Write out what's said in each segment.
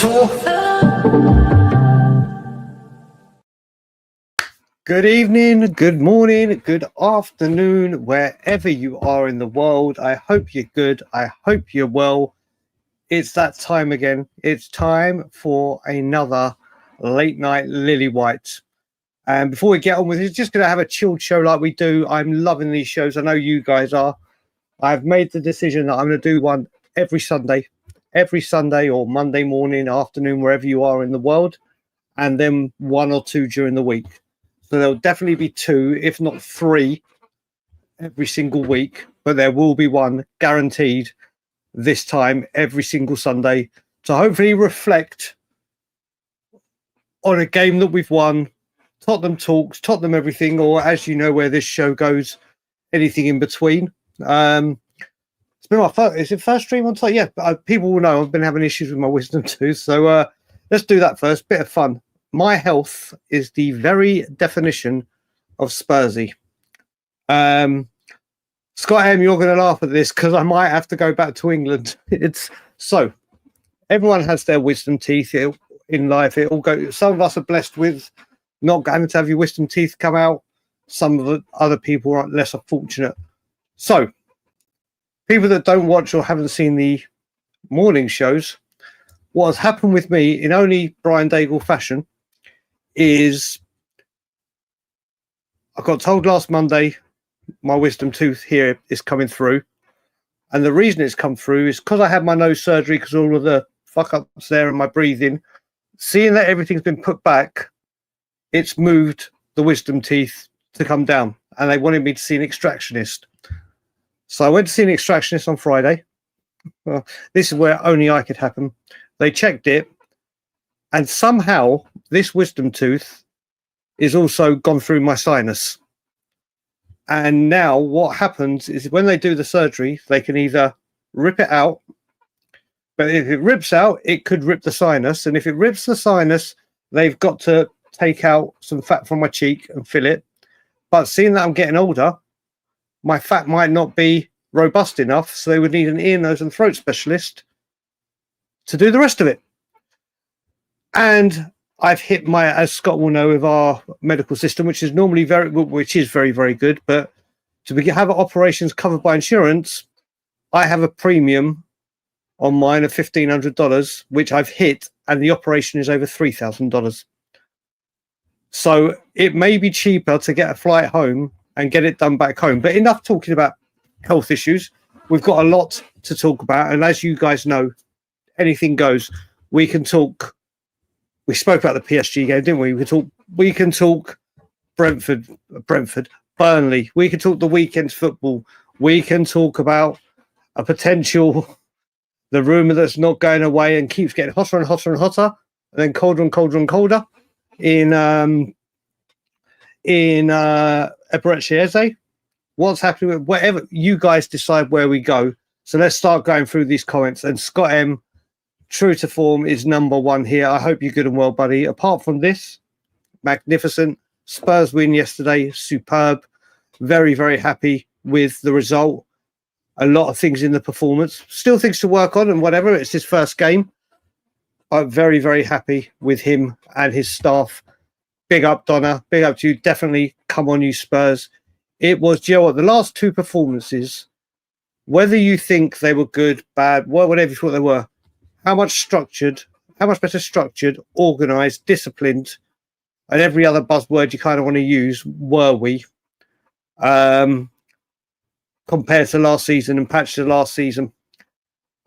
tour. Good evening, good morning, good afternoon, wherever you are in the world. I hope you're good. I hope you're well. It's that time again. It's time for another Late Night Lilywhite. And before we get on with it, just going to have a chilled show like we do. I'm loving these shows. I know you guys are. I've made the decision that I'm going to do one every Sunday or Monday morning, afternoon, wherever you are in the world, and then one or two during the week. So there'll definitely be two, if not three, every single week, but there will be one guaranteed this time every single Sunday to hopefully reflect on a game that we've won, Tottenham talks, Tottenham everything, or as you know where this show goes, anything in between. It's been my first stream on Tottenham? Yeah, people will know I've been having issues with my wisdom tooth, so let's do that first. Bit of fun. My health is the very definition of Spursy. Scott M, you're going to laugh at this because I might have to go back to England. It's so everyone has their wisdom teeth in life. It all goes. Some of us are blessed with not having to have your wisdom teeth come out. Some of the other people are less fortunate. So people that don't watch or haven't seen the morning shows, what has happened with me in only Brian Daigle fashion is I got told last Monday my wisdom tooth here is coming through, and the reason it's come through is because I had my nose surgery because all of the fuck ups there and my breathing. Seeing that everything's been put back, it's moved the wisdom teeth to come down, and they wanted me to see an extractionist. So I went to see an extractionist on Friday. Well, this is where only I could happen. They checked it, and somehow this wisdom tooth is also gone through my sinus. And now what happens is when they do the surgery, they can either rip it out, but if it rips out, it could rip the sinus. And if it rips the sinus, they've got to take out some fat from my cheek and fill it. But seeing that I'm getting older, my fat might not be robust enough, so they would need an ear, nose and throat specialist to do the rest of it. And I've hit my, as Scott will know, with our medical system, which is normally very, very good. But to have operations covered by insurance, I have a premium on mine of $1,500, which I've hit, and the operation is over $3,000. So it may be cheaper to get a flight home and get it done back home. But enough talking about health issues. We've got a lot to talk about, and as you guys know, anything goes. We can talk. We spoke about the PSG game, didn't we? We can talk Brentford, Burnley. We can talk the weekend's football. We can talk about a potential, the rumour that's not going away and keeps getting hotter and hotter and hotter, and then colder and colder and colder in Eberechi. What's happening with whatever you guys decide where we go. So let's start going through these comments. And Scott M, true to form, is number one here. I hope you're good and well, buddy. Apart from this, magnificent. Spurs win yesterday. Superb. Very, very happy with the result. A lot of things in the performance. Still things to work on and whatever. It's his first game. I'm very, very happy with him and his staff. Big up, Donna. Big up to you. Definitely come on, you Spurs. It was, you know what, the last two performances, whether you think they were good, bad, whatever you thought they were, how much better structured, organised, disciplined, and every other buzzword you kind of want to use were we compared to last season and patched to last season.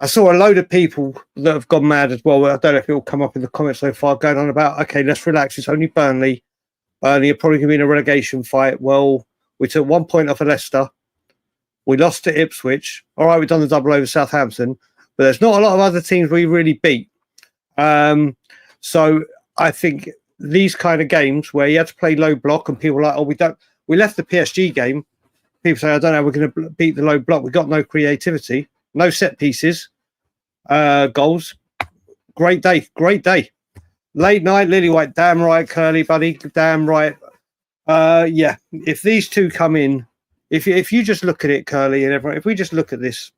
I saw a load of people that have gone mad as well. I don't know if it will come up in the comments so far, going on about, okay, let's relax. It's only Burnley. Burnley are probably going to be in a relegation fight. Well, we took 1 point off of Leicester. We lost to Ipswich. All right, we've done the double over Southampton. But there's not a lot of other teams we really beat. So I think these kind of games where you had to play low block and people are like, oh, we left the PSG game. People say, I don't know, we're going to beat the low block. We've got no creativity, no set pieces, goals. Great day. Late night, Lilywhite, damn right, Curly, buddy, damn right. Yeah, if these two come in, if you just look at it, Curly and everyone, if we just look at this,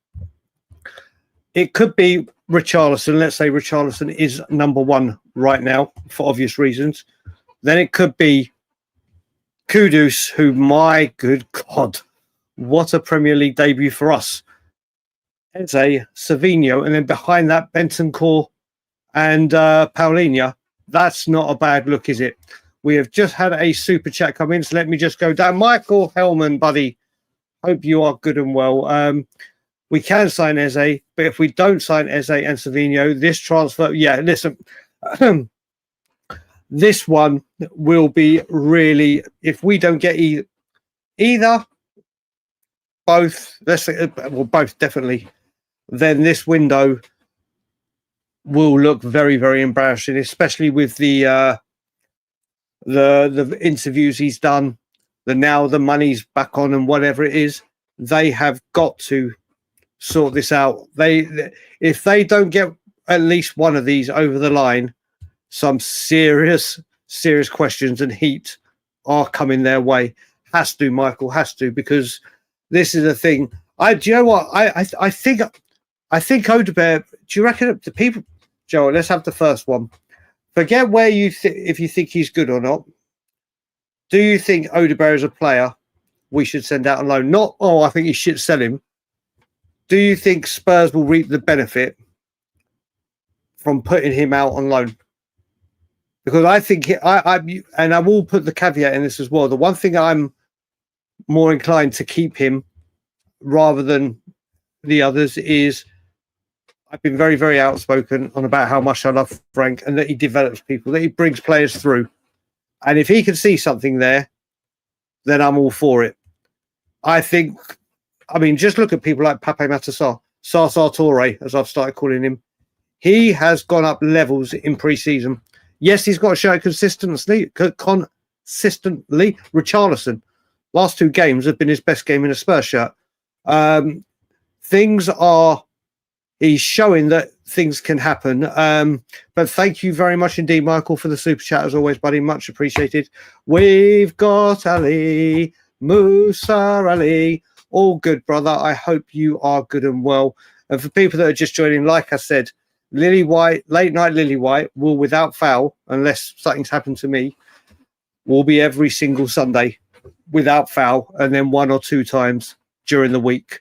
it could be Richarlison, let's say Richarlison is number one right now for obvious reasons, then it could be Kudus, who, my good God, what a Premier League debut for us. Eze, Savinho, and then behind that, Bentancur and Paulinho. That's not a bad look, is it? We have just had a super chat come in, so let me just go down. Michael Hellman, buddy, hope you are good and well. We can sign Eze, but if we don't sign Eze and Savinho, this transfer, listen, this one will be really, if we don't get either, both, let's say, well, both definitely, then this window will look very, very embarrassing, especially with the interviews he's done. Now the money's back on and whatever it is, they have got to sort this out. If they don't get at least one of these over the line, some serious questions and heat are coming their way. Has to, Michael, has to, because this is a thing. Do you know what? I think Odegaard. Do you reckon the people? Joe, let's have the first one. Forget where if you think he's good or not. Do you think Odegaard is a player we should send out on loan? Not, I think you should sell him. Do you think Spurs will reap the benefit from putting him out on loan? Because I think and I will put the caveat in this as well. The one thing I'm more inclined to keep him rather than the others is I've been very, very outspoken on about how much I love Frank and that he develops people, that he brings players through. And if he can see something there, then I'm all for it. Just look at people like Pape Matar Sarr Toure, as I've started calling him. He has gone up levels in pre-season. Yes, he's got to show it consistently. Richarlison, last two games have been his best game in a Spurs shirt. He's showing that things can happen. But thank you very much indeed, Michael, for the super chat as always, buddy. Much appreciated. We've got Ali, Musa Ali. All good, brother. I hope you are good and well. And for people that are just joining, like I said, Late Night Lilywhite will, without fail, unless something's happened to me, will be every single Sunday without fail, and then one or two times during the week.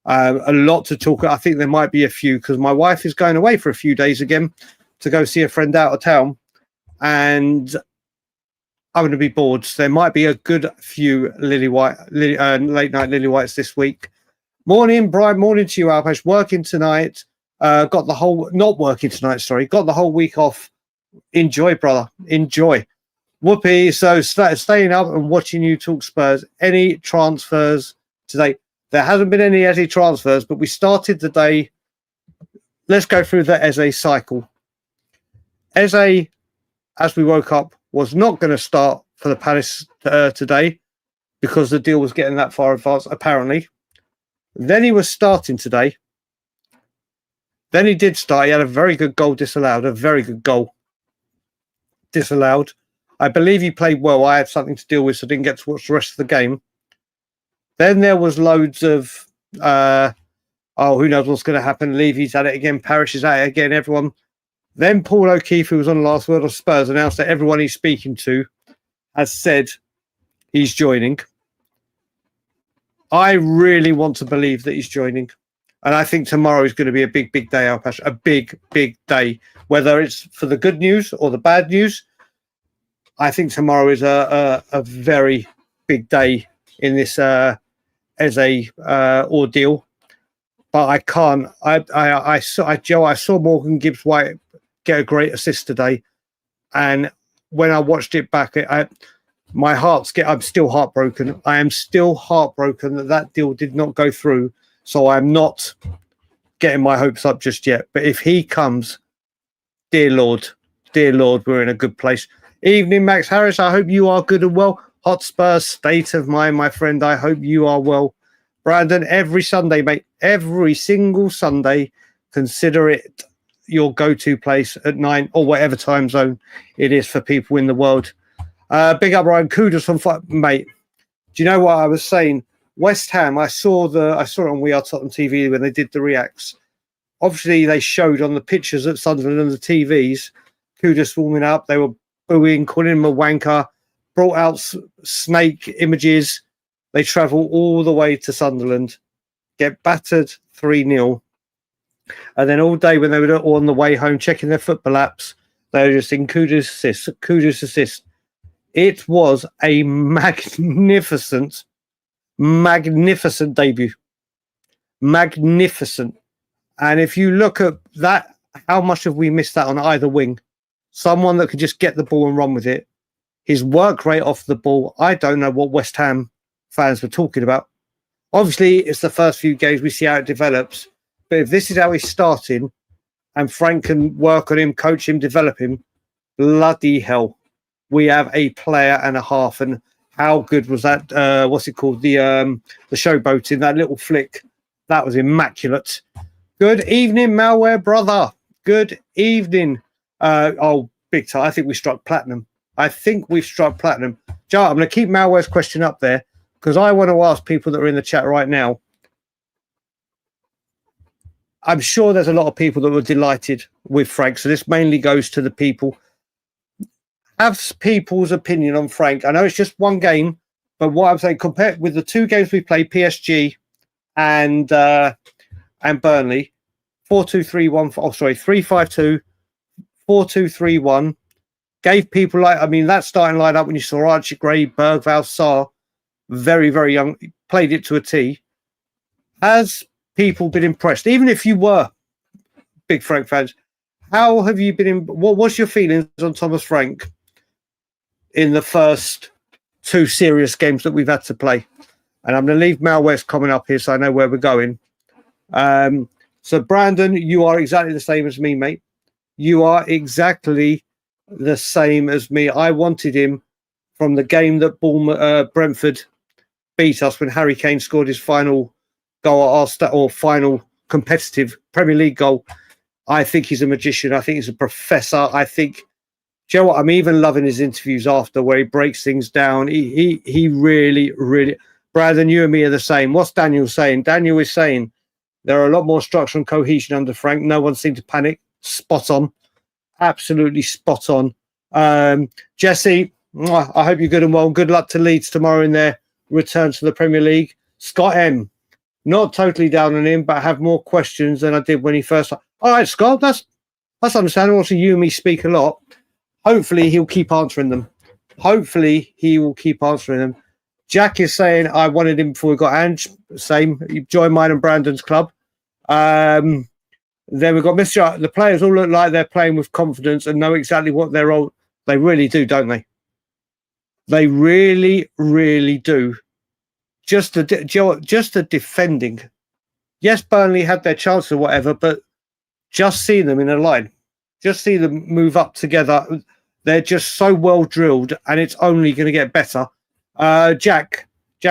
A lot to talk. I think there might be a few because my wife is going away for a few days again to go see a friend out of town, and I'm going to be bored. So there might be a good few Late Night Lilywhites this week. Morning, Brian. Morning to you, Alpesh. Working tonight. Not working tonight. Sorry, got the whole week off. Enjoy, brother. Enjoy. Whoopee. So staying up and watching you talk Spurs. Any transfers today? There hasn't been any transfers, but we started the day. Let's go through the Eze cycle. Eze, as we woke up, was not going to start for the Palace today because the deal was getting that far advanced, apparently. Then he was starting today. Then he did start. He had a very good goal disallowed. I believe he played well. I had something to deal with, so I didn't get to watch the rest of the game. Then there was loads of, who knows what's going to happen. Levy's at it again. Parrish is at it again. Everyone. Then Paul O'Keefe, who was on Last Word of Spurs, announced that everyone he's speaking to has said he's joining. I really want to believe that he's joining. And I think tomorrow is going to be a big, big day, Alpesh. A big, big day. Whether it's for the good news or the bad news, I think tomorrow is a very big day in this Eze ordeal. But I can't. I saw Morgan Gibbs-White get a great assist today, and when I watched it back, I'm still heartbroken. I am still heartbroken that deal did not go through. So I'm not getting my hopes up just yet. But if he comes, dear Lord, we're in a good place. Evening, Max Harris. I hope you are good and well. Hotspur state of mind, my friend. I hope you are well. Brandon, every Sunday, mate, every single Sunday, consider it your go-to place at 9 or whatever time zone it is for people in the world. Big up, Ryan. Kudus on mate. Do you know what I was saying? West Ham, I saw it on We Are Tottenham TV when they did the reacts. obviously they showed on the pictures at Sunderland and the TVs, Kudus warming up. They were booing, calling him a wanker, brought out snake images. They travel all the way to Sunderland, get battered 3-0. And then all day when they were on the way home, checking their football apps, they were just in Kudus assist. It was a magnificent debut. Magnificent. And if you look at that, how much have we missed that on either wing? Someone that could just get the ball and run with it. His work rate off the ball, I don't know what West Ham fans were talking about. Obviously, it's the first few games. We see how it develops. But if this is how he's starting and Frank can work on him, coach him, develop him, bloody hell, we have a player and a half. And how good was that? What's it called? The showboat in that little flick. That was immaculate. Good evening, Malware brother. Good evening. Big time. I think we struck platinum. Joe, I'm going to keep Malware's question up there because I want to ask people that are in the chat right now. I'm sure there's a lot of people that were delighted with Frank. So this mainly goes to the people. Have people's opinion on Frank. I know it's just one game, but what I'm saying, compared with the two games we played, PSG and Burnley, 4-2-3-1. 3-5-2, 4-2-3-1. Gave people that starting lineup when you saw Archie Gray, Bergvall, Sarr, very, very young, played it to a T. Has people been impressed? Even if you were big Frank fans, how have you been? What's your feelings on Thomas Frank in the first two serious games that we've had to play? And I'm going to leave Malware's comment up here so I know where we're going. So, Brandon, you are exactly the same as me, mate. You are exactly the same as me. I wanted him from the game that Brentford beat us when Harry Kane scored his final goal or final competitive Premier League goal. I think he's a magician. I think he's a professor. I think, do you know what? I'm even loving his interviews after where he breaks things down. He really, really. Brandon, you and me are the same. What's Daniel saying? Daniel is saying there are a lot more structure and cohesion under Frank. No one seemed to panic. Spot on. Absolutely spot on. Jesse, I hope you're good and well. Good luck to Leeds tomorrow in their return to the Premier League. Scott M, not totally down on him, but I have more questions than I did when he first. All right, Scott, that's understandable. Also, you and me speak a lot. Hopefully, he'll keep answering them. Jack is saying I wanted him before we got Ange. Same. You join mine and Brandon's club. Then we've got Mr. The players all look like they're playing with confidence and know exactly what they're all. They really do, don't they? They really, really do. Just the defending. Yes, Burnley had their chance or whatever, but just see them in a line. Just see them move up together. They're just so well drilled, and it's only going to get better. Jack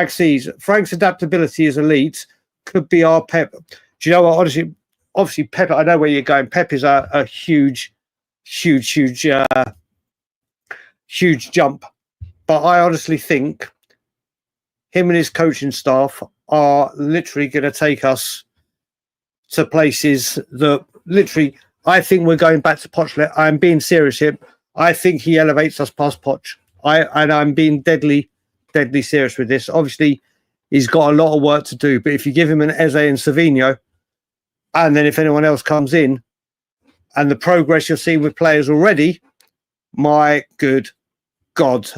sees Frank's adaptability is elite. Could be our Pep. Do you know what? Obviously, Pep. I know where you're going. Pep is a huge jump. But I honestly think him and his coaching staff are literally going to take us to places that literally. I think we're going back to Poch. I'm being serious here. I think he elevates us past Poch. I'm being deadly serious with this. Obviously, he's got a lot of work to do. But if you give him an Eze and Savinho, and then if anyone else comes in, and the progress you're seeing with players already, my good God,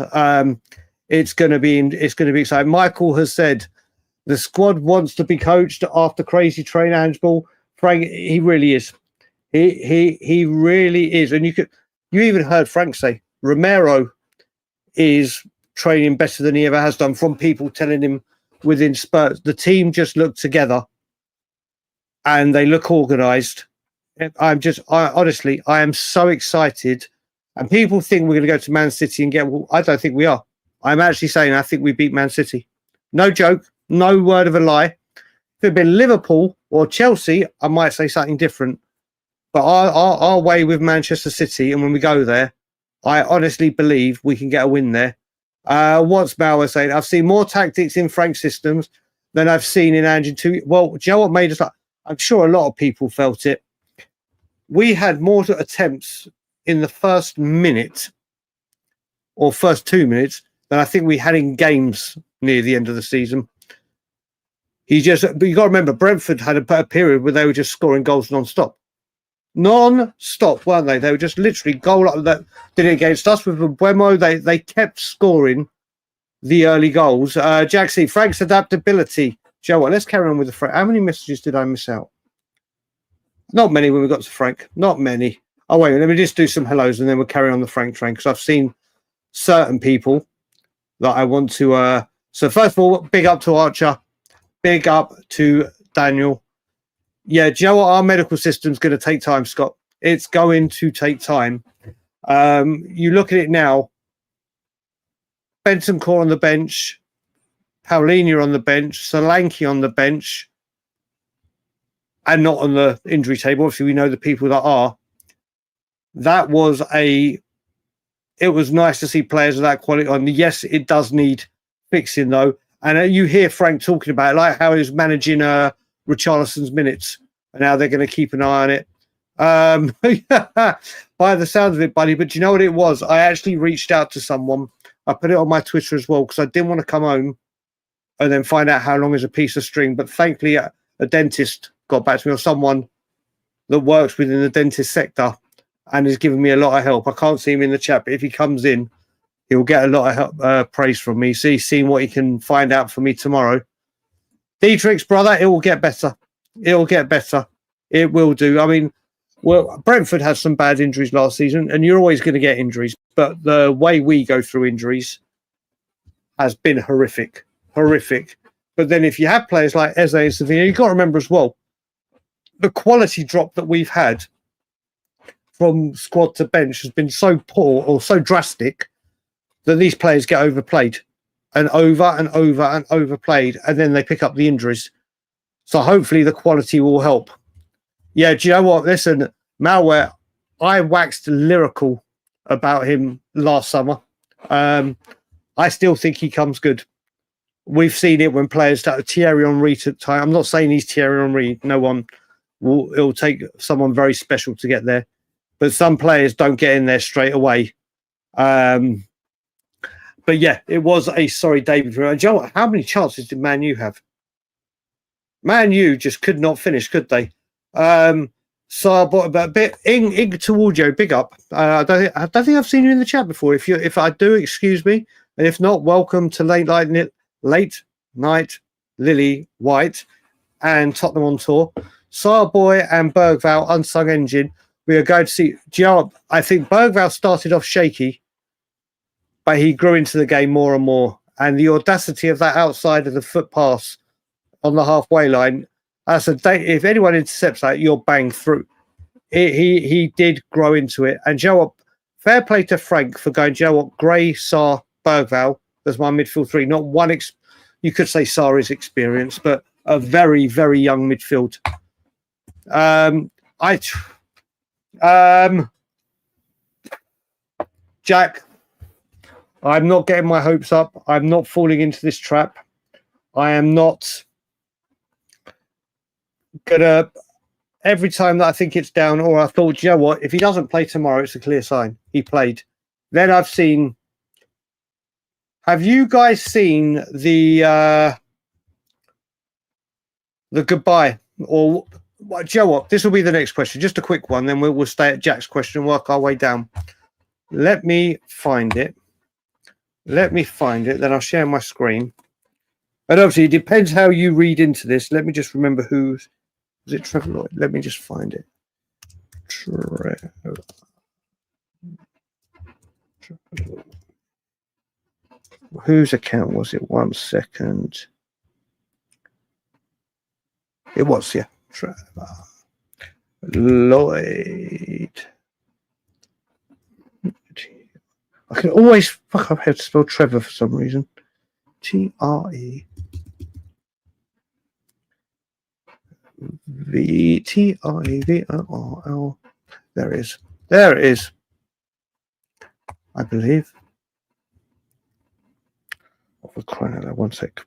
it's going to be exciting. Michael has said the squad wants to be coached after crazy train handball. Frank, he really is. He really is. And you even heard Frank say Romero is training better than he ever has done, from people telling him within Spurs. The team just look together and they look organised. Honestly, I am so excited. And people think we're going to go to Man City and get. Well, I don't think we are. I'm actually saying I think we beat Man City. No joke. No word of a lie. If it had been Liverpool or Chelsea, I might say something different. But our way with Manchester City, and when we go there, I honestly believe we can get a win there. What's Bauer saying? I've seen more tactics in Frank's systems than I've seen in Ange. Well, do you know what made us like? I'm sure a lot of people felt it. We had more attempts in the first minute or first 2 minutes than I think we had in games near the end of the season. But you got to remember, Brentford had a period where they were just scoring goals non-stop. Non-stop, weren't they? They were just literally goal like that. Did it against us with Buemo. They kept scoring the early goals. Jaxie, Frank's adaptability. Joe, let's carry on with the Frank. How many messages did I miss out? Not many when we got to Frank. Not many. Oh, wait, let me just do some hellos and then we'll carry on the Frank train because I've seen certain people that I want to. So, first of all, big up to Archer. Big up to Daniel. Yeah, do you know what? Our medical system's going to take time, Scott. It's going to take time. You look at it now. Benson Core on the bench. Paulinho on the bench. Solanke on the bench. And not on the injury table. Obviously, we know the people that are. That was it was nice to see players of that quality on. Yes, it does need fixing, though. And you hear Frank talking about it, like how he's managing Richarlison's minutes and how they're going to keep an eye on it. By the sound of it, buddy. But you know what it was? I actually reached out to someone. I put it on my Twitter as well because I didn't want to come home and then find out how long is a piece of string. But thankfully, a dentist got back to me, or someone that works within the dentist sector and is giving me a lot of help. I can't see him in the chat, but if he comes in, he'll get a lot of help, praise from me. So he's seeing what he can find out for me tomorrow. Dietrich's brother, it will get better. It'll get better. It will do. I mean, well, Brentford had some bad injuries last season, and you're always going to get injuries. But the way we go through injuries has been horrific. Horrific. But then if you have players like Eze and Savino, you've got to remember as well, the quality drop that we've had from squad to bench has been so poor or so drastic that these players get overplayed and overplayed, and then they pick up the injuries. So hopefully the quality will help. Yeah, do you know what? Listen, Malware, I waxed lyrical about him last summer. I still think he comes good. We've seen it when players that Thierry Henry took time. I'm not saying he's Thierry Henry. No one will. It'll take someone very special to get there. But some players don't get in there straight away. But yeah, it was a sorry David. Do you know what? How many chances did Man U have? Man U just could not finish, could they? Sarr, but a bit Ing towards you, big up. I don't think I've seen you in the chat before. If I do, excuse me, and if not, welcome to Late Night Lilywhite and Tottenham on tour. Sarr Boy and Bergval, unsung engine. We are going to see. I think Bergval started off shaky, but he grew into the game more and more. And the audacity of that outside of the foot pass on the halfway line. If anyone intercepts that, you're bang through. He did grow into it. And Joe, what? Fair play to Frank for going, Joe, what? Gray, Sarr, Bergval as my midfield three. Not one, you could say Sarr is experienced, but a very, very young midfield. Jack, I'm not getting my hopes up. I'm not falling into this trap. I am not gonna, every time that I think it's down, or I thought, you know what, if he doesn't play tomorrow, it's a clear sign. He played. Then I've seen, have you guys seen the goodbye? Or do you know what? This will be the next question. Just a quick one, then we'll stay at Jack's question and work our way down. Let me find it. Then I'll share my screen. And obviously, it depends how you read into this. Let me just remember was it Trevor Lloyd? Let me just find it. Whose account was it? 1 second. It was, yeah. Trevor Lloyd. I can always fuck up how to spell Trevor for some reason. T-R-E. V-T-R-E-V-O-R-L. There it is. I believe. Oh, for crying out loud.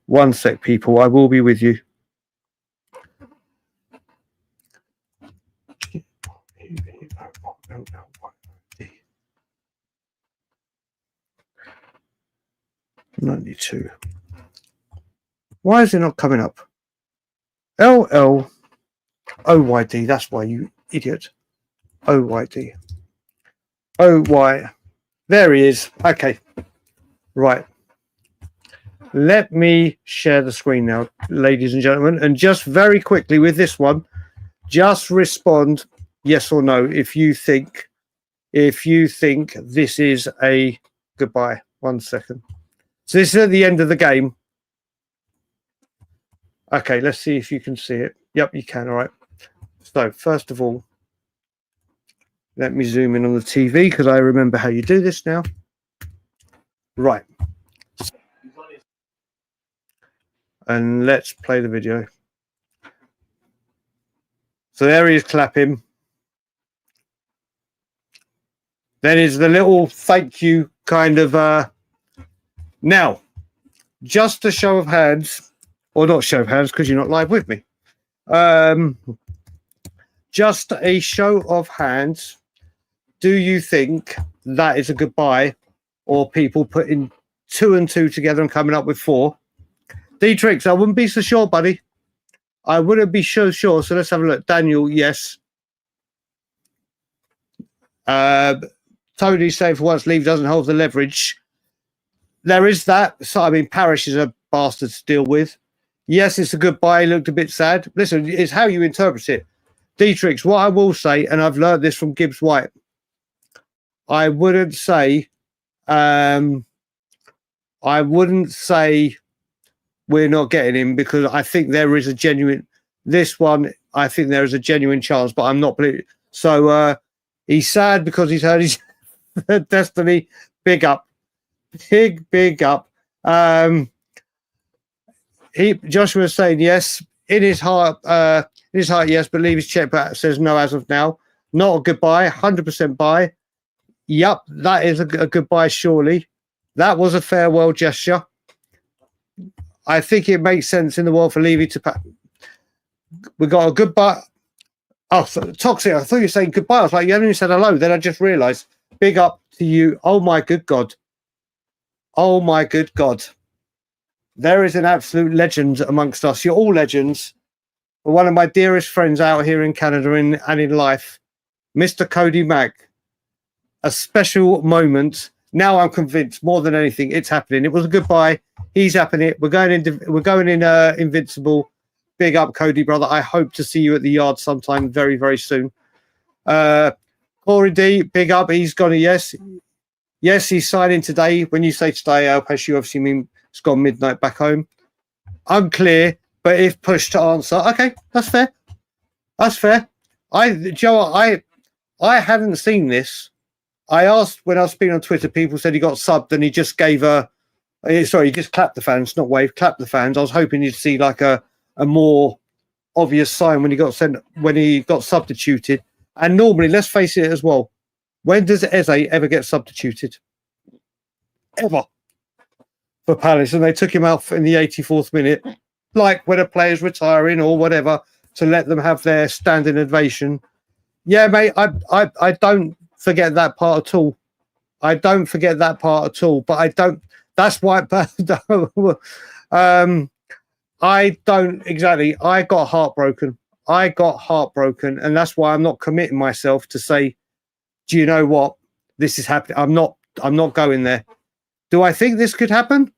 1 sec, people. I will be with you. LLYD 92. Why is it not coming up? LLOYD. That's why, you idiot. OYD. OY. There he is. Okay. Right. Let me share the screen now, ladies and gentlemen. And just very quickly with this one, just respond yes or no if you think this is a goodbye. 1 second. So this is at the end of the game. Okay, let's see if you can see it. Yep, you can. All right. So first of all, let me zoom in on the TV because I remember how you do this now. Right. And let's play the video. So there he is clapping. Then is the little thank you kind of now, just a show of hands, or not show of hands because you're not live with me. Just a show of hands. Do you think that is a goodbye, or people putting 2 and 2 together and coming up with 4? D-Trix, I wouldn't be so sure, buddy. I wouldn't be so sure. So let's have a look. Daniel, yes. Tony saying for once, leave doesn't hold the leverage. There is that. So I mean, Parrish is a bastard to deal with. Yes, it's a goodbye. He looked a bit sad. Listen, it's how you interpret it. D-Trix, what I will say, and I've learned this from Gibbs White, I wouldn't say we're not getting him because I think there is a genuine. This one, I think there is a genuine chance, but I'm not believing. So he's sad because he's heard his destiny. Big up, big up. Joshua was saying yes in his heart. Yes, but leave his check back. Says no as of now. Not a goodbye. 100% buy. Yep, that is a goodbye. Surely, that was a farewell gesture. I think it makes sense in the world for Levy to. We got a goodbye. Oh, Toxic. I thought you were saying goodbye. I was like, you haven't even said hello. Then I just realised. Big up to you. Oh my good God. Oh my good God. There is an absolute legend amongst us. You're all legends. One of my dearest friends out here in Canada and in life, Mr. Cody Mack. A special moment. Now I'm convinced more than anything it's happening. It was a goodbye. He's happening. We're going in Invincible. Big up, Cody, brother. I hope to see you at the yard sometime very, very soon. Corey D, big up. He's gone. Yes, he's signing today. When you say today, Alpesh, you obviously mean it's gone midnight back home. Unclear, but if pushed to answer, okay, that's fair. That's fair. I hadn't seen this. I asked when I was speaking on Twitter, people said he got subbed and he just gave he just clapped the fans, not waved, clapped the fans. I was hoping you'd see like a more obvious sign when he got substituted. And normally, let's face it as well, when does Eze ever get substituted? Ever. For Palace. And they took him out in the 84th minute, like when a player's retiring or whatever, to let them have their standing ovation. Yeah, mate, I don't forget that part at all. I don't forget that part at all. But I don't. That's why. I don't exactly. I got heartbroken. And that's why I'm not committing myself to say, do you know what? This is happening. I'm not going there. Do I think this could happen?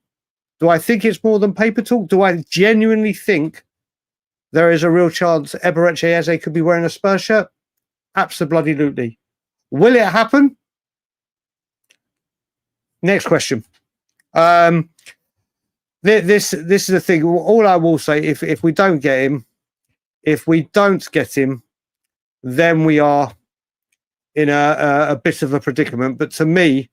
Do I think it's more than paper talk? Do I genuinely think there is a real chance Eberechi Eze could be wearing a Spurs shirt? Absolutely. Will it happen? Next question. This is the thing. All I will say, if we don't get him, then we are in a bit of a predicament. But to me,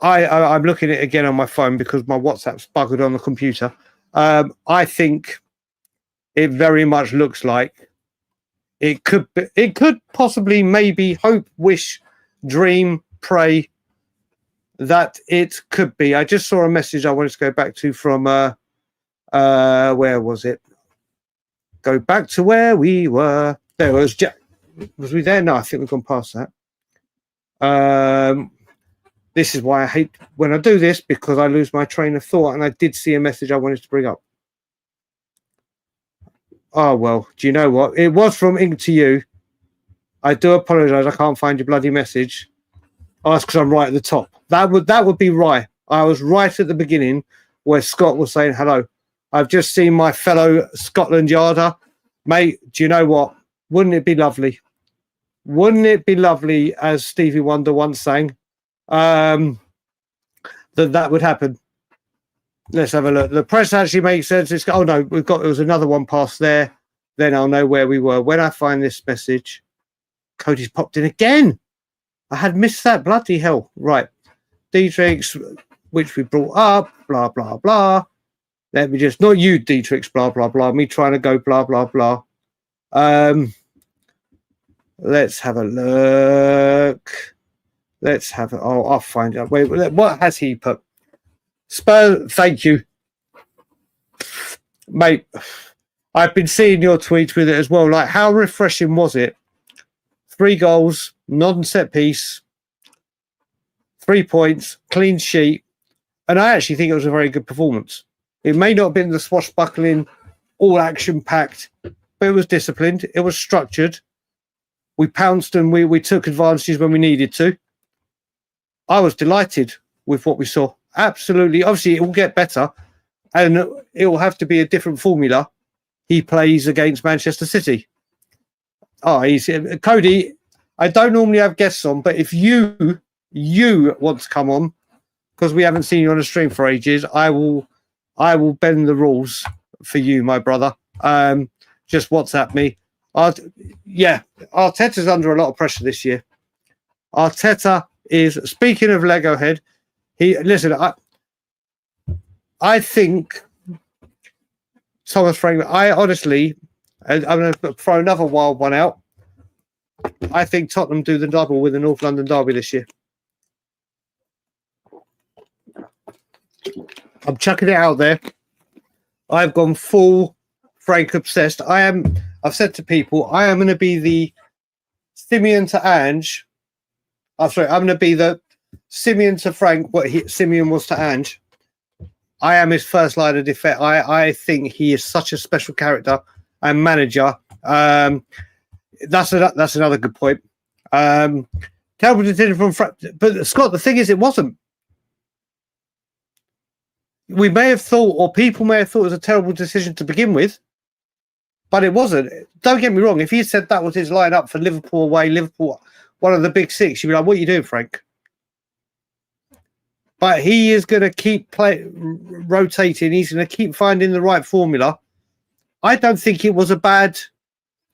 I'm looking at it again on my phone because my WhatsApp's buggered on the computer. I think it very much looks like it could possibly, maybe, hope, wish, dream, pray that it could be. I just saw a message I wanted to go back to from where was it? Go back to where we were. There was Was we there? No, I think we've gone past that. This is why I hate when I do this, because I lose my train of thought, and I did see a message I wanted to bring up. Oh, well, do you know what? It was from Ink to you. I do apologise. I can't find your bloody message. Oh, that's because I'm right at the top. That would be right. I was right at the beginning where Scott was saying hello. I've just seen my fellow Scotland Yarder. Mate, do you know what? Wouldn't it be lovely? Wouldn't it be lovely, as Stevie Wonder once sang, that would happen? Let's have a look. The press actually makes sense. Oh no, there was another one past there. Then I'll know where we were. When I find this message, Cody's popped in again. I had missed that. Bloody hell. Right. Dietrich's, which we brought up, blah, blah, blah. Let me just, not you, Dietrich's, blah, blah, blah. Me trying to go, blah, blah, blah. Let's have a look. Let's have it. Oh, I'll find out. Wait, what has he put? Spurs, thank you. Mate, I've been seeing your tweets with it as well. Like, how refreshing was it? 3 goals, non-set piece, 3 points, clean sheet. And I actually think it was a very good performance. It may not have been the swashbuckling, all action-packed, but it was disciplined. It was structured. We pounced and we took advantages when we needed to. I was delighted with what we saw. Absolutely. Obviously, it will get better. And it will have to be a different formula. He plays against Manchester City. Oh, Cody, I don't normally have guests on, but if you want to come on, because we haven't seen you on a stream for ages, I will bend the rules for you, my brother. Just WhatsApp me. Arteta's under a lot of pressure this year. Arteta is, speaking of Lego head, I think Thomas Frank, I honestly, I'm going to throw another wild one out. I think Tottenham do the double with the North London derby this year. I'm chucking it out there. I've gone full Frank obsessed. I've said to people, I am going to be the Simeon to Ange. I'm going to be the Simeon to Frank, what Simeon was to Ange. I am his first line of defense. I think he is such a special character and manager. That's another good point. Terrible decision from Frank. But Scott, the thing is, it wasn't. We may have thought, or people may have thought it was a terrible decision to begin with, but it wasn't. Don't get me wrong. If he said that was his lineup for Liverpool away, Liverpool, one of the big six, you'd be like, what are you doing, Frank? But he is going to keep rotating. He's going to keep finding the right formula. I don't think it was a bad...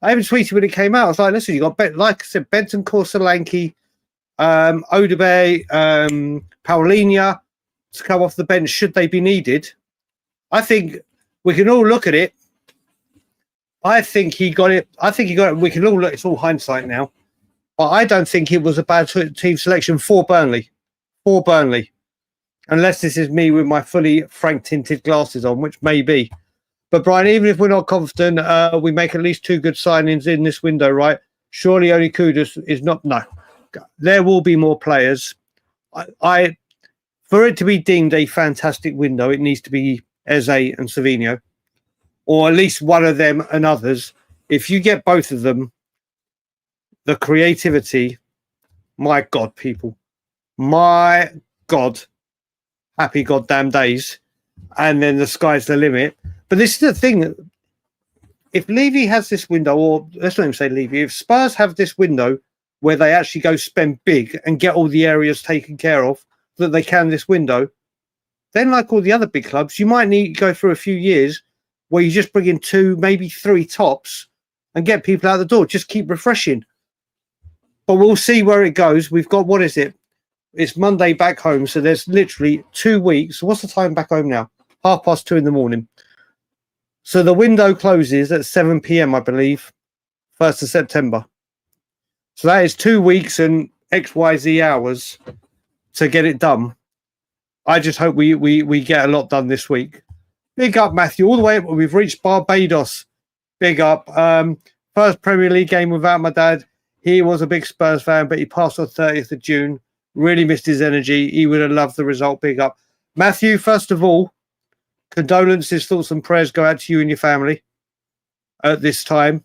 I even tweeted when it came out. I was like, listen, you got, like I said, Benton, Solanke, Odegaard, Paulinho to come off the bench should they be needed. I think we can all look at it. I think he got it. We can all look. It's all hindsight now. But I don't think it was a bad team selection for Burnley. Unless this is me with my fully Frank tinted glasses on, which may be. But Brian, even if we're not confident, we make at least 2 good signings in this window, right? Surely only Kudus is not. No, there will be more players. For it to be deemed a fantastic window, it needs to be Eze and Savinho, or at least one of them and others. If you get both of them, the creativity, my God, people, my God, happy goddamn days, and then the sky's the limit. But this is the thing. If Levy has this window, or let's not even say Levy, if Spurs have this window where they actually go spend big and get all the areas taken care of that they can this window, then like all the other big clubs, you might need to go through a few years where you just bring in 2, maybe 3 tops and get people out the door. Just keep refreshing. But we'll see where it goes. We've got, what is it? It's Monday back home. So there's literally 2 weeks. What's the time back home now? 2:30 in the morning. So the window closes at 7 p.m, I believe, 1st of September. So that is 2 weeks and XYZ hours to get it done. I just hope we get a lot done this week. Big up, Matthew, all the way up. We've reached Barbados. Big up. First Premier League game without my dad. He was a big Spurs fan, but he passed on 30th of June. Really missed his energy. He would have loved the result. Big up. Matthew, first of all, condolences, thoughts and prayers go out to you and your family at this time.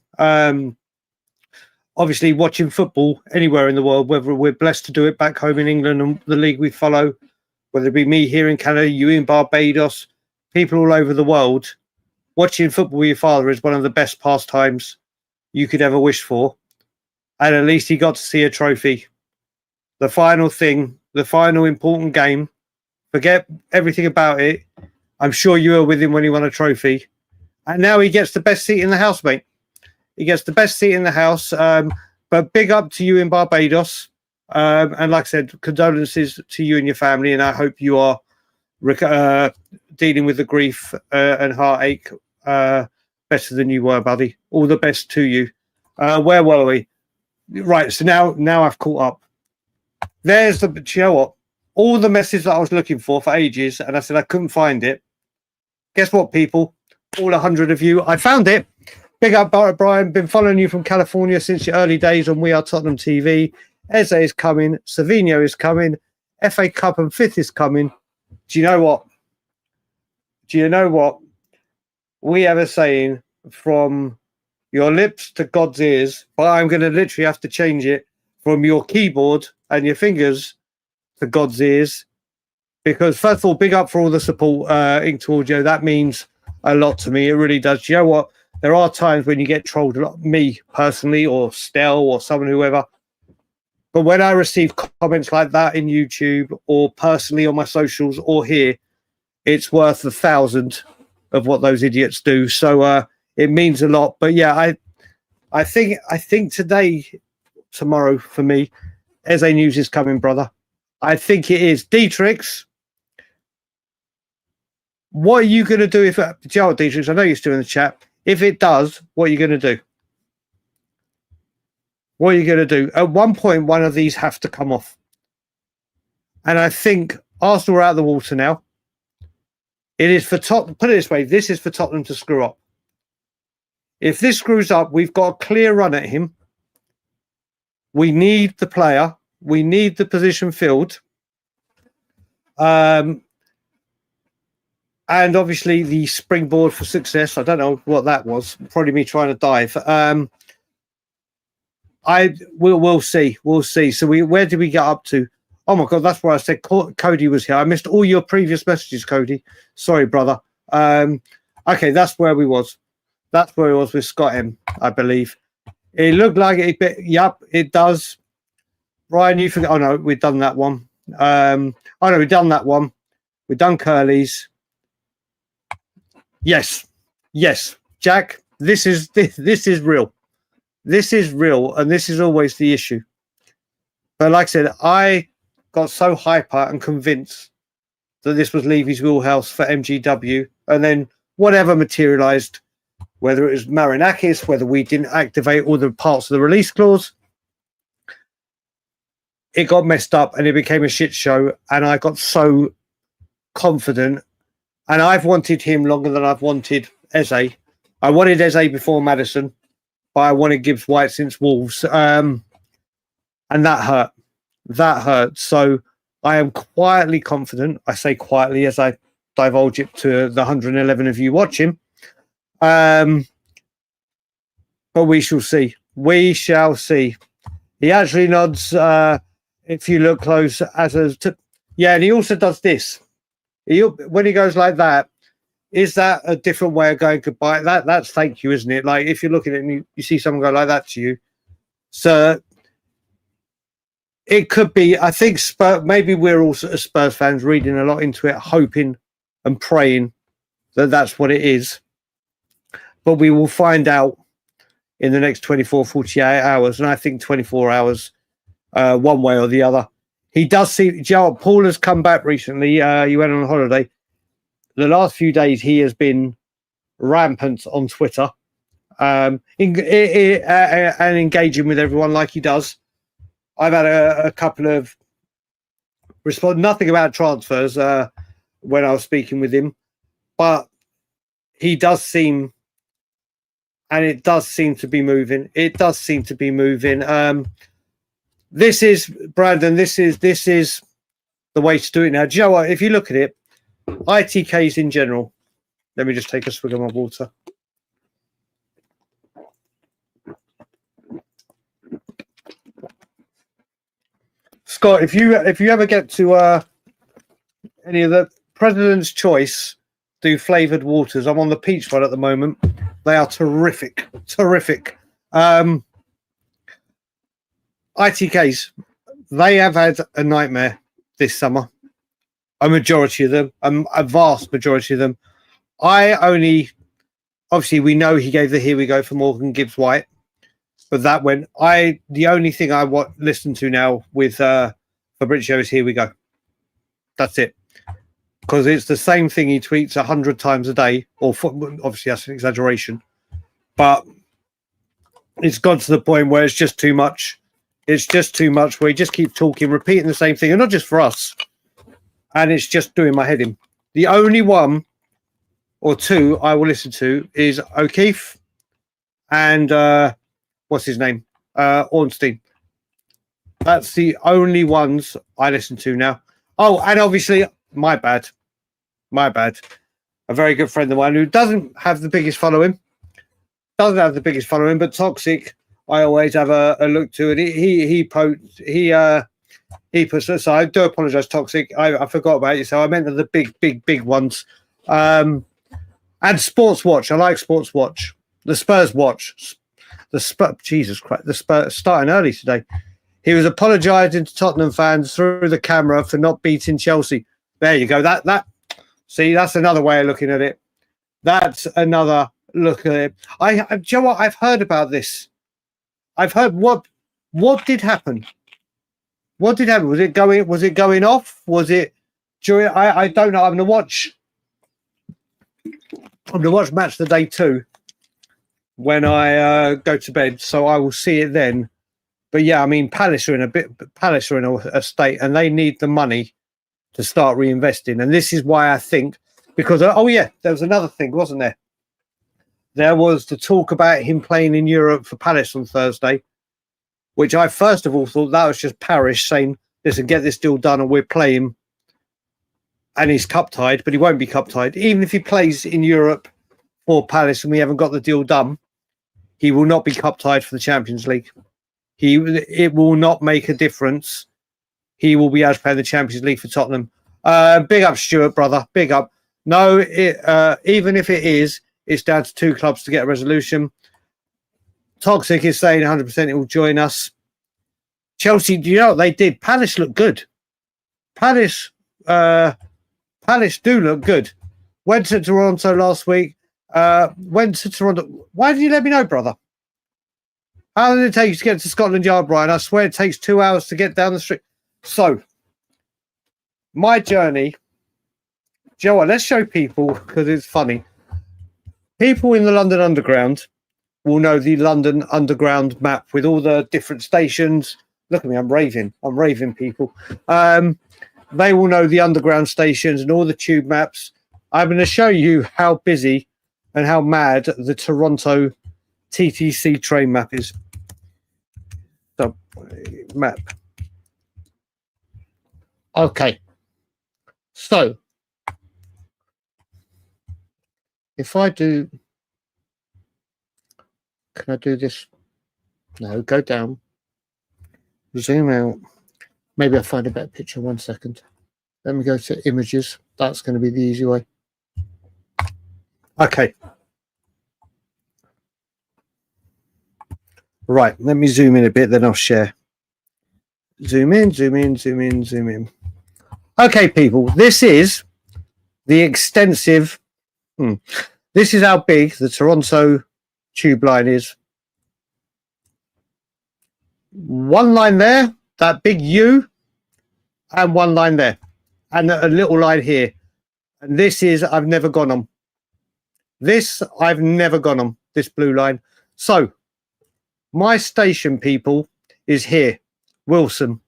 Obviously, watching football anywhere in the world, whether we're blessed to do it back home in England and the league we follow, whether it be me here in Canada, you in Barbados, people all over the world, watching football with your father is one of the best pastimes you could ever wish for. And at least he got to see a trophy. The final thing, the final important game, forget everything about it. I'm sure you were with him when he won a trophy. And now he gets the best seat in the house, mate. He gets the best seat in the house. But big up to you in Barbados. And like I said, condolences to you and your family. And I hope you are dealing with the grief and heartache better than you were, buddy. All the best to you. Where were we? Right, so now I've caught up. There's the, do you know what? All the message that I was looking for ages, and I said I couldn't find it. Guess what, people? All 100 of you, I found it. Big up, Brian. Been following you from California since your early days on We Are Tottenham TV. Eze is coming. Savinho is coming. FA Cup and fifth is coming. Do you know what? We have a saying from your lips to God's ears, but I'm going to literally have to change it from your keyboard and your fingers to God's ears. Because first of all, big up for all the support towards you. That means a lot to me. It really does. Do you know what? There are times when you get trolled a lot, me personally, or Stel, or someone, whoever. But when I receive comments like that in YouTube, or personally on my socials, or here, it's worth 1,000 of what those idiots do. So it means a lot. But yeah, I think tomorrow for me, Eze News is coming, brother. I think it is. Dietrich, what are you going to do if... Joe, Dietrich, I know you're still in the chat. If it does, what are you going to do? What are you going to do? At one point, one of these have to come off. And I think Arsenal are out of the water now. It is for Tottenham. Put it this way, this is for Tottenham to screw up. If this screws up, we've got a clear run at him. We need the player. We need the position filled. And obviously the springboard for success. I don't know what that was. Probably me trying to dive. We'll see. We'll see. So where did we get up to? Oh my God, that's where I said Cody was here. I missed all your previous messages, Cody. Sorry, brother. Okay, that's where we was. That's where it was with Scott M, I believe. It looked like it. Yep, it does. Ryan, you forget. Oh no, we've done that one. Oh no, we've done that one. We've done Curly's. Yes, Jack. This is real. This is real, and this is always the issue. But like I said, I got so hyper and convinced that this was Levy's wheelhouse for MGW, and then whatever materialised, whether it was Marinakis, whether we didn't activate all the parts of the release clause, it got messed up and it became a shit show. And I got so confident. And I've wanted him longer than I've wanted Eze. I wanted Eze before Maddison, but I wanted Gibbs White since Wolves. And that hurt. That hurt. So I am quietly confident. I say quietly as I divulge it to the 111 of you watching. But we shall see. We shall see. He actually nods, if you look close, yeah, and he also does this. When he goes like that, is that a different way of going goodbye? That's thank you, isn't it? Like if you're looking at it and you see someone go like that to you. So it could be, I think maybe we're also as Spurs fans reading a lot into it, hoping and praying that that's what it is. But we will find out in the next 24, 48 hours. And I think 24 hours, one way or the other. He does see, Joe, Paul has come back recently. He went on holiday. The last few days, he has been rampant on Twitter and engaging with everyone like he does. I've had a couple of nothing about transfers when I was speaking with him, but he does seem and it does seem to be moving. It does seem to be moving. This is, Brandon, this is the way to do it now. Do you know what? If you look at it, ITKs in general, let me just take a swig of my water. Scott, if you ever get to any of the President's Choice do flavoured waters, I'm on the peach one at the moment. They are terrific, terrific. ITKs, they have had a nightmare this summer. A majority of them, a vast majority of them. Obviously we know he gave the here we go for Morgan Gibbs White, but that went. The only thing I listen to now with Fabrizio is here we go. That's it, because it's the same thing he tweets 100 times a day. Obviously that's an exaggeration, but it's gone to the point where it's just too much. It's just too much where he just keeps talking, repeating the same thing, and not just for us. And it's just doing my head in. The only one or two I will listen to is O'Keefe and what's his name? Ornstein. That's the only ones I listen to now. Oh, and obviously, my bad. A very good friend of mine who doesn't have the biggest following. But Toxic, I always have a look to it. He puts it. So I do apologise, Toxic. I forgot about you. So I meant the big ones. And Sports Watch. I like Sports Watch. The Spurs Watch. Jesus Christ. The Spurs starting early today. He was apologising to Tottenham fans through the camera for not beating Chelsea. There you go. See, that's another way of looking at it. That's another look at it. Do you know what? I've heard about this. I've heard what did happen. What did happen? Was it going off? Was it during? I don't know. I'm gonna watch Match the Day 2 when I go to bed, so I will see it then. But yeah, I mean, Palace are in a state, and they need the money to start reinvesting. And this is why I think, because there was another thing, wasn't there? There was the talk about him playing in Europe for Palace on Thursday, which I first of all thought that was just Parish saying, listen, get this deal done and we're playing. And he's cup tied, but he won't be cup tied. Even if he plays in Europe for Palace and we haven't got the deal done, he will not be cup tied for the Champions League. It will not make a difference. He will be able to play in the Champions League for Tottenham. Big up, Stuart, brother. Big up. No, even if it is, it's down to two clubs to get a resolution. Toxic is saying 100% it will join us. Chelsea, do you know what they did? Palace look good. Palace do look good. Went to Toronto last week. Went to Toronto. Why did you let me know, brother? How did it take you to get to Scotland Yard, Brian? I swear it takes 2 hours to get down the street. So, my journey. Do you know what? Let's show people, because it's funny. People in the London Underground will know the London Underground map with all the different stations. Look at me, I'm raving, people. They will know the underground stations and all the tube maps. I'm going to show you how busy and how mad the Toronto TTC train map is. So, map. Okay. So, if I do... Can I do this? No, go down. Zoom out. Maybe I'll find a better picture. 1 second. Let me go to images. That's going to be the easy way. Okay. Right. Let me zoom in a bit, then I'll share. Zoom in, zoom in, zoom in, zoom in. Okay, people. This is the extensive... This is how big the Toronto tube line is. One line there, that big U, and one line there, and a little line here. And this is, I've never gone on. This blue line. So, my station, people, is here, Wilson.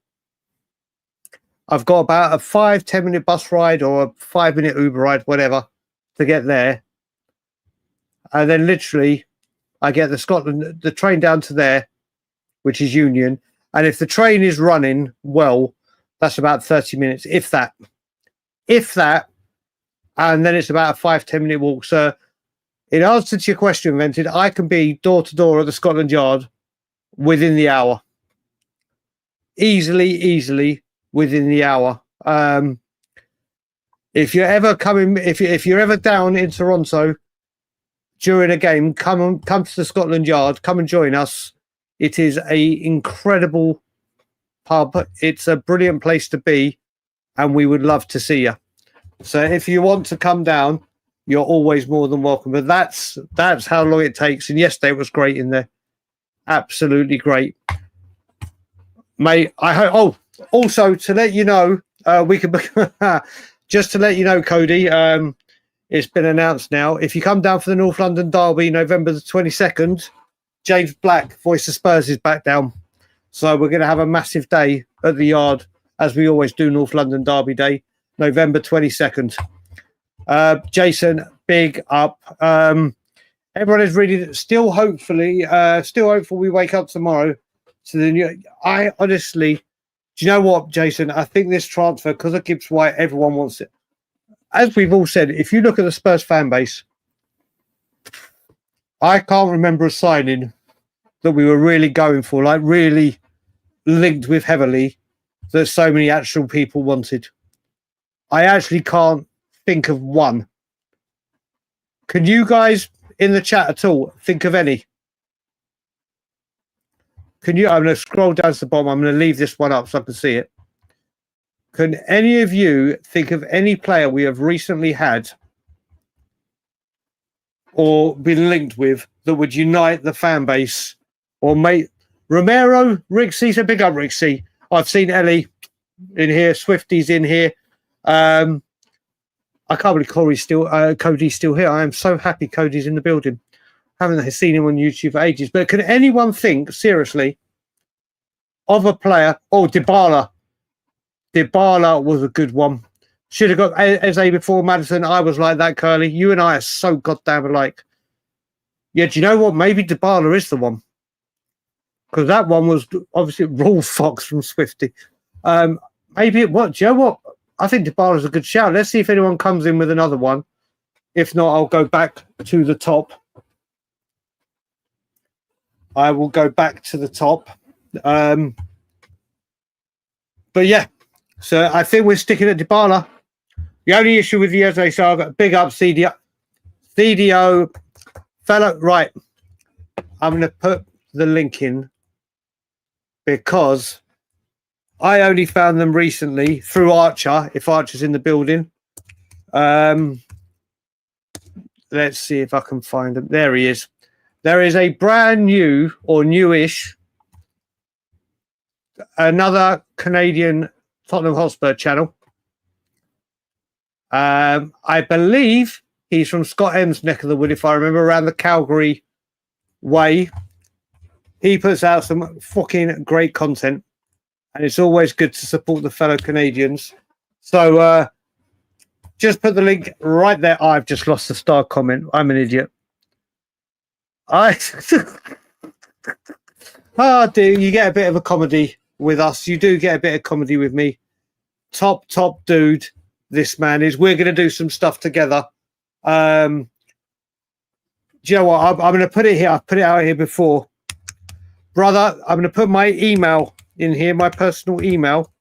I've got about a 5-10 minute bus ride or a 5-minute Uber ride, whatever, to get there. And then literally, I get the train down to there, which is Union. And if the train is running well, that's about 30 minutes, if that. And then it's about a 5-10 minute walk. So in answer to your question, Vented, I can be door to door at the Scotland Yard within the hour. Easily within the hour. If you're ever coming, if you're ever down in Toronto during a game, come to the Scotland Yard, come and join us. It is a incredible pub. It's a brilliant place to be, and we would love to see you. So if you want to come down, you're always more than welcome. But that's how long it takes. And yesterday it was great in there, absolutely great, mate. I hope. Oh, also to let you know, we can just to let you know, Cody. It's been announced now. If you come down for the North London Derby, November the 22nd, James Black, voice of Spurs, is back down. So we're going to have a massive day at the Yard, as we always do, North London Derby Day, November 22nd. Jason, big up. Everyone is really still hopeful we wake up tomorrow to the new. I honestly, do you know what, Jason? I think this transfer, because of Gibbs White, everyone wants it. As we've all said, if you look at the Spurs fan base, I can't remember a signing that we were really going for, like really linked with heavily, that so many actual people wanted. I actually can't think of one. Can you guys in the chat at all think of any? I'm going to scroll down to the bottom. I'm going to leave this one up so I can see it. Can any of you think of any player we have recently had or been linked with that would unite the fan base or make Romero, Richy? So big up Richy. I've seen Ellie in here, Swifty's in here. I can't believe Cody's still here. I am so happy Cody's in the building. Haven't seen him on YouTube for ages. But can anyone think seriously of a player? Oh, Dybala. Dybala was a good one. Should have got Eze before Maddison. I was like that, Curly. You and I are so goddamn alike. Yeah, do you know what? Maybe Dybala is the one. Because that one was obviously Rolf Fox from Swifty. Maybe it was. Do you know what? I think Dybala's a good shout. Let's see if anyone comes in with another one. If not, I'll go back to the top. I will go back to the top. But yeah. So I think we're sticking at Dybala. The only issue with the Eze saga, big up CDO fellow. Right. I'm going to put the link in because I only found them recently through Archer, if Archer's in the building. Let's see if I can find him. There he is. There is a brand new or newish, another Canadian Tottenham Hotspur channel. I believe he's from Scott M's neck of the wood, if I remember, around the Calgary way. He puts out some fucking great content, and it's always good to support the fellow Canadians. So just put the link right there. I've just lost the star comment. I'm an idiot. Dude, you get a bit of a comedy with us. You do get a bit of comedy with me. Top dude, this man is. We're going to do some stuff together. Do you know what? I'm going to put it here. I've put it out here before. Brother, I'm going to put my email in here, my personal email.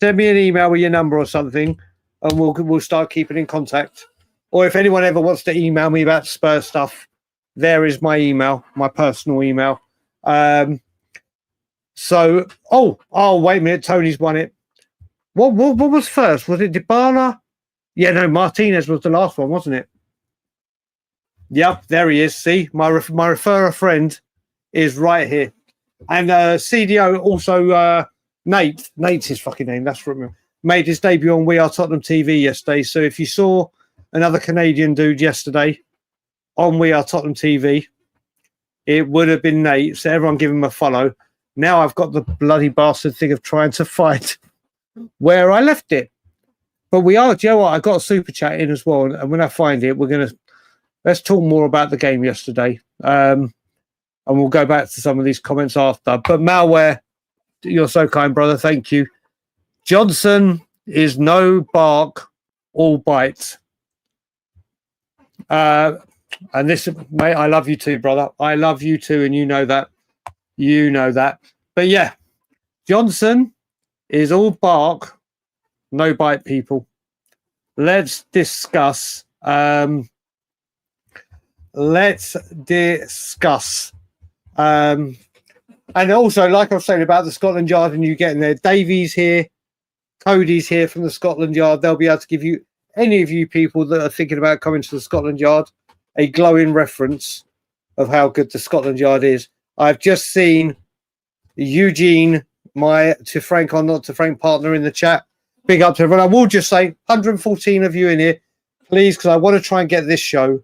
Send me an email with your number or something, and we'll start keeping in contact. Or if anyone ever wants to email me about Spurs stuff, there is my email, my personal email. So, wait a minute. Tony's won it. What was first? Was it Dybala? Yeah, no, Martinez was the last one, wasn't it? Yep, there he is. See, my referrer friend is right here. And CDO also, Nate's his fucking name. That's what made his debut on We Are Tottenham TV yesterday. So if you saw another Canadian dude yesterday on We Are Tottenham TV, it would have been Nate. So everyone give him a follow. Now I've got the bloody bastard thing of trying to find where I left it. But do you know what? I got a super chat in as well. And when I find it, let's talk more about the game yesterday. And we'll go back to some of these comments after. But Malware, you're so kind, brother. Thank you. Johnson is no bark, all bite. And this, mate, I love you too, brother. I love you too, and you know that. You know that. But yeah, Johnson is all bark, no bite, people. Let's discuss. Let's discuss. And also, like I was saying about the Scotland Yard and you getting there, Davey's here, Cody's here from the Scotland Yard. They'll be able to give you, any of you people that are thinking about coming to the Scotland Yard, a glowing reference of how good the Scotland Yard is. I've just seen Eugene, my to Frank or not to Frank partner in the chat. Big up to everyone. I will just say 114 of you in here, please, because I want to try and get this show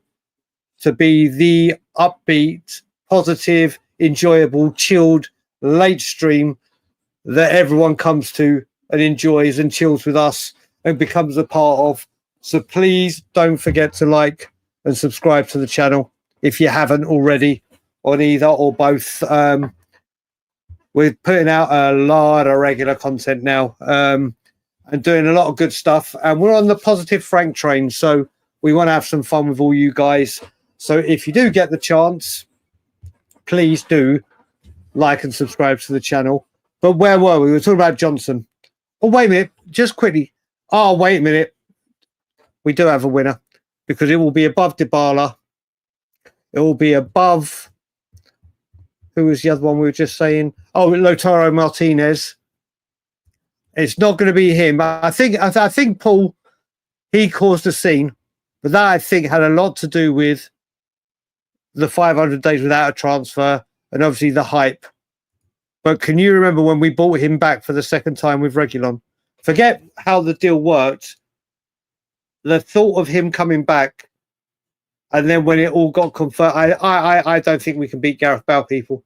to be the upbeat, positive, enjoyable, chilled, late stream that everyone comes to and enjoys and chills with us and becomes a part of. So please don't forget to like and subscribe to the channel if you haven't already on either or both. We're putting out a lot of regular content now and doing a lot of good stuff. And we're on the Positive Frank train. So we want to have some fun with all you guys. So if you do get the chance, please do like and subscribe to the channel. But where were we? We were talking about Johnson. Oh, wait a minute. Just quickly. Oh, wait a minute. We do have a winner because it will be above Dybala. It will be above... Who was the other one we were just saying? Oh, Lautaro Martinez. It's not going to be him. I think Paul, he caused a scene. But that, I think, had a lot to do with the 500 days without a transfer and obviously the hype. But can you remember when we bought him back for the second time with Reguilon? Forget how the deal worked. The thought of him coming back, and then when it all got confirmed, I don't think we can beat Gareth Bale, people.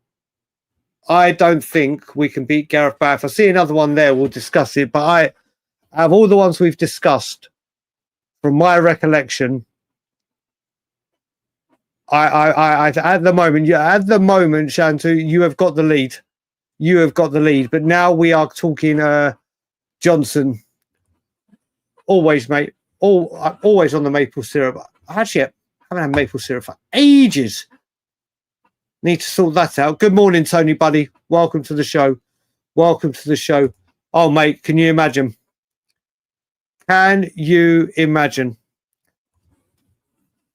I don't think we can beat Gareth Bale. If I see another one there, we'll discuss it. But out of all the ones we've discussed, from my recollection, I at the moment, Shantu, you have got the lead. You have got the lead. But now we are talking Johnson. Always, mate. Always on the maple syrup. Actually, I haven't had maple syrup for ages. Need to sort that out. Good morning, Tony, buddy. Welcome to the show. Welcome to the show. Oh, mate, can you imagine? Can you imagine?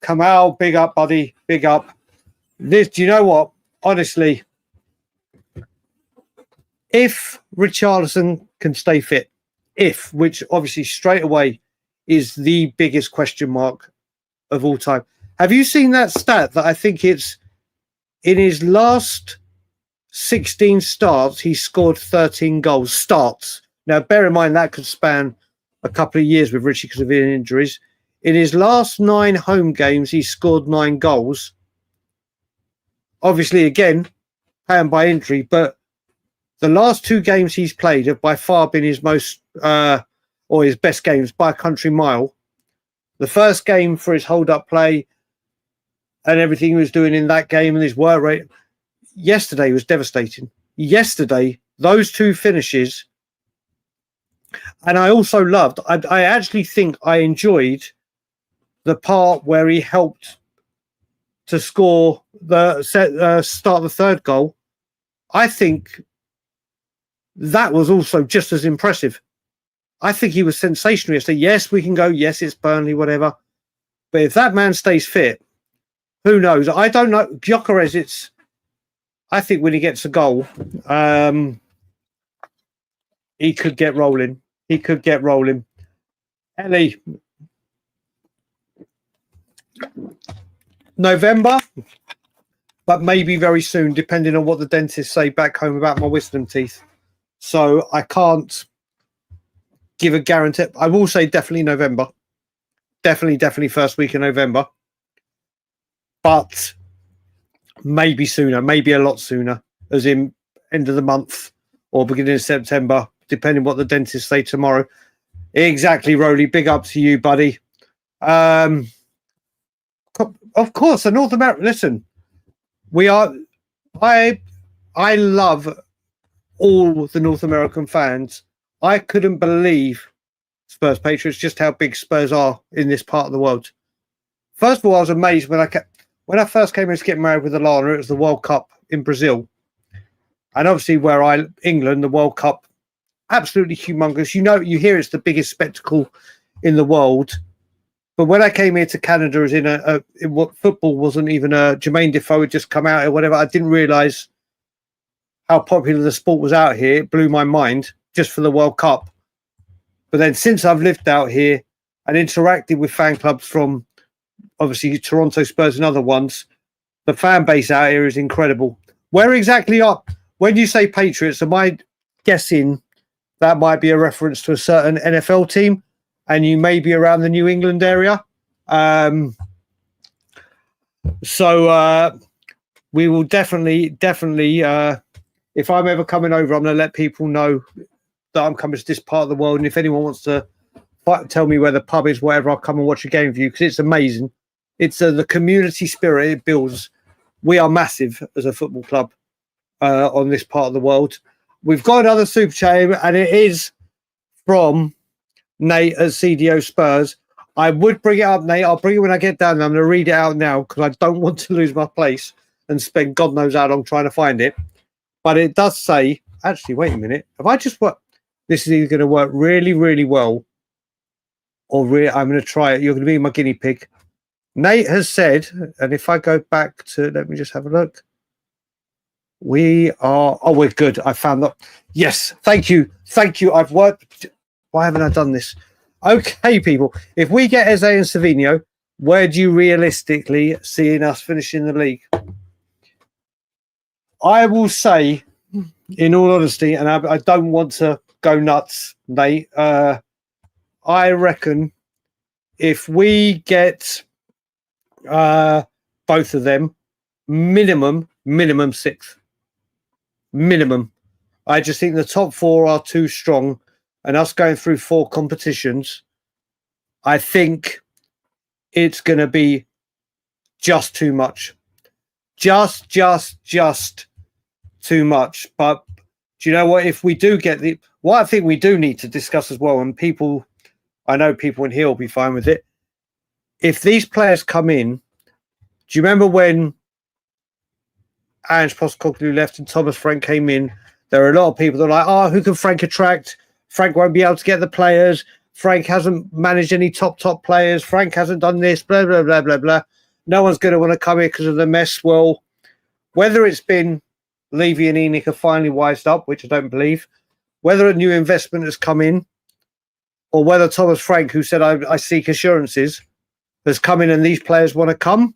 Kamal, big up, buddy. Big up. This, do you know what? Honestly, if Richarlison can stay fit, which obviously straight away is the biggest question mark of all time. Have you seen that stat that I think it's in his last 16 starts, he scored 13 goals. Starts. Now, bear in mind that could span a couple of years with Richy because of his injuries. In his last 9 home games, he scored 9 goals. Obviously, again, paying by injury, but the last 2 games he's played have by far been his most, or his best games by a country mile. The first game for his hold-up play and everything he was doing in that game and his work rate, yesterday was devastating. Yesterday, those 2 finishes, and I also loved, I actually think I enjoyed the part where he helped to score start the third goal. I think that was also just as impressive. I think he was sensational yesterday. Yes, we can go, yes, it's Burnley, whatever. But if that man stays fit, who knows? I don't know. Gyökeres, I think when he gets a goal, he could get rolling. He could get rolling. Ellie, November, but maybe very soon, depending on what the dentists say back home about my wisdom teeth. So I can't give a guarantee. I will say definitely November. Definitely first week in November. But maybe sooner, maybe a lot sooner, as in end of the month or beginning of September, depending what the dentists say tomorrow. Exactly, Rowley. Big up to you, buddy. Of course, the North America. Listen, We are. I love all the North American fans. I couldn't believe Spurs Patriots just how big Spurs are in this part of the world. First of all, I was amazed when I first came in to get married with Alana. It was the World Cup in Brazil, and obviously England, the World Cup, absolutely humongous. You hear it's the biggest spectacle in the world. But when I came here to Canada, as in what football wasn't even Jermaine Defoe had just come out or whatever, I didn't realise how popular the sport was out here. It blew my mind just for the World Cup. But then since I've lived out here and interacted with fan clubs from obviously Toronto Spurs and other ones, the fan base out here is incredible. Where exactly when you say Patriots, am I guessing that might be a reference to a certain NFL team? And you may be around the New England area. So we will definitely, if I'm ever coming over, I'm going to let people know that I'm coming to this part of the world. And if anyone wants to tell me where the pub is, whatever, I'll come and watch a game with you because it's amazing. It's the community spirit it builds. We are massive as a football club on this part of the world. We've got another super chat, and it is from Nate at CDO Spurs. I would bring it up, Nate. I'll bring it when I get down there. I'm going to read it out now because I don't want to lose my place and spend God knows how long trying to find it. But it does say, actually, wait a minute. Have I just worked? This is either going to work really, really well or I'm going to try it. You're going to be my guinea pig. Nate has said, and if I go back to, let me just have a look. We're good. I found that. Yes, thank you. I've worked. Why haven't I done this? Okay, people. If we get Eze and Savinho, where do you realistically see us finishing the league? I will say, in all honesty, and I don't want to go nuts, Nate. I reckon if we get both of them, minimum sixth. Minimum. I just think the top four are too strong. And us going through 4 competitions, I think it's going to be just too much. Just too much. But do you know what? If we do get what I think we do need to discuss as well, and I know people in here will be fine with it. If these players come in, do you remember when Ange Postecoglou left and Thomas Frank came in? There are a lot of people that are like, who can Frank attract? Frank won't be able to get the players. Frank hasn't managed any top players. Frank hasn't done this, blah, blah, blah, blah, blah. No one's going to want to come here because of the mess. Well, whether it's been Levy and Enoch have finally wised up, which I don't believe, whether a new investment has come in, or whether Thomas Frank, who said, I seek assurances, has come in and these players want to come,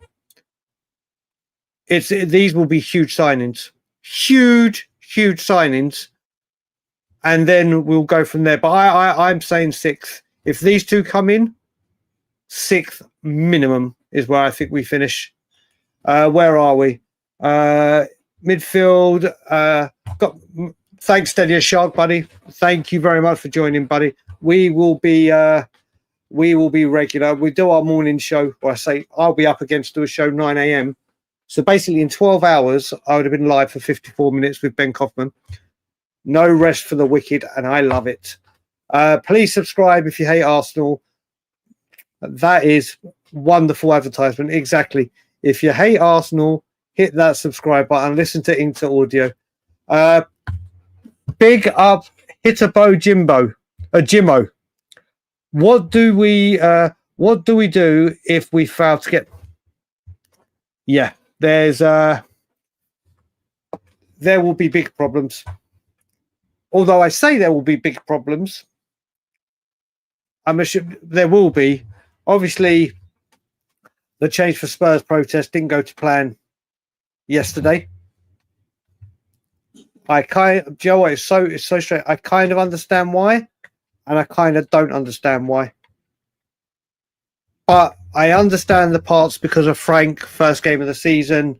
these will be huge signings. Huge signings. And then we'll go from there. But I'm saying 6th. If these two come in, 6th minimum is where I think we finish. Where are we? Midfield. Thanks, Steady as Shark, buddy. Thank you very much for joining, buddy. We will be regular. We do our morning show. Well, I say I'll be up against do a show 9 a.m. So basically, in 12 hours, I would have been live for 54 minutes with Ben Kaufman. No rest for the wicked, and I love it. Please subscribe if you hate Arsenal. That is wonderful advertisement. Exactly. If you hate Arsenal, hit that subscribe button. Listen to Inter Audio. Big up Hitabo Jimbo. What do we do if we fail to get? Yeah, there will be big problems. Although I say there will be big problems, there will be. Obviously, the Change for Spurs protest didn't go to plan yesterday. Joe, it's so straight. I kind of understand why, and I kind of don't understand why. But I understand the parts because of Frank, first game of the season,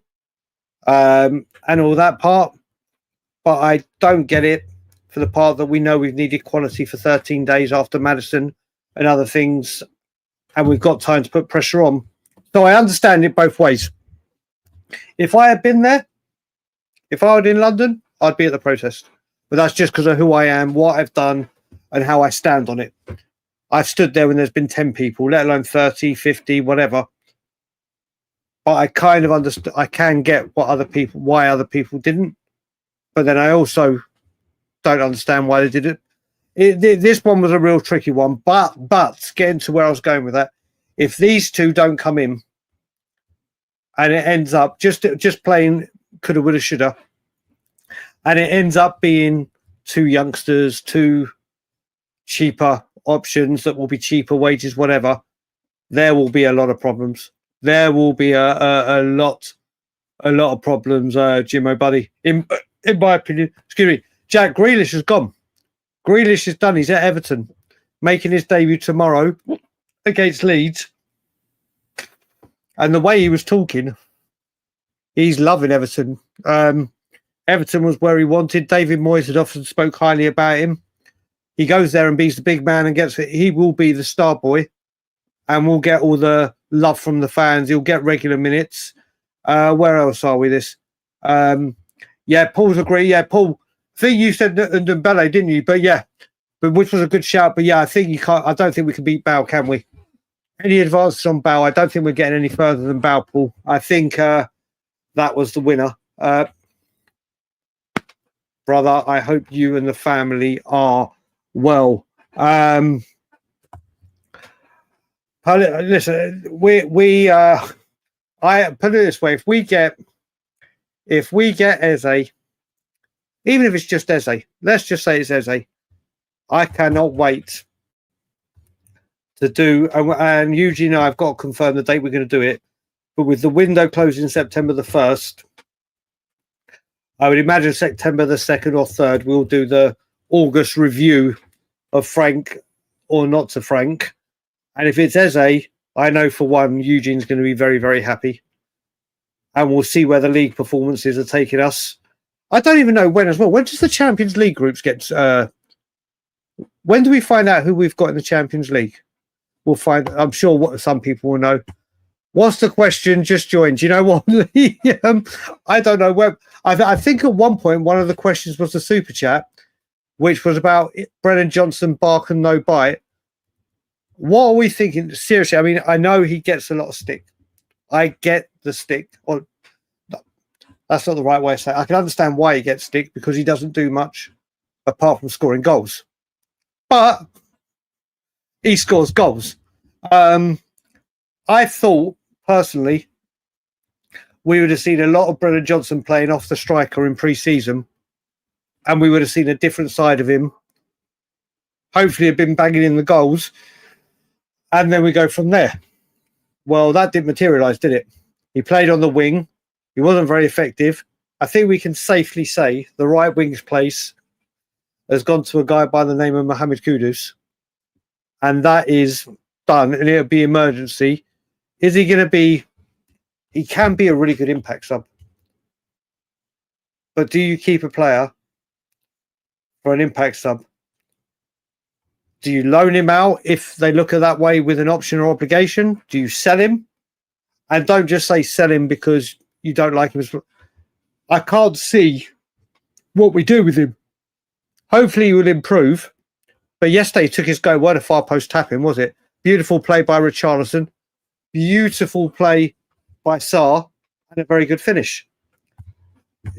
and all that part. But I don't get it for the part that we know we've needed quality for 13 days after Madison and other things, and we've got time to put pressure on. So I understand it both ways. If I had been there, if I was in London, I'd be at the protest. But that's just because of who I am, what I've done, and how I stand on it. I've stood there when there's been 10 people, let alone 30, 50, whatever. But I kind of understand. I can get why other people didn't. But then I also don't understand why they did it. This one was a real tricky one. But getting to where I was going with that, if these two don't come in, and it ends up just playing coulda, woulda, shoulda, and it ends up being two youngsters, two cheaper options that will be cheaper wages, whatever, there will be a lot of problems. There will be a lot of problems, Jimmo, buddy. In my opinion, excuse me, Jack Grealish has gone. Grealish is done. He's at Everton, making his debut tomorrow against Leeds. And the way he was talking, he's loving Everton. Everton was where he wanted. David Moyes had often spoke highly about him. He goes there and beats the big man and gets it. He will be the star boy and will get all the love from the fans. He'll get regular minutes. Where else are we this? Yeah, Paul's agree. Yeah, Paul, I think you said Ndombele, didn't you? But yeah, which was a good shout. But yeah, I think you can't. I don't think we can beat Bale, can we? Any advances on Bale? I don't think we're getting any further than Bale, Paul. I think that was the winner. Brother, I hope you and the family are well. Listen, I put it this way: if we get Eze, even if it's just Eze, let's just say it's Eze, I cannot wait to do. And Eugene and I have got to confirm the date we're going to do it. But with the window closing September the 1st, I would imagine September the 2nd or 3rd, we'll do the August review of Frank or not to Frank. And if it's Eze, I know for one, Eugene's going to be very, very happy. And we'll see where the league performances are taking us. I don't even know when as well. When does the Champions League groups get... when do we find out who we've got in the Champions League? We'll find... I'm sure what some people will know. What's the question? Just joined. Do you know what? I don't know. Where, I think at one point, one of the questions was the super chat, which was about Brennan Johnson, bark and no bite. What are we thinking? Seriously, I mean, I know he gets a lot of stick. I get the stick. Or that's not the right way to say it. I can understand why he gets stick because he doesn't do much apart from scoring goals. But he scores goals. I thought, personally, we would have seen a lot of Brennan Johnson playing off the striker in pre-season, and we would have seen a different side of him. Hopefully, have been banging in the goals, and then we go from there. Well, that didn't materialise, did it? He played on the wing. He wasn't very effective. I think we can safely say the right wing's place has gone to a guy by the name of Mohamed Kudus, and that is done, and it'll be emergency. Is he going to be... He can be a really good impact sub. But do you keep a player for an impact sub? Do you loan him out if they look at that way with an option or obligation? Do you sell him? And don't just say sell him because you don't like him. I can't see what we do with him. Hopefully he will improve. But yesterday he took his go. What a far post tapping, was it? Beautiful play by Richarlison. Beautiful play by Sarr. And a very good finish.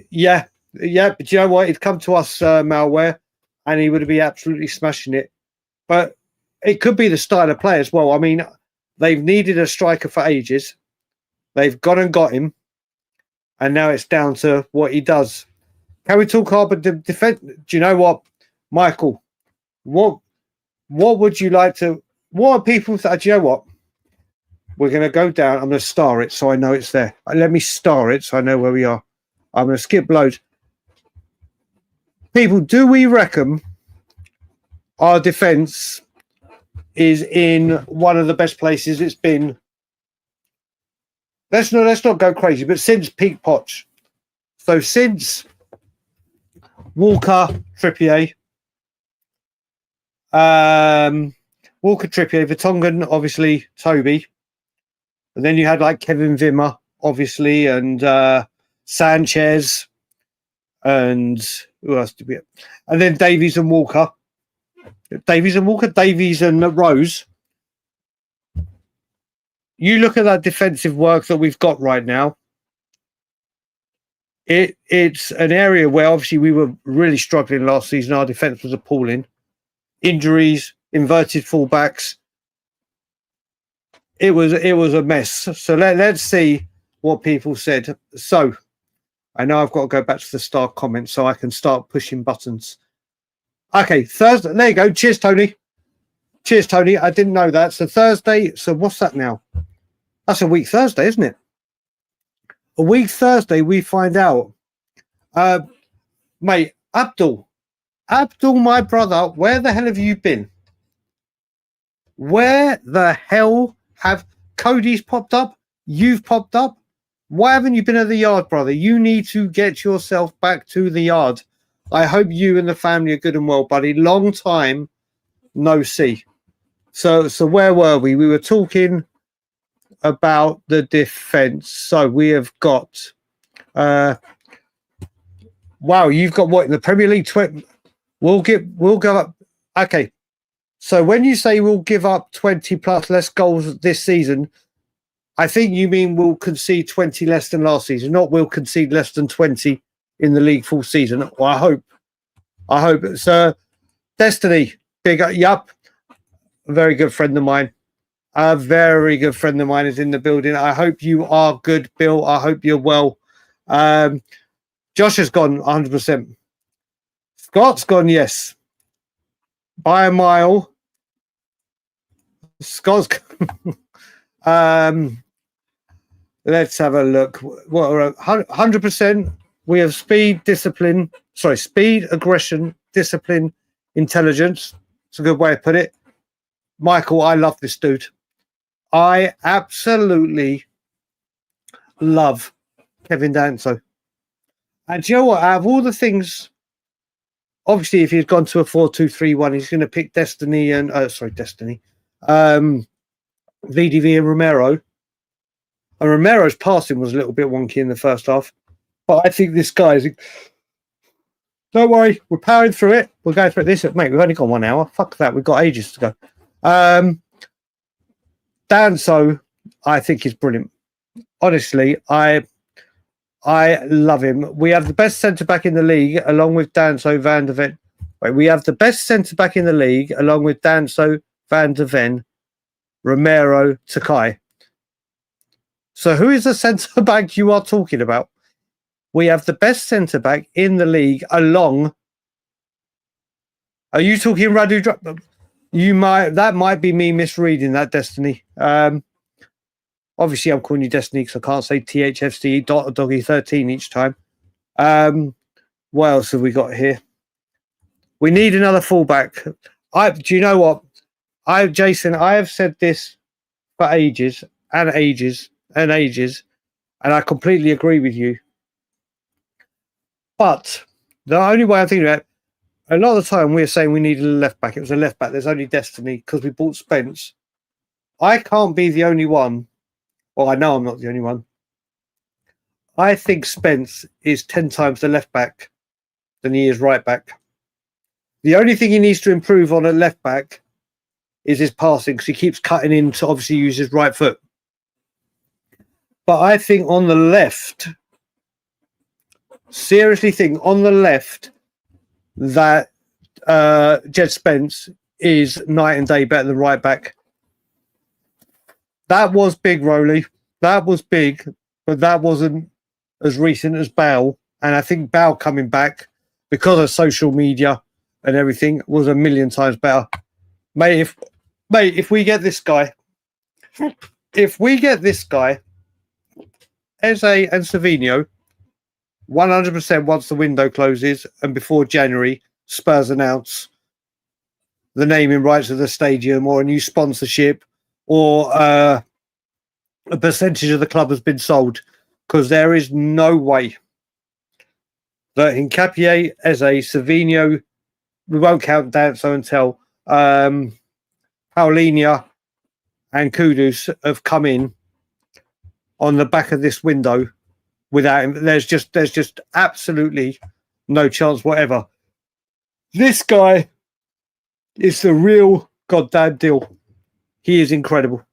Yeah. But you know what? He'd come to us, Malware, and he would be absolutely smashing it. But it could be the style of play as well. I mean, they've needed a striker for ages. They've gone and got him. And now it's down to what he does. Can we talk about defense? Do you know what, Michael? What would you like to... What are people... Do you know what? We're going to go down. I'm going to star it so I know it's there. Let me star it so I know where we are. I'm going to skip loads. People, do we reckon our defence is in one of the best places it's been? Let's not go crazy, but since peak Poch. So since Walker, Trippier, Vertonghen, obviously Toby, and then you had like Kevin Wimmer, obviously, and Sanchez, and who else did we have? And then Davies and Walker. Davies and Rose. You look at that defensive work that we've got right now. It's an area where obviously we were really struggling last season. Our defence was appalling. Injuries, inverted fullbacks. It was a mess. So let's see what people said. So I know I've got to go back to the star comments so I can start pushing buttons. Okay, Thursday. There you go. Cheers, Tony. Cheers, Tony. I didn't know that. So Thursday. So what's that now? That's a week Thursday, isn't it? A week Thursday, we find out. Mate, Abdul, my brother, where the hell have you been? Where the hell have Cody's popped up? You've popped up? Why haven't you been at the yard, brother? You need to get yourself back to the yard. I hope you and the family are good and well, buddy. Long time no see. So where were we? We were talking about the defense. So we have got wow, you've got what in the Premier League? We'll go up. Okay, so when you say we'll give up 20 plus less goals this season, I think you mean we'll concede 20 less than last season, not we'll concede less than 20 in the league full season. Well, I hope it's Destiny. Big up, yup. A very good friend of mine. A very good friend of mine is in the building. I hope you are good, Bill. I hope you're well. Josh has gone 100%. Scott's gone, yes. By a mile. Scott's let's have a look. What are 100%? We have speed, aggression, discipline, intelligence. It's a good way to put it. Michael, I love this dude. I absolutely love Kevin Danso. And do you know what? Out of all the things, obviously, if he'd gone to a 4-2-3-1, he's going to pick Destiny and VDV and Romero. And Romero's passing was a little bit wonky in the first half, but I think this guy is. Don't worry, we're powering through it. We'll go through this, mate. We've only got 1 hour. Fuck that, we've got ages to go. Danso, I think is brilliant. Honestly, I love him. We have the best centre back in the league, along with Danso, Van der Ven. Wait, we have the best centre back in the league, along with Danso, Van der Ven, Romero, Takai. So who is the centre back you are talking about? We have the best centre back in the league, along. Are you talking Radu? That might be me misreading that, Destiny. Obviously, I'm calling you Destiny because I can't say THFC doggy 13 each time. What else have we got here? We need another fullback. Do you know what? Jason, I have said this for ages and ages and ages, and I completely agree with you. But the only way I'm thinking about it, a lot of the time we're saying we needed a left back. It was a left back. There's only Destiny because we bought Spence. I can't be the only one. Well, I know I'm not the only one. I think Spence is 10 times the left back than he is right back. The only thing he needs to improve on at left back is his passing because he keeps cutting in to obviously use his right foot. But I think on the left, seriously think on the left that Jed Spence is night and day better than right back. That was big, Rowley. That was big, but that wasn't as recent as Bale. And I think Bale coming back because of social media and everything was a million times better. Mate, if we get this guy, Eze and Savinho, 100% once the window closes and before January, Spurs announce the naming rights of the stadium or a new sponsorship or a percentage of the club has been sold, because there is no way that Hincapié, Eze, Savinho, we won't count Danso until Paulinho and Kudus have come in on the back of this window without him. There's just absolutely no chance whatever. This guy is the real goddamn deal. He is incredible.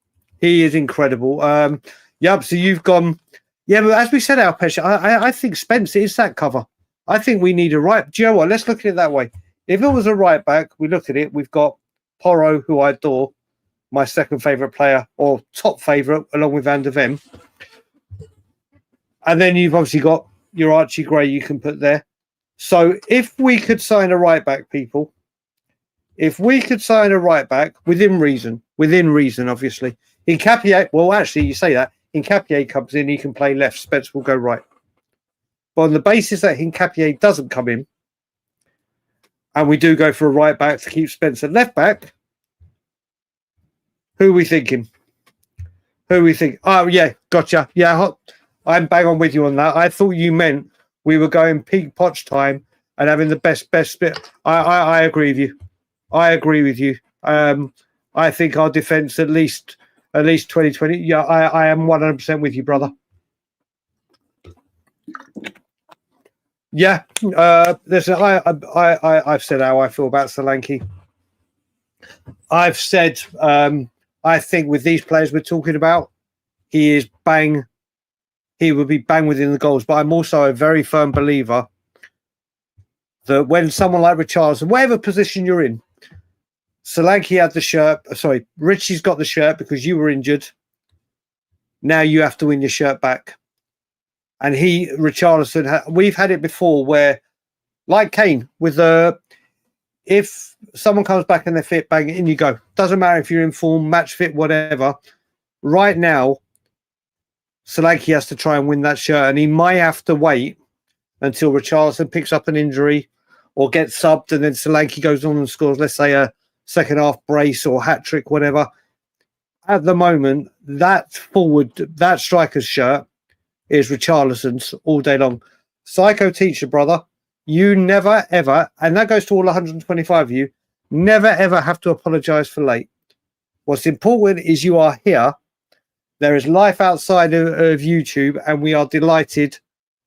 He is incredible. So you've gone. Yeah, but as we said, Alpesh, I think Spence is that cover. I think we need a right. Do you know what? Let's look at it that way. If it was a right back, we look at it. We've got Porro, who I adore, my second favourite player, or top favourite, along with Van der Ven. And then you've obviously got your Archie Gray you can put there. So if we could sign a right back, people, if we could sign a right back within reason, obviously. Hincapié, well, actually, you say that. Hincapié comes in, he can play left, Spence will go right. But on the basis that Hincapié doesn't come in, and we do go for a right back to keep Spence at left back, who are we thinking? Oh, yeah, gotcha. Yeah, I'm bang on with you on that. I thought you meant we were going peak Poch time and having the best bit. I agree with you. I think our defence at least 2020. Yeah, I am 100% with you, brother. Yeah, listen, I've said how I feel about Solanke. I've said I think with these players we're talking about, he would be bang within the goals. But I'm also a very firm believer that when someone like Richarlison, whatever position you're in, Solanke had the shirt. Sorry, Richie's got the shirt because you were injured. Now you have to win your shirt back. And Richarlison, we've had it before where, like Kane, with if someone comes back and they're fit, bang, in you go. Doesn't matter if you're in form, match fit, whatever. Right now, Solanke has to try and win that shirt, and he might have to wait until Richarlison picks up an injury or gets subbed, and then Solanke goes on and scores, let's say, a second half brace or hat trick, whatever. At the moment, that striker's shirt is Richarlison's all day long. Psycho teacher, brother, you never ever, and that goes to all 125 of you, never ever have to apologise for late. What's important is you are here. There is life outside of YouTube, and we are delighted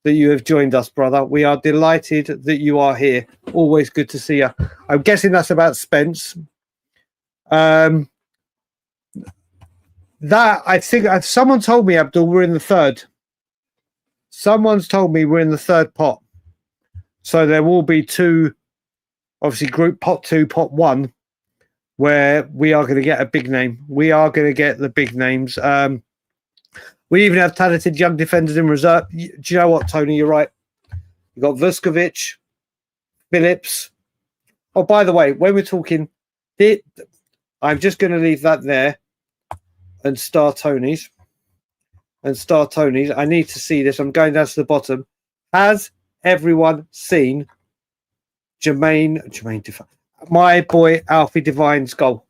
that you have joined us, brother. We are delighted that you are here. Always good to see you. I'm guessing that's about Spence. That I think someone told me, Abdul, we're in the third. Someone's told me we're in the third pot. So there will be two, obviously group pot 2, pot 1, where we are going to get a big name. We are going to get the big names. We even have talented young defenders in reserve. Do you know what, Tony? You're right. You've got Vuskovic, Phillips. Oh, by the way, when we're talking, I'm just going to leave that there and Star Tony's. I need to see this. I'm going down to the bottom. Has everyone seen my boy Alfie Divine's goal?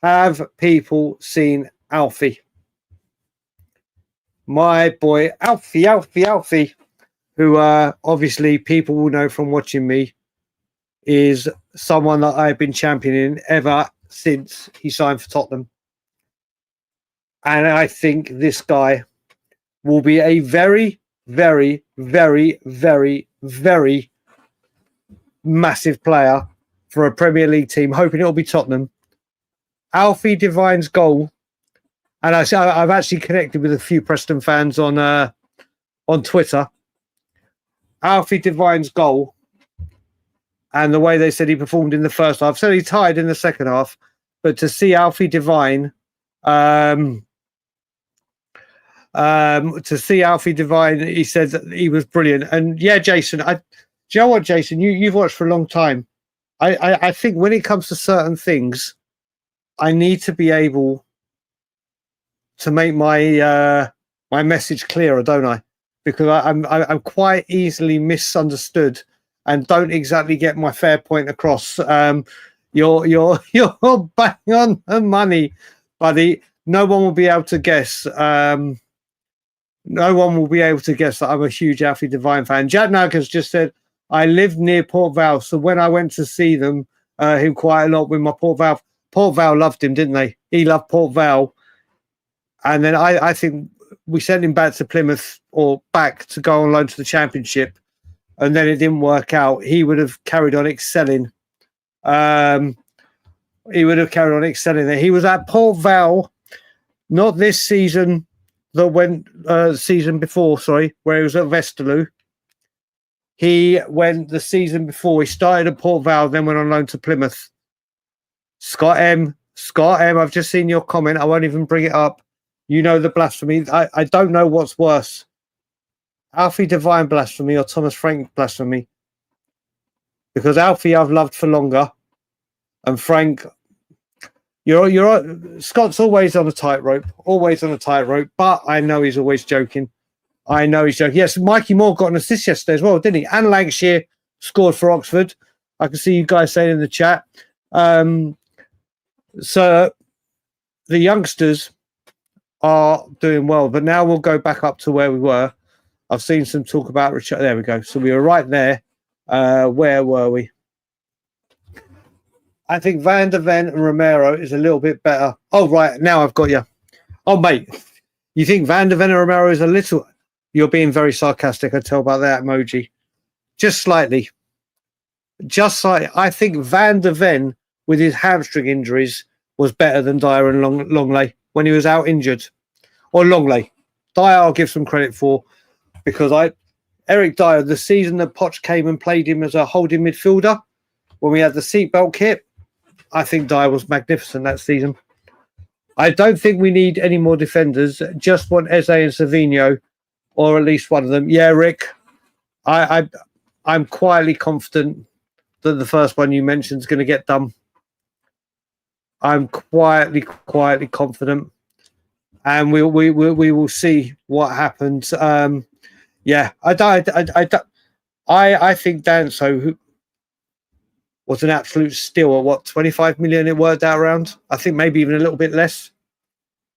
Have people seen Alfie? My boy Alfie, who obviously people will know from watching me, is someone that I've been championing ever since he signed for Tottenham. And I think this guy will be a very, very, very, very, very massive player for a Premier League team, hoping it'll be Tottenham. Alfie Divine's goal, and I've actually connected with a few Preston fans on Twitter. Alfie Divine's goal, and the way they said he performed in the first half. So he tied in the second half, but to see Alfie Divine, he said that he was brilliant. And yeah, Jason, do you know what, Jason? You've watched for a long time. I think when it comes to certain things, I need to be able to make my message clearer, don't I? Because I'm quite easily misunderstood and don't exactly get my fair point across. You're bang on the money, buddy. No one will be able to guess. No one will be able to guess that I'm a huge Alfie Divine fan. Jack Nuggets just said, I lived near Port Vale, so when I went to see him quite a lot with my Port Vale loved him, didn't they? He loved Port Vale. And then I think we sent him back to Plymouth or back to go on loan to the Championship, and then it didn't work out. He would have carried on excelling. He would have carried on excelling there. He was at Port Vale, not this season, that went season before, sorry, where he was at Westerlo. He went the season before. He started at Port Vale, then went on loan to Plymouth. Scott M, I've just seen your comment. I won't even bring it up. You know the blasphemy. I don't know what's worse. Alfie Devine blasphemy or Thomas Frank blasphemy. Because Alfie I've loved for longer. And Frank, Scott's always on a tightrope. Always on a tightrope. But I know he's always joking. Yes, Mikey Moore got an assist yesterday as well, didn't he? And Lancashire scored for Oxford. I can see you guys saying in the chat. So the youngsters are doing well, but now we'll go back up to where we were. I've seen some talk about Richard. There we go. So we were right there. Where were we? I think Van der Ven and Romero is a little bit better. Oh, right. Now I've got you. Oh, mate. You think Van der Ven and Romero is a little... You're being very sarcastic, I tell by that emoji. Just slightly. Just slightly. I think Van der Ven, with his hamstring injuries, was better than Dyer and Longley when he was out injured. Or Longley. Dyer I'll give some credit for, because Eric Dyer, the season that Poch came and played him as a holding midfielder, when we had the seatbelt kit, I think Dyer was magnificent that season. I don't think we need any more defenders. Just want Eze and Savinho, or at least one of them. Yeah, Rick, I'm quietly confident that the first one you mentioned is going to get done. I'm quietly confident, and we will see what happens. Yeah, I think Danso, who was an absolute steal at what 25 million it worked out around. I think maybe even a little bit less.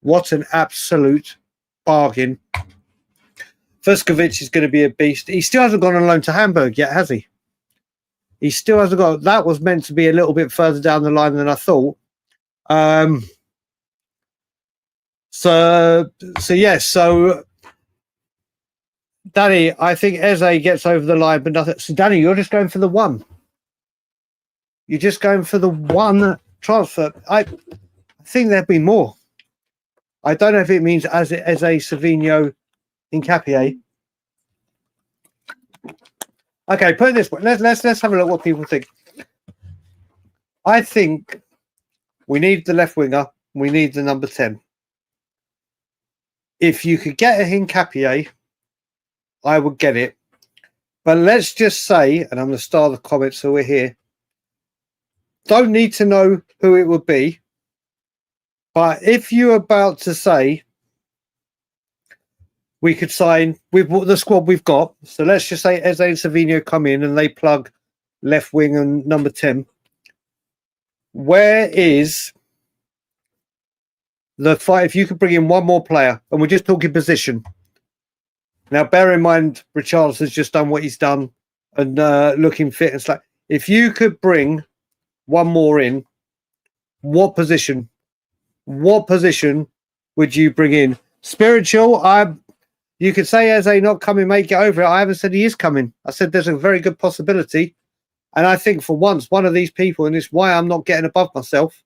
What an absolute bargain. Vuskovic is going to be a beast. He still hasn't gone on loan to Hamburg yet, has he? He still hasn't got. That was meant to be a little bit further down the line than I thought. So yes. So Danny, I think Eze gets over the line, but nothing. So Danny, you're just going for the one. You're just going for the one transfer. I think there'd be more. I don't know if it means Eze, Savinho, Hincapié. Okay, put it this way. Let's have a look what people think. I think we need the left winger. We need the number 10. If you could get a Hincapié, I would get it. But let's just say, and I'm going to start the comments so we're here. Don't need to know who it would be. But if you're about to say, we could sign with the squad we've got. So let's just say Eze and Savinho come in and they plug left wing and number 10. Where is the fight? If you could bring in one more player, and we're just talking position. Now, bear in mind, Richarlison's just done what he's done and looking fit and slack. If you could bring one more in, what position? What position would you bring in? Spiritual, you could say Eze not coming, mate, get over it. I haven't said he is coming. I said there's a very good possibility. And I think for once, one of these people, and it's why I'm not getting above myself,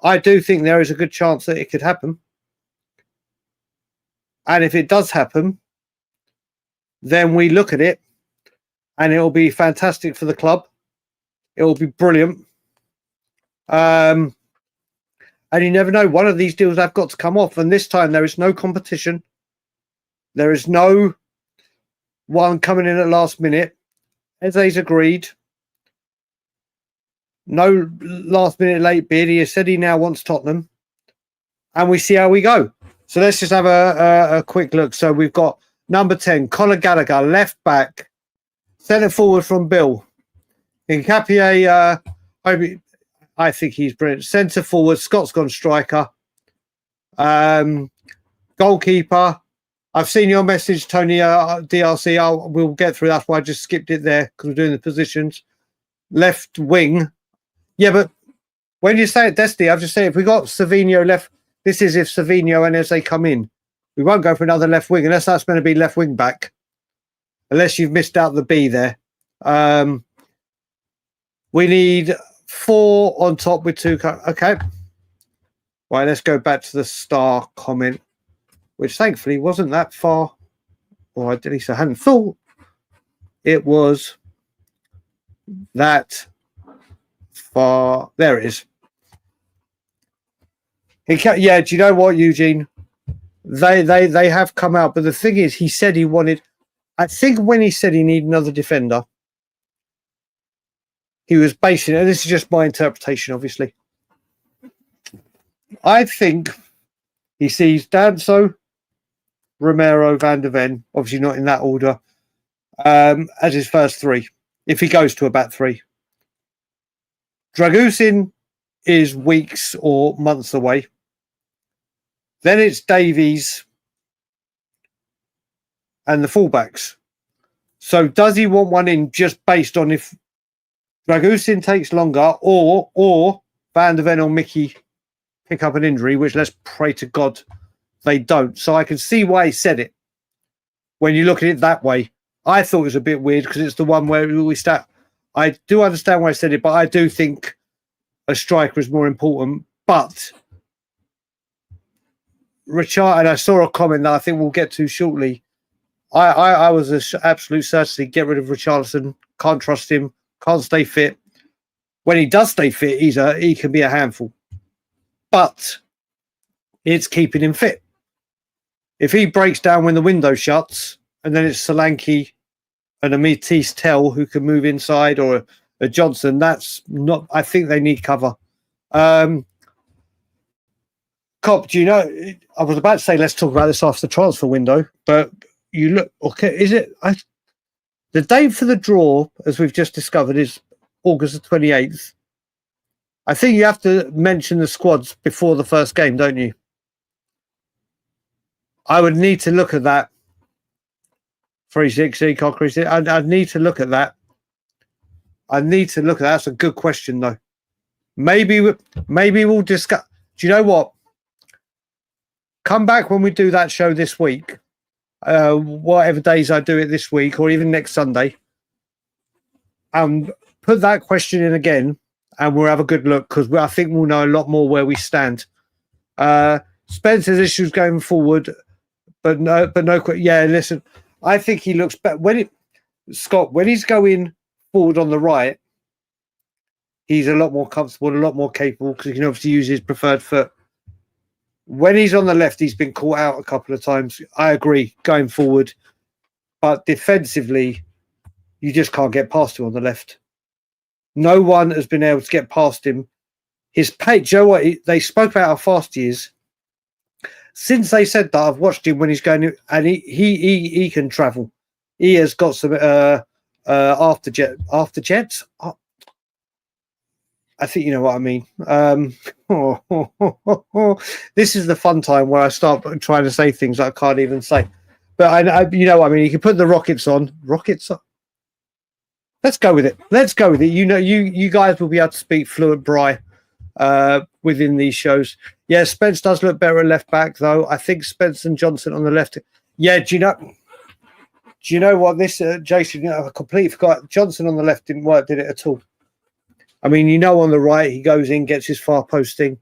I do think there is a good chance that it could happen. And if it does happen, then we look at it and it'll be fantastic for the club. It will be brilliant. And you never know, one of these deals have got to come off. And this time there is no competition. There is no one coming in at last minute. Eze's agreed. No last minute late bid. He has said he now wants Tottenham. And we see how we go. So let's just have a quick look. So we've got number 10, Conor Gallagher, left back. Centre forward from Bill. Hincapié, I think he's brilliant. Centre forward, Scott's gone striker. Goalkeeper. I've seen your message, Tony, DRC. We'll get through. That's why I just skipped it there because we're doing the positions. Left wing. Yeah, but when you say it, Destiny, I've just said if we got Savinho left, This is if Savinho and Eze come in. We won't go for another left wing unless that's going to be left wing back. Unless you've missed out the B there. We need 4 on top with 2. Okay. Right, let's go back to the Star comment, which thankfully wasn't that far. Or at least I hadn't thought it was that far. There it is. Yeah, do you know what, Eugene? They have come out, but the thing is, he said he wanted. I think when he said he needed another defender, he was basing it. This is just my interpretation, obviously. I think he sees Danso, Romero, Van der Ven, obviously not in that order, as his first 3, if he goes to a back 3. Dragusin is weeks or months away. Then it's Davies and the fullbacks. So does he want one in just based on if Dragusin takes longer or Van der Ven or Mickey pick up an injury, which let's pray to God they don't. So I can see why he said it. When you look at it that way, I thought it was a bit weird because it's the one where we start. I do understand why I said it, but I do think a striker is more important. But Richard, and I saw a comment that I think we'll get to shortly. I was an absolute certainty. Get rid of Richarlison. Can't trust him. Can't stay fit. When he does stay fit, he can be a handful. But it's keeping him fit. If he breaks down when the window shuts, and then it's Solanke and a Matisse Tell who can move inside, or a Johnson, that's not. I think they need cover. Cop, do you know? I was about to say let's talk about this after the transfer window, but you look okay. Is it? The date for the draw, as we've just discovered, is August the 28th. I think you have to mention the squads before the first game, don't you? I would need to look at that. 360, Concrete. I'd need to look at that. That's a good question, though. Maybe we'll discuss. Do you know what? Come back when we do that show this week. Whatever days I do it this week, or even next Sunday. Put that question in again, and we'll have a good look because I think we'll know a lot more where we stand. Spencer's issues going forward, but no. Yeah, listen, I think he looks better when he's going forward on the right. He's a lot more comfortable, a lot more capable because he can obviously use his preferred foot. When he's on the left, he's been caught out a couple of times. I agree, going forward, but defensively, you just can't get past him on the left. No one has been able to get past him. His pace, Joe, what they spoke about how fast he is. Since they said that, I've watched him when he's going, and he can travel. He has got some after jets. I think you know what I mean. This is the fun time where I start trying to say things I can't even say. But I you know what I mean. You can put the rockets on. Rockets on. Let's go with it. You know, you guys will be able to speak fluent Bry within these shows. Yeah, Spence does look better at left back, though. I think Spence and Johnson on the left. Yeah, do you know what this, Jason? I completely forgot. Johnson on the left didn't work, did it at all? I mean, you know, on the right, he goes in, gets his far posting.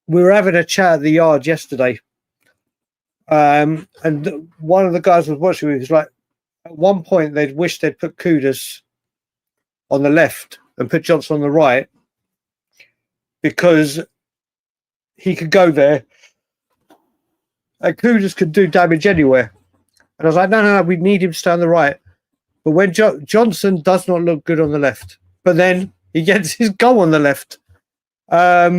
We were having a chat at the yard yesterday, and one of the guys was watching me. He was like, at one point, they'd wished they'd put Kudus on the left and put Johnson on the right because he could go there and Kudus could do damage anywhere. And I was like, no, we need him to stay on the right. But when Johnson does not look good on the left, but then he gets his goal on the left. Are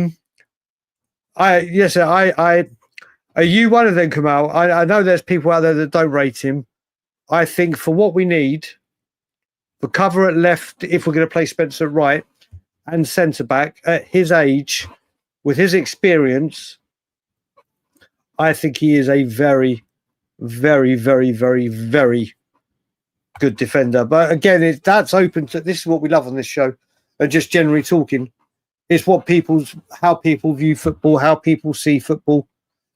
you one of them, Kamal? I know there's people out there that don't rate him. I think for what we need, for cover at left, if we're going to play Spencer at right, and centre back at his age, with his experience, I think he is a very, very, very, very, very good defender. But again, that's open to, this is what we love on this show, and just generally talking. It's how people view football, how people see football.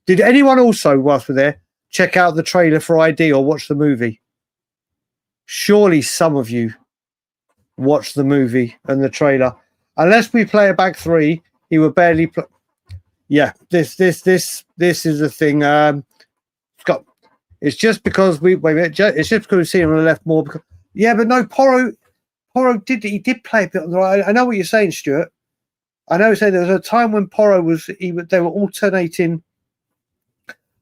Did anyone also, whilst we're there, check out the trailer for ID or watch the movie? Surely some of you watched the movie and the trailer. Unless we play a back three, he would barely play. Yeah, this is the thing. Scott, it's just because it's just because we've seen him on the left more. Because, yeah, but no, Porro did play a bit on the right. I know what you're saying, Stuart. I know there was a time when Porro they were alternating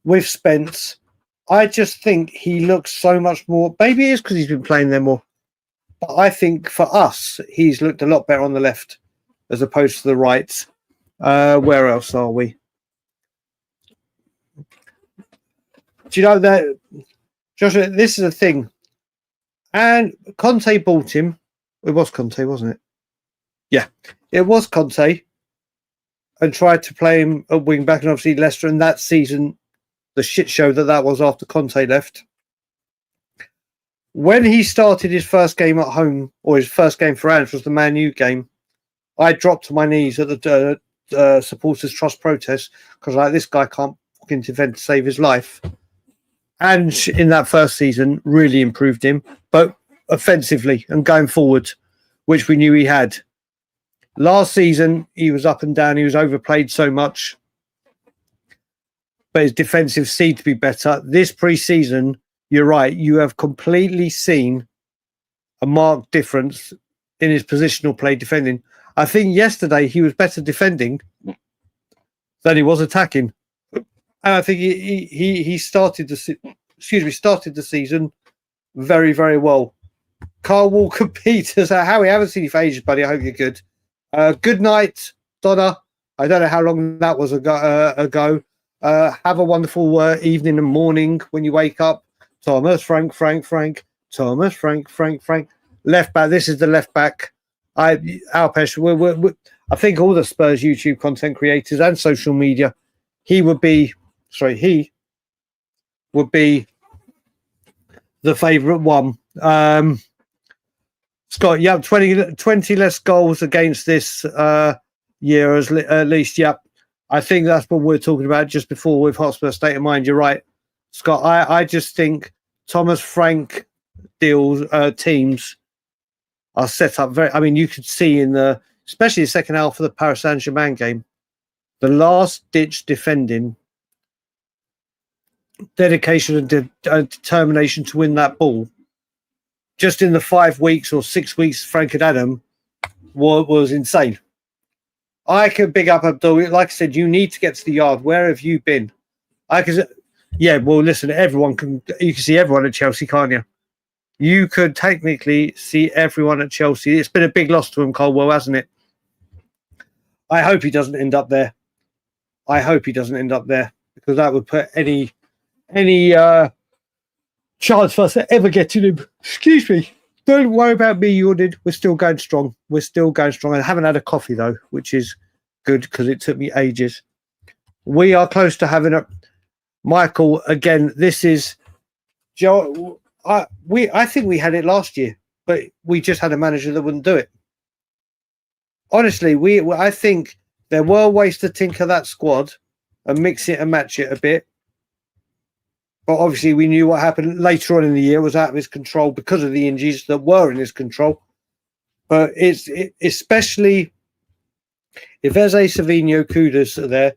with Spence. I just think he looks so much more. Maybe it is because he's been playing there more. But I think for us, he's looked a lot better on the left as opposed to the right. Where else are we? Do you know that, Joshua? This is the thing. And Conte bought him. It was Conte, wasn't it? Yeah, it was Conte. And tried to play him at wing back, and obviously Leicester in that season, the shit show that was after Conte left. When he started his first game at home, or his first game for Ange was the Man U game, I dropped to my knees at the supporters' trust protest because this guy can't fucking defend to save his life. Ange in that first season really improved him, but offensively and going forward, which we knew he had. Last season, he was up and down. He was overplayed so much. But his defensive seemed to be better. This pre-season, you're right. You have completely seen a marked difference in his positional play defending. I think yesterday he was better defending than he was attacking. And I think he started the season very, very well. Carl Walker-Peters, Howie, I haven't seen you for ages, buddy. I hope you're good. Good night, Donna. I don't know how long that was ago. Have a wonderful evening and morning when you wake up. Thomas, Frank. Thomas, Frank. Left back. This is the left back. Alpesh, I think all the Spurs YouTube content creators and social media, he would be the favourite one. Scott, yeah, 20 less goals against this year at least. Yeah, I think that's what we're talking about just before with Hotspur State of Mind. You're right, Scott. I just think Thomas Frank teams are set up very. I mean, you could see especially the second half of the Paris Saint-Germain game, the last ditch defending, dedication and determination to win that ball. Just in the 5 weeks or 6 weeks Frank had him was insane. I could big up Abdul. Like I said, you need to get to the yard. Where have you been? Listen, you can see everyone at Chelsea, can't you? You could technically see everyone at Chelsea. It's been a big loss to him, Colwell, hasn't it? I hope he doesn't end up there. Because that would put any chance for us to ever getting him. Excuse me. Don't worry about me, Yordid. We're still going strong. I haven't had a coffee, though, which is good because it took me ages. We are close to having a... Michael, again, this is... Joe, I think we had it last year, but we just had a manager that wouldn't do it. Honestly, I think there were ways to tinker that squad and mix it and match it a bit. But obviously, we knew what happened later on in the year was out of his control because of the injuries that were in his control. But especially if Eze, Savinho, Kudus are there,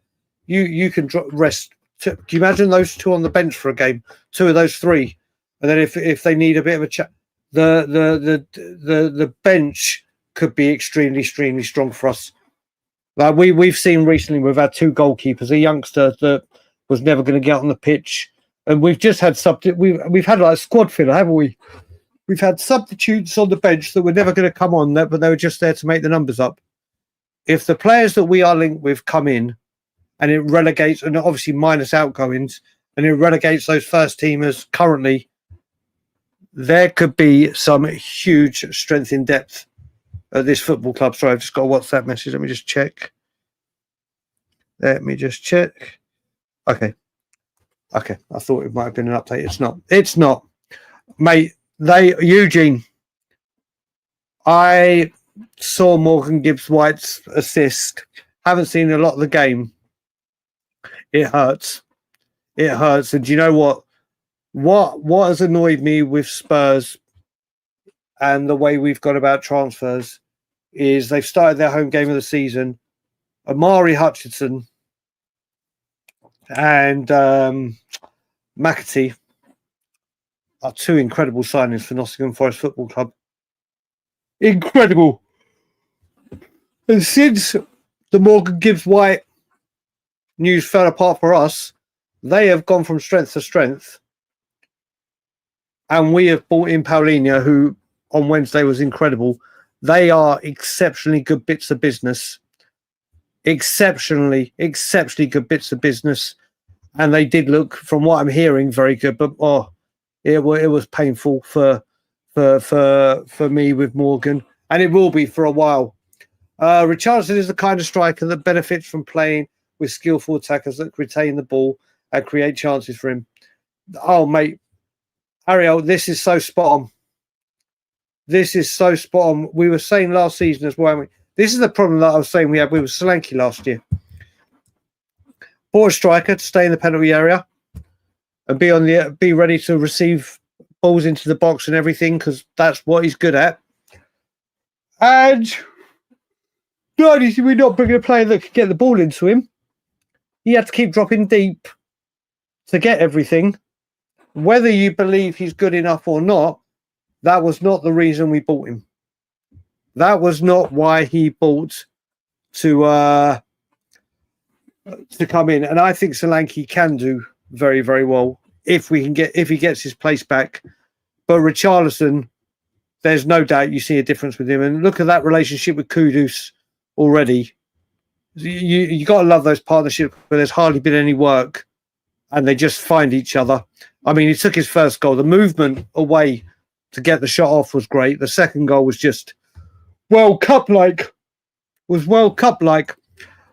you can rest. Can you imagine those two on the bench for a game? Two of those three, and then if they need a bit of a chat, the bench could be extremely strong for us. Like we've seen recently, we've had two goalkeepers, a youngster that was never going to get on the pitch. And we've just had we've had like a squad filler, haven't we? We've had substitutes on the bench that were never going to come on, but they were just there to make the numbers up. If the players that we are linked with come in, and it relegates, and obviously minus outgoings, and it relegates those first teamers currently, there could be some huge strength in depth at this football club. Sorry, I've just got a WhatsApp message. Let me just check. Okay, I thought it might have been an update. It's not. Mate, Eugene, I saw Morgan Gibbs-White's assist. Haven't seen a lot of the game. It hurts. It hurts. And do you know what? What has annoyed me with Spurs and the way we've gone about transfers is they've started their home game of the season. Amari Hutchinson and McAtee are two incredible signings for Nottingham Forest Football Club. Incredible. And since the Morgan Gibbs-White news fell apart for us, they have gone from strength to strength. And we have brought in Paulinho, who on Wednesday was incredible. They are exceptionally good bits of business. Exceptionally good bits of business. And they did look, from what I'm hearing, very good. But it was painful for me with Morgan. And it will be for a while. Richarlison is the kind of striker that benefits from playing with skillful attackers that retain the ball and create chances for him. Oh, mate. Ariel, this is so spot on. This is so spot on. We were saying last season as well. This is the problem that I was saying we had with Solanke last year. For a striker to stay in the penalty area and be ready to receive balls into the box and everything, because that's what he's good at. And not only did we not bring a player that could get the ball into him, he had to keep dropping deep to get everything. Whether you believe he's good enough or not, that was not the reason we bought him. That was not why he bought to come in. And I think Solanke can do very, very well if he gets his place back. But Richarlison, there's no doubt you see a difference with him. And look at that relationship with Kudus already. You got to love those partnerships where there's hardly been any work and they just find each other. I mean, he took his first goal. The movement away to get the shot off was great. The second goal was just World Cup-like.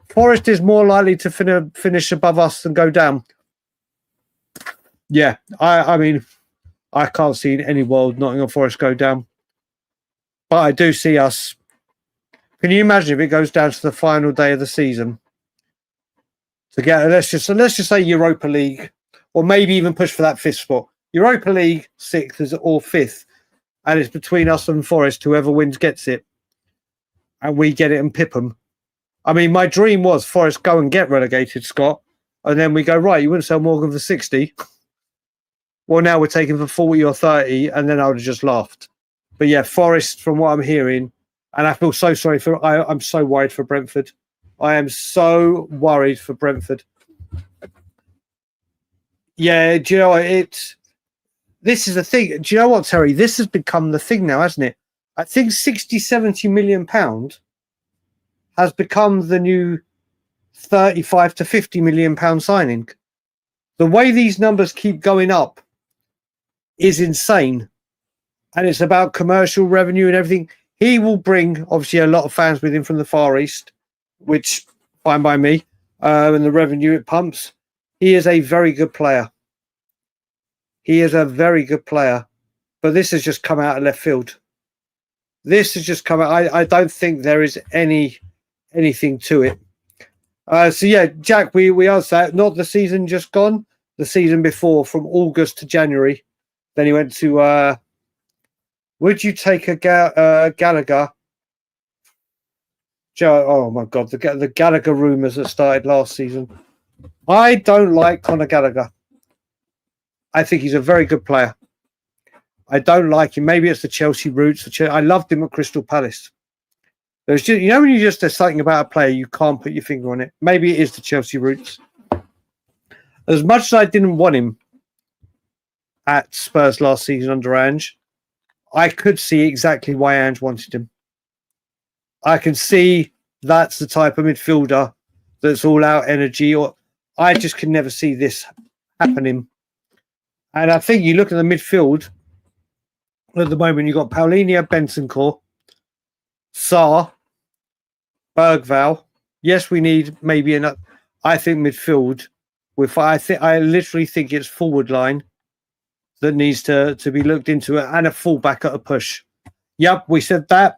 Forest is more likely to finish above us than go down. Yeah, I mean, I can't see in any world Nottingham Forest go down. But I do see us. Can you imagine if it goes down to the final day of the season? To get, let's just say Europa League, or maybe even push for that fifth spot. Europa League, 6th or 5th. And it's between us and Forest. Whoever wins gets it. And we get it and pip them. I mean, my dream was Forest go and get relegated, Scott. And then we go, right, you wouldn't sell Morgan for 60. Well, now we're taking for 40 or 30. And then I would have just laughed. But yeah, Forest, from what I'm hearing, and I feel so sorry for, I'm so worried for Brentford. I am so worried for Brentford. Yeah, do you know what? This is the thing. Do you know what, Terry? This has become the thing now, hasn't it? I think 60, 70 million pound has become the new 35 to 50 million pound signing. The way these numbers keep going up is insane. And it's about commercial revenue and everything. He will bring, obviously, a lot of fans with him from the Far East, which, fine by me, and the revenue it pumps. He is a very good player. He is a very good player. But this has just come out of left field. This has just come out. I don't think there is anything to it. So, yeah, Jack, we answered that. Not the season just gone. The season before, from August to January. Then he went to... would you take a Gallagher? Oh, my God. The Gallagher rumours that started last season. I don't like Conor Gallagher. I think he's a very good player. I don't like him. Maybe it's the Chelsea roots. I loved him at Crystal Palace. There's just, you know, when there's something about a player, you can't put your finger on it. Maybe it is the Chelsea roots. As much as I didn't want him at Spurs last season under Ange, I could see exactly why Ange wanted him. I can see that's the type of midfielder that's all out energy. Or I just can never see this happening. And I think you look at the midfield at the moment. You've got Paulinho, Bentancur, Sarr, Bergvall. Yes, we need maybe another. I think midfield. I literally think it's forward line that needs to be looked into, and a fullback at a push. Yep, we said that.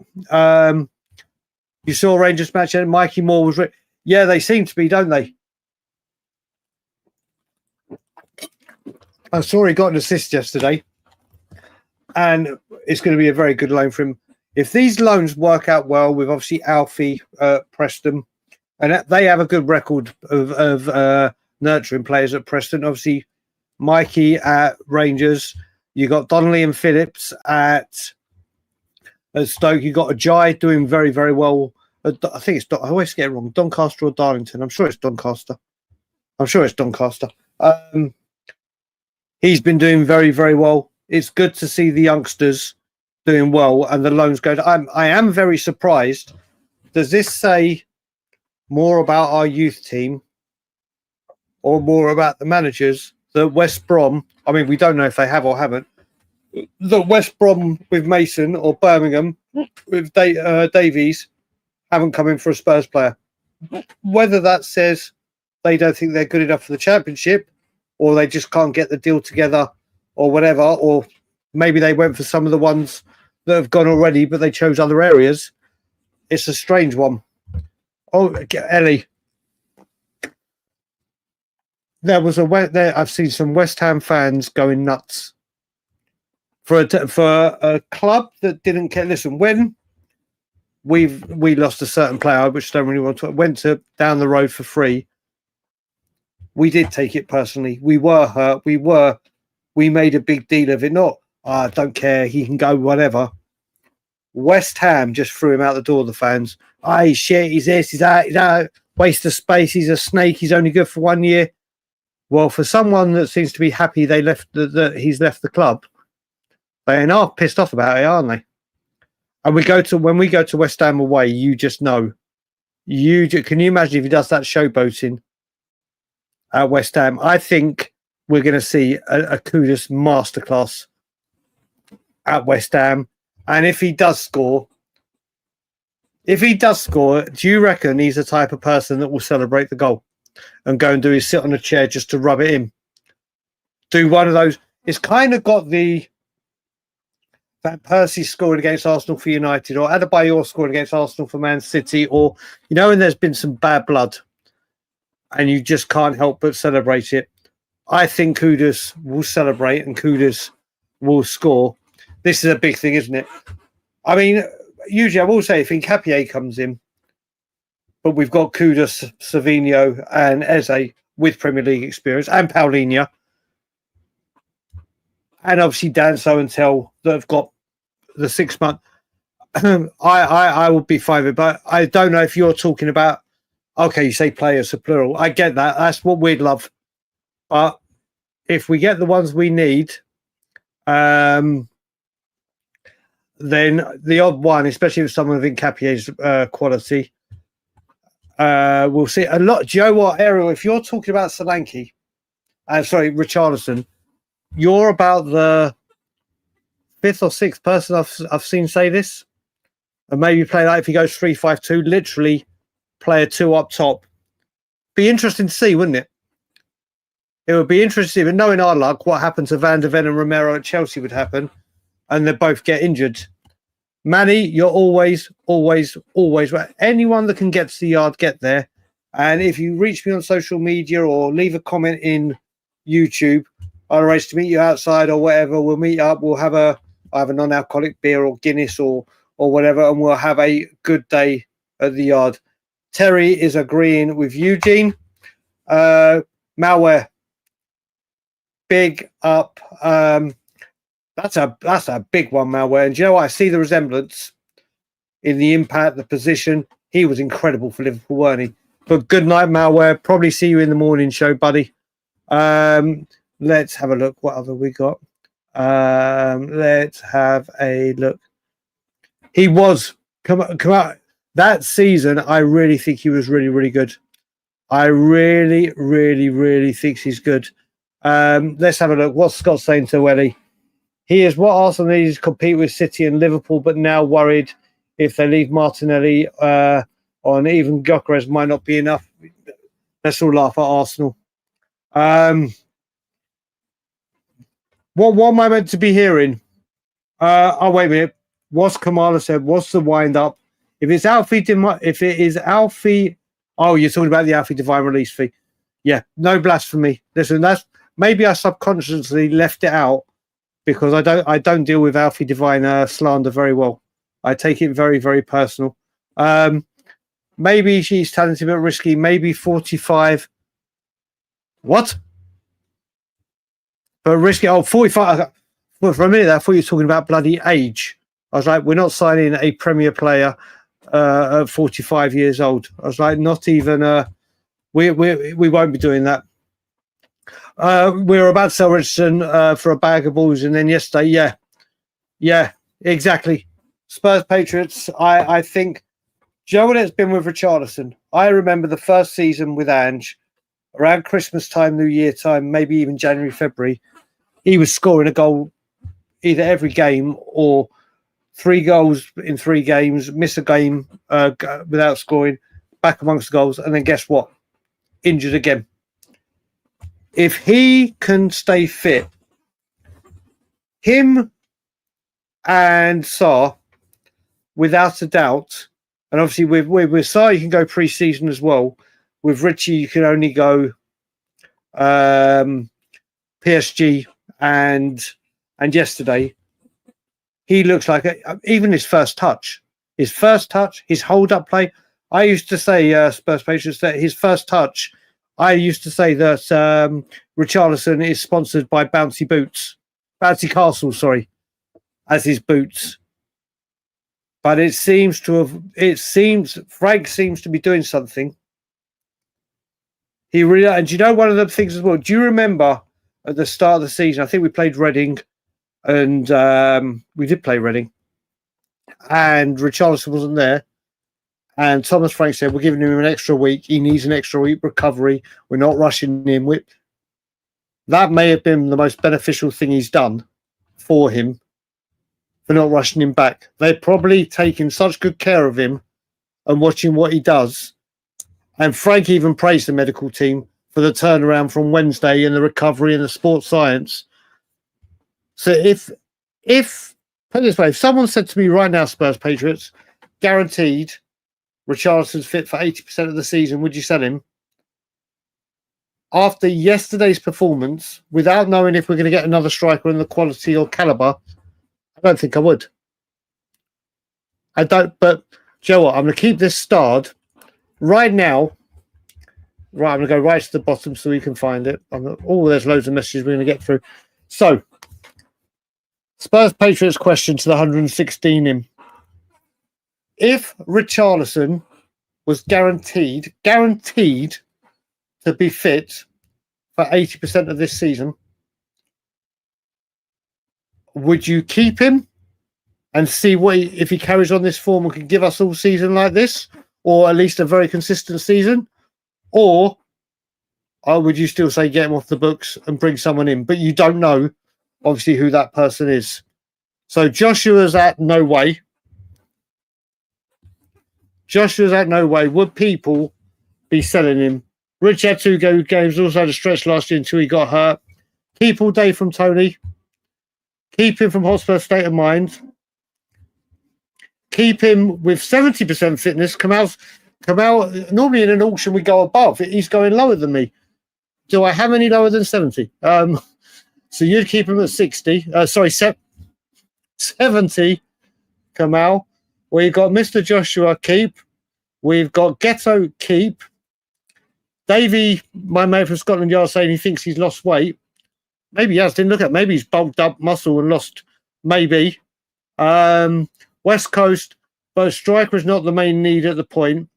You saw Rangers match and Mikey Moore was... Yeah, they seem to be, don't they? I saw he got an assist yesterday. And it's going to be a very good loan for him. If these loans work out well with obviously Alfie, Preston, and they have a good record of nurturing players at Preston. Obviously, Mikey at Rangers. You got Donnelly and Phillips at Stoke. You got Ajay doing very, very well. I think it's I always get it wrong. Doncaster or Darlington. I'm sure it's Doncaster. He's been doing very, very well. It's good to see the youngsters doing well and the loans go. I am very surprised. Does this say more about our youth team or more about the managers that West Brom? I mean, we don't know if they have or haven't. The West Brom with Mason or Birmingham with Davies haven't come in for a Spurs player. Whether that says they don't think they're good enough for the Championship or they just can't get the deal together or whatever, or maybe they went for some of the ones that have gone already, but they chose other areas. It's a strange one. Oh, Ellie. I've seen some West Ham fans going nuts for a club that didn't care. Listen, when we lost a certain player, which I don't really want to, went to down the road for free. We did take it personally. We were hurt. We made a big deal of it. Not, I don't care. He can go whatever. West Ham just threw him out the door. The fans, he's shit. He's this. He's that. He's that. Waste of space. He's a snake. He's only good for 1 year. Well, for someone that seems to be happy they left he's left the club, they are pissed off about it, aren't they? And when we go to West Ham away, you just know. Can you imagine if he does that showboating at West Ham? I think we're going to see a Kudus masterclass at West Ham. And if he does score, do you reckon he's the type of person that will celebrate the goal and go and do his sit on a chair just to rub it in? Do one of those. It's kind of got that Percy scored against Arsenal for United, or Adebayor scored against Arsenal for Man City, or, and there's been some bad blood and you just can't help but celebrate it. I think Kudus will celebrate and Kudus will score. This is a big thing, isn't it? I mean, usually I will say if Nketiah comes in, but we've got Kudus, Savinho and Eze with Premier League experience, and Paulinho, and obviously Dan Solanke that have got the 6 month. I would be fine with it, but I don't know if you're talking about. Okay, you say players, a plural. I get that. That's what we'd love. But if we get the ones we need, then the odd one, especially with someone with Nketiah's quality, we'll see a lot. Do you know what, Ariel? If you're talking about Solanke, Richarlison, you're about the 5th or 6th person I've seen say this. And maybe play that if he goes 3-5-2, literally player 2 up top. Be interesting to see, wouldn't it? It would be interesting, but knowing our luck, what happened to Van der Ven and Romero at Chelsea would happen, and they both get injured. Manny, you're always anyone that can get to the yard, get there. And if you reach me on social media or leave a comment in YouTube, I'll arrange to meet you outside or whatever. We'll meet up. We'll have either non-alcoholic beer or Guinness or whatever, and we'll have a good day at the yard. Terry is agreeing with Eugene. Malware, big up. That's a big one, Malware. And do you know what? I see the resemblance in the impact, the position. He was incredible for Liverpool, weren't he? But good night, Malware. Probably see you in the morning show, buddy. Let's have a look. What other we got? Let's have a look. He was come out that season. I really think he was really, really good. I really, really, really think he's good. Let's have a look. What's Scott saying to Ellie? He is what Arsenal needs to compete with City and Liverpool, but now worried if they leave Martinelli on, even Gyökeres might not be enough. Let's all laugh at Arsenal. What am I meant to be hearing? Oh, wait a minute. What's Kamala said? What's the wind up? If it is Alfie, oh, you're talking about the Alfie Divine release fee. Yeah, no blasphemy. Listen, that's maybe I subconsciously left it out because I don't deal with Alfie Divine slander very well. I take it very, very personal. Maybe she's talented but risky. Maybe 45. What? But risky. Oh, 45. Well, for a minute, I thought you were talking about bloody age. I was like, we're not signing a Premier player at 45 years old. I was like, not even. We won't be doing that. We were about to sell Richardson for a bag of balls, and then yesterday, yeah, exactly. Spurs Patriots. I think. Do you know what it's been with Richarlison? I remember the first season with Ange, around Christmas time, New Year time, maybe even January, February. He was scoring a goal either every game or 3 goals in 3 games, miss a game without scoring, back amongst the goals, and then guess what? Injured again. If he can stay fit, him and Sarr, without a doubt, and obviously with Sarr you can go pre-season as well. With Richy you can only go PSG and yesterday. He looks like even his first touch, his hold-up play. I used to say, Spurs Patriots, that his first touch, I used to say that Richarlison is sponsored by Bouncy Castle, as his boots. But Frank seems to be doing something. He really, and do you know one of the things as well? Do you remember at the start of the season? I think we played Reading, and we did play Reading, and Richarlison wasn't there. And Thomas Frank said, we're giving him an extra week. He needs an extra week recovery. We're not rushing him. That may have been the most beneficial thing he's done for him, for not rushing him back. They're probably taking such good care of him and watching what he does. And Frank even praised the medical team for the turnaround from Wednesday and the recovery and the sports science. So if put it this way, if someone said to me right now, Spurs Patriots, guaranteed Richarlison's fit for 80% of the season, would you sell him? After yesterday's performance, without knowing if we're going to get another striker in the quality or caliber, I don't think I would. I don't, but do you know what? I'm going to keep this starred right now. Right, I'm going to go right to the bottom so we can find it. There's loads of messages we're going to get through. So, Spurs Patriots question to the 116 in. If Richarlison was guaranteed to be fit for 80% of this season, would you keep him and see if he carries on this form and can give us all season like this, or at least a very consistent season? Or would you still say get him off the books and bring someone in? But you don't know, obviously, who that person is. So Joshua's at no way. Would people be selling him? Rich had 2 games, also had a stretch last year until he got hurt. Keep all day from Tony. Keep him from Hotspur State of Mind. Keep him with 70% fitness. Kamal, normally in an auction we go above. He's going lower than me. Do I have any lower than 70? So you'd keep him at 60. 70, Kamal. We've got Mr. Joshua, keep. We've got Ghetto, keep. Davey, my mate from Scotland Yard, saying he thinks he's lost weight. Maybe he has. Didn't look at. Maybe he's bulked up muscle and lost. Maybe. West Coast, but striker is not the main need at the point.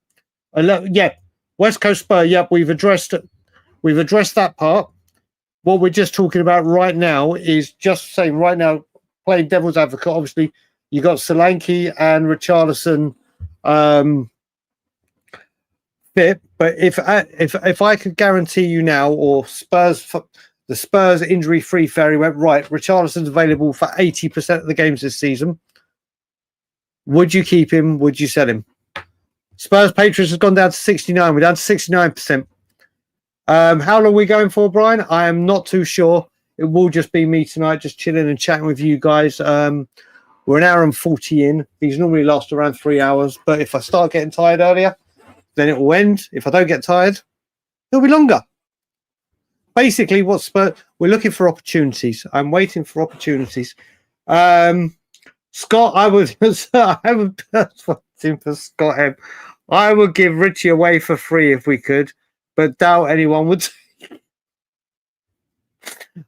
West Coast Spur. Yep, we've addressed that part. What we're just talking about right now is just saying right now, playing devil's advocate. Obviously, you got Solanke and Richarlison fit, but if I could guarantee you now, or the Spurs injury-free fairy went right, Richarlison's available for 80% of the games this season. Would you keep him? Would you sell him? Spurs Patriots has gone down to 69. We're down to 69%. How long are we going for, Brian? I am not too sure. It will just be me tonight, just chilling and chatting with you guys. We're an hour and 40 in. These normally last around 3 hours, but if I start getting tired earlier, then it will end. If I don't get tired, it'll be longer. Basically, we're looking for opportunities. I'm waiting for opportunities. Scott, I would for Scott M. I would give Richy away for free if we could, but doubt anyone would.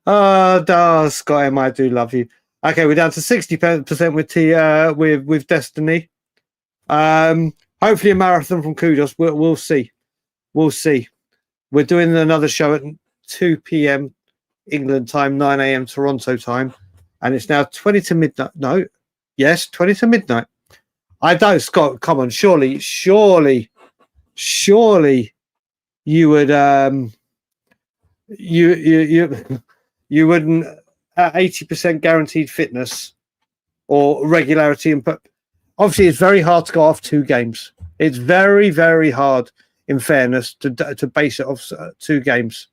Oh, Scott M, I do love you. Okay, we're down to 60% with Destiny. Hopefully a marathon from Kudus. We'll see. We'll see. We're doing another show at 2 p.m. England time, 9 a.m. Toronto time, and it's now 20 to midnight. No, yes, 20 to midnight. I don't, Scott. Come on, surely you would you wouldn't at 80% guaranteed fitness or regularity, and obviously it's very hard to go off 2 games. It's very, very hard, in fairness, to base it off 2 games.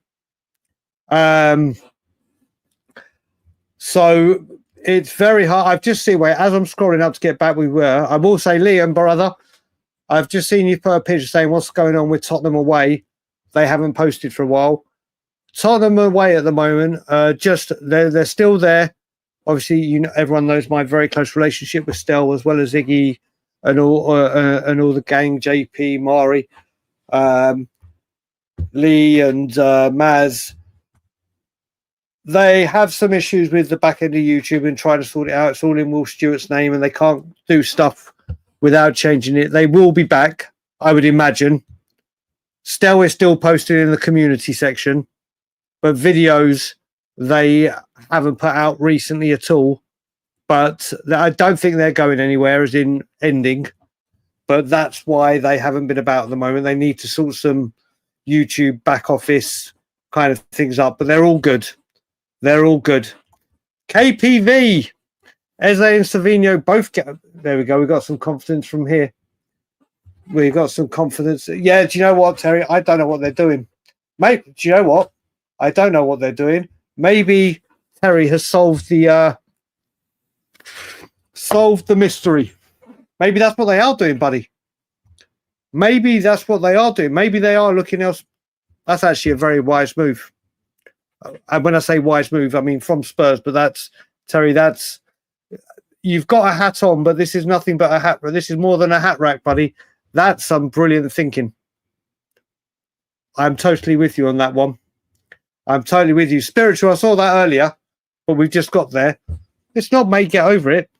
So it's very hard. I've just seen where, as I'm scrolling up to get back, I will say, Liam, brother, I've just seen you put a picture saying what's going on with Tottenham away. They haven't posted for a while. Tottenham away at the moment, they're still there. Obviously, everyone knows my very close relationship with Stel, as well as Iggy and all the gang, JP, Mari, Lee, and Maz. They have some issues with the back end of YouTube and trying to sort it out. It's all in Will Stewart's name, and they can't do stuff without changing it. They will be back, I would imagine. Stel is still posted in the community section, but videos they haven't put out recently at all. But I don't think they're going anywhere, as in ending. But that's why they haven't been about at the moment. They need to sort some YouTube back office kind of things up, but they're all good. They're all good. KPV, Eze and Savino both get. There we go. We got some confidence from here. We've got some confidence. Yeah, do you know what, Terry? I don't know what they're doing. Mate, do you know what? I don't know what they're doing. Maybe Terry has solved the mystery. Maybe that's what they are doing, buddy. Maybe that's what they are doing. Maybe they are looking else. That's actually a very wise move. And when I say wise move, I mean from Spurs. But that's, Terry, you've got a hat on, but this is nothing but a hat. This is more than a hat rack, buddy. That's some brilliant thinking. I'm totally with you on that one. I'm totally with you. Spiritual, I saw that earlier, but we've just got there. It's not, mate, get over it.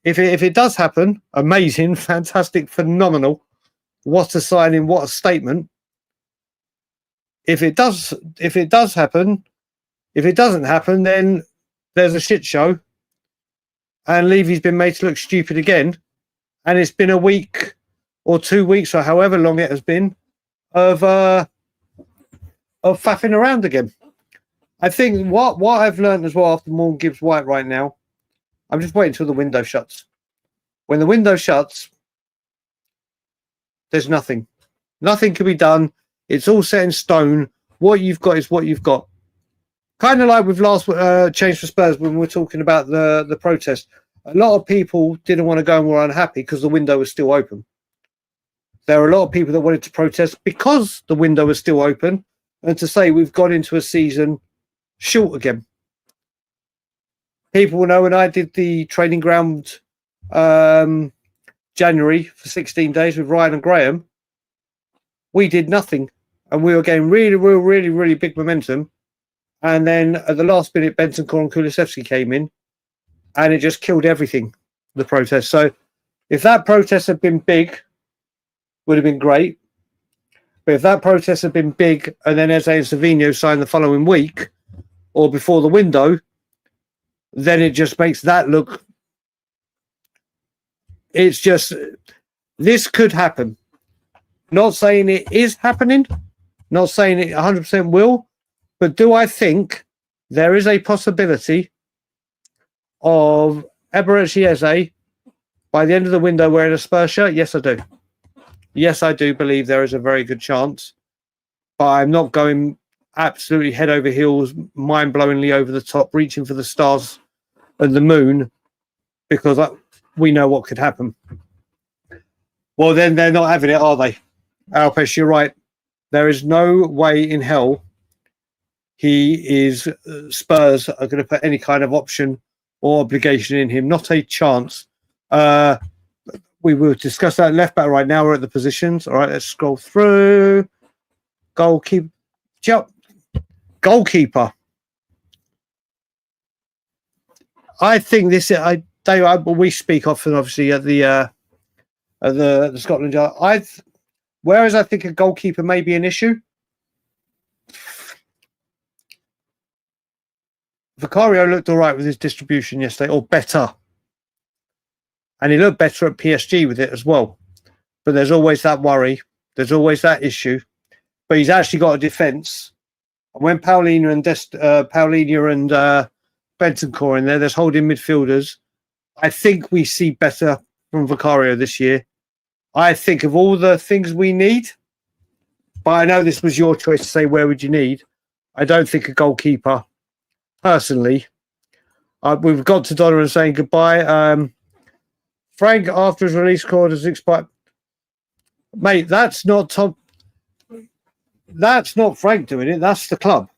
If it does happen, amazing, fantastic, phenomenal. What a signing, what a statement. If it does happen, if it doesn't happen, then there's a shit show. And Levy's been made to look stupid again. And it's been a week or 2 weeks or however long it has been of faffing around again. I think what I've learned as well after Morgan Gibbs White right now, I'm just waiting until the window shuts. When the window shuts, there's nothing. Nothing can be done. It's all set in stone. What you've got is what you've got. Kind of like with last Change for Spurs when we were talking about the protest. A lot of people didn't want to go and were unhappy because the window was still open. There were a lot of people that wanted to protest because the window was still open and to say we've gone into a season short again. People will know when I did the training ground January for 16 days with Ryan and Graham, we did nothing. And we were getting really big momentum. And then at the last minute, Bentancur and Kulusevski came in and it just killed everything, the protest. So if that protest had been big, would have been great. But if that protest had been big and then Eze and Savino signed the following week or before the window, then it just makes that look... It's just... This could happen. Not saying it is happening. Not saying it 100% will. But do I think there is a possibility of Eberechi Eze by the end of the window wearing a Spurs shirt? Yes, I do. Yes, I do believe there is a very good chance. But I'm not going absolutely head over heels, mind-blowingly over the top, reaching for the stars and the moon because we know what could happen. Well, then they're not having it, are they? Alpesh, you're right. There is no way in hell Spurs are going to put any kind of option or obligation in him. Not a chance. We will discuss that left back right now. We're at the positions. All right, let's scroll through. Goalkeeper. I think this. We speak often, obviously, at the Scotland Yard. Whereas I think a goalkeeper may be an issue, Vicario looked all right with his distribution yesterday, or better. And he looked better at PSG with it as well. But there's always that worry. There's always that issue. But he's actually got a defence. And when Paulinho and Bentancur in there's holding midfielders. I think we see better from Vicario this year. I think of all the things we need, but I know this was your choice to say where would you need. I don't think a goalkeeper, personally. We've got to Donovan saying goodbye. Frank, after his release clause has expired. Mate, that's not Tom. That's not Frank doing it. That's the club.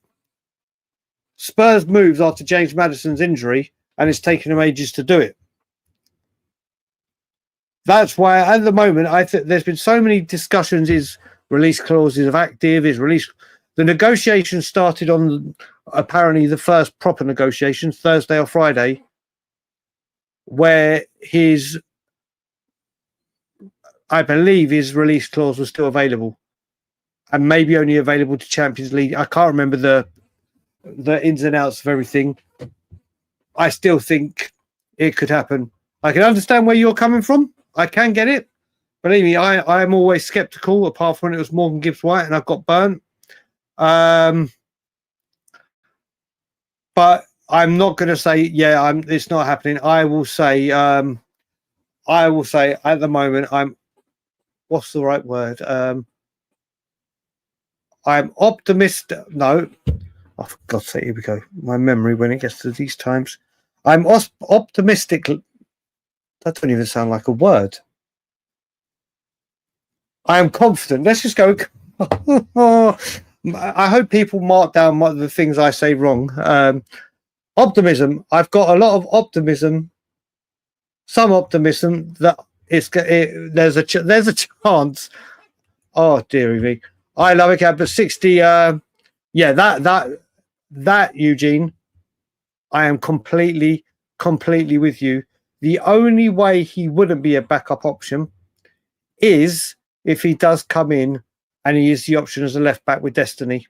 Spurs moves after James Maddison's injury, and it's taken him ages to do it. That's why, at the moment, I think there's been so many discussions. His release clauses of active, his release. The negotiations started on apparently the first proper negotiations, Thursday or Friday, where I believe his release clause was still available, and maybe only available to Champions League. I can't remember the ins and outs of everything. I still think it could happen. I can understand where you're coming from. I can get it. Believe me, I'm always sceptical, apart from when it was Morgan Gibbs-White and I got burnt. But I'm not going to say, it's not happening. I will say at the moment, what's the right word? I'm optimistic. No. Oh, for God's sake, here we go. My memory when it gets to these times. I'm optimistic. That doesn't even sound like a word. I am confident. Let's just go. I hope people mark down the things I say wrong. Optimism. I've got a lot of optimism. Some optimism that there's a chance. Oh dearie me. I love it, but 60. That Eugene. I am completely with you. The only way he wouldn't be a backup option is if he does come in and he is the option as a left back with Destiny,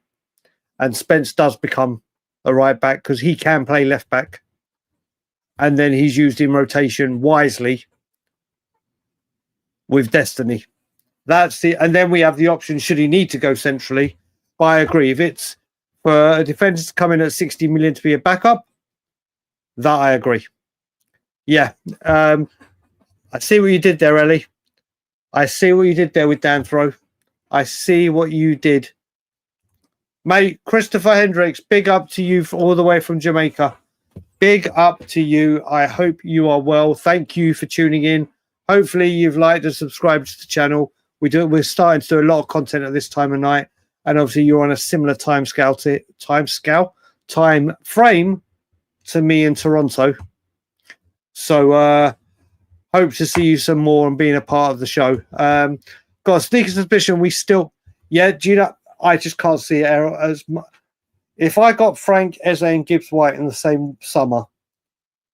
and Spence does become a right back because he can play left back, and then he's used in rotation wisely with Destiny. And then we have the option should he need to go centrally. But I agree, if it's for a defender to come in at 60 million to be a backup, that I agree. Yeah. I see what you did there, Ellie. I see what you did there with Dan Throw. I see what you did. Mate, Christopher Hendricks, big up to you all the way from Jamaica. Big up to you. I hope you are well. Thank you for tuning in. Hopefully you've liked and subscribed to the channel. We're starting to do a lot of content at this time of night. And obviously you're on a similar time frame to me in Toronto. So hope to see you some more and being a part of the show. Got a sneaky suspicion do you know, I just can't see it. If I got Frank, Eze and Gibbs-White in the same summer,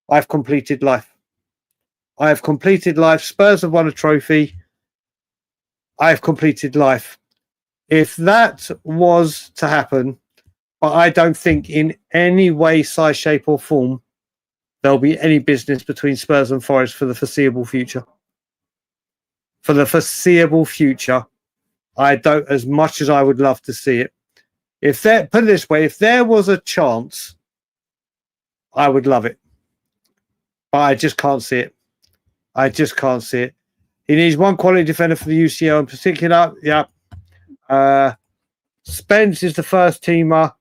I've completed life. I have completed life. Spurs have won a trophy. I've completed life. If that was to happen, but I don't think in any way, size, shape or form, there'll be any business between Spurs and Forest for the foreseeable future. For the foreseeable future, I don't, as much as I would love to see it. Put it this way, if there was a chance, I would love it. But I just can't see it. I just can't see it. He needs one quality defender for the UCL in particular. Yeah. Spence is the first teamer.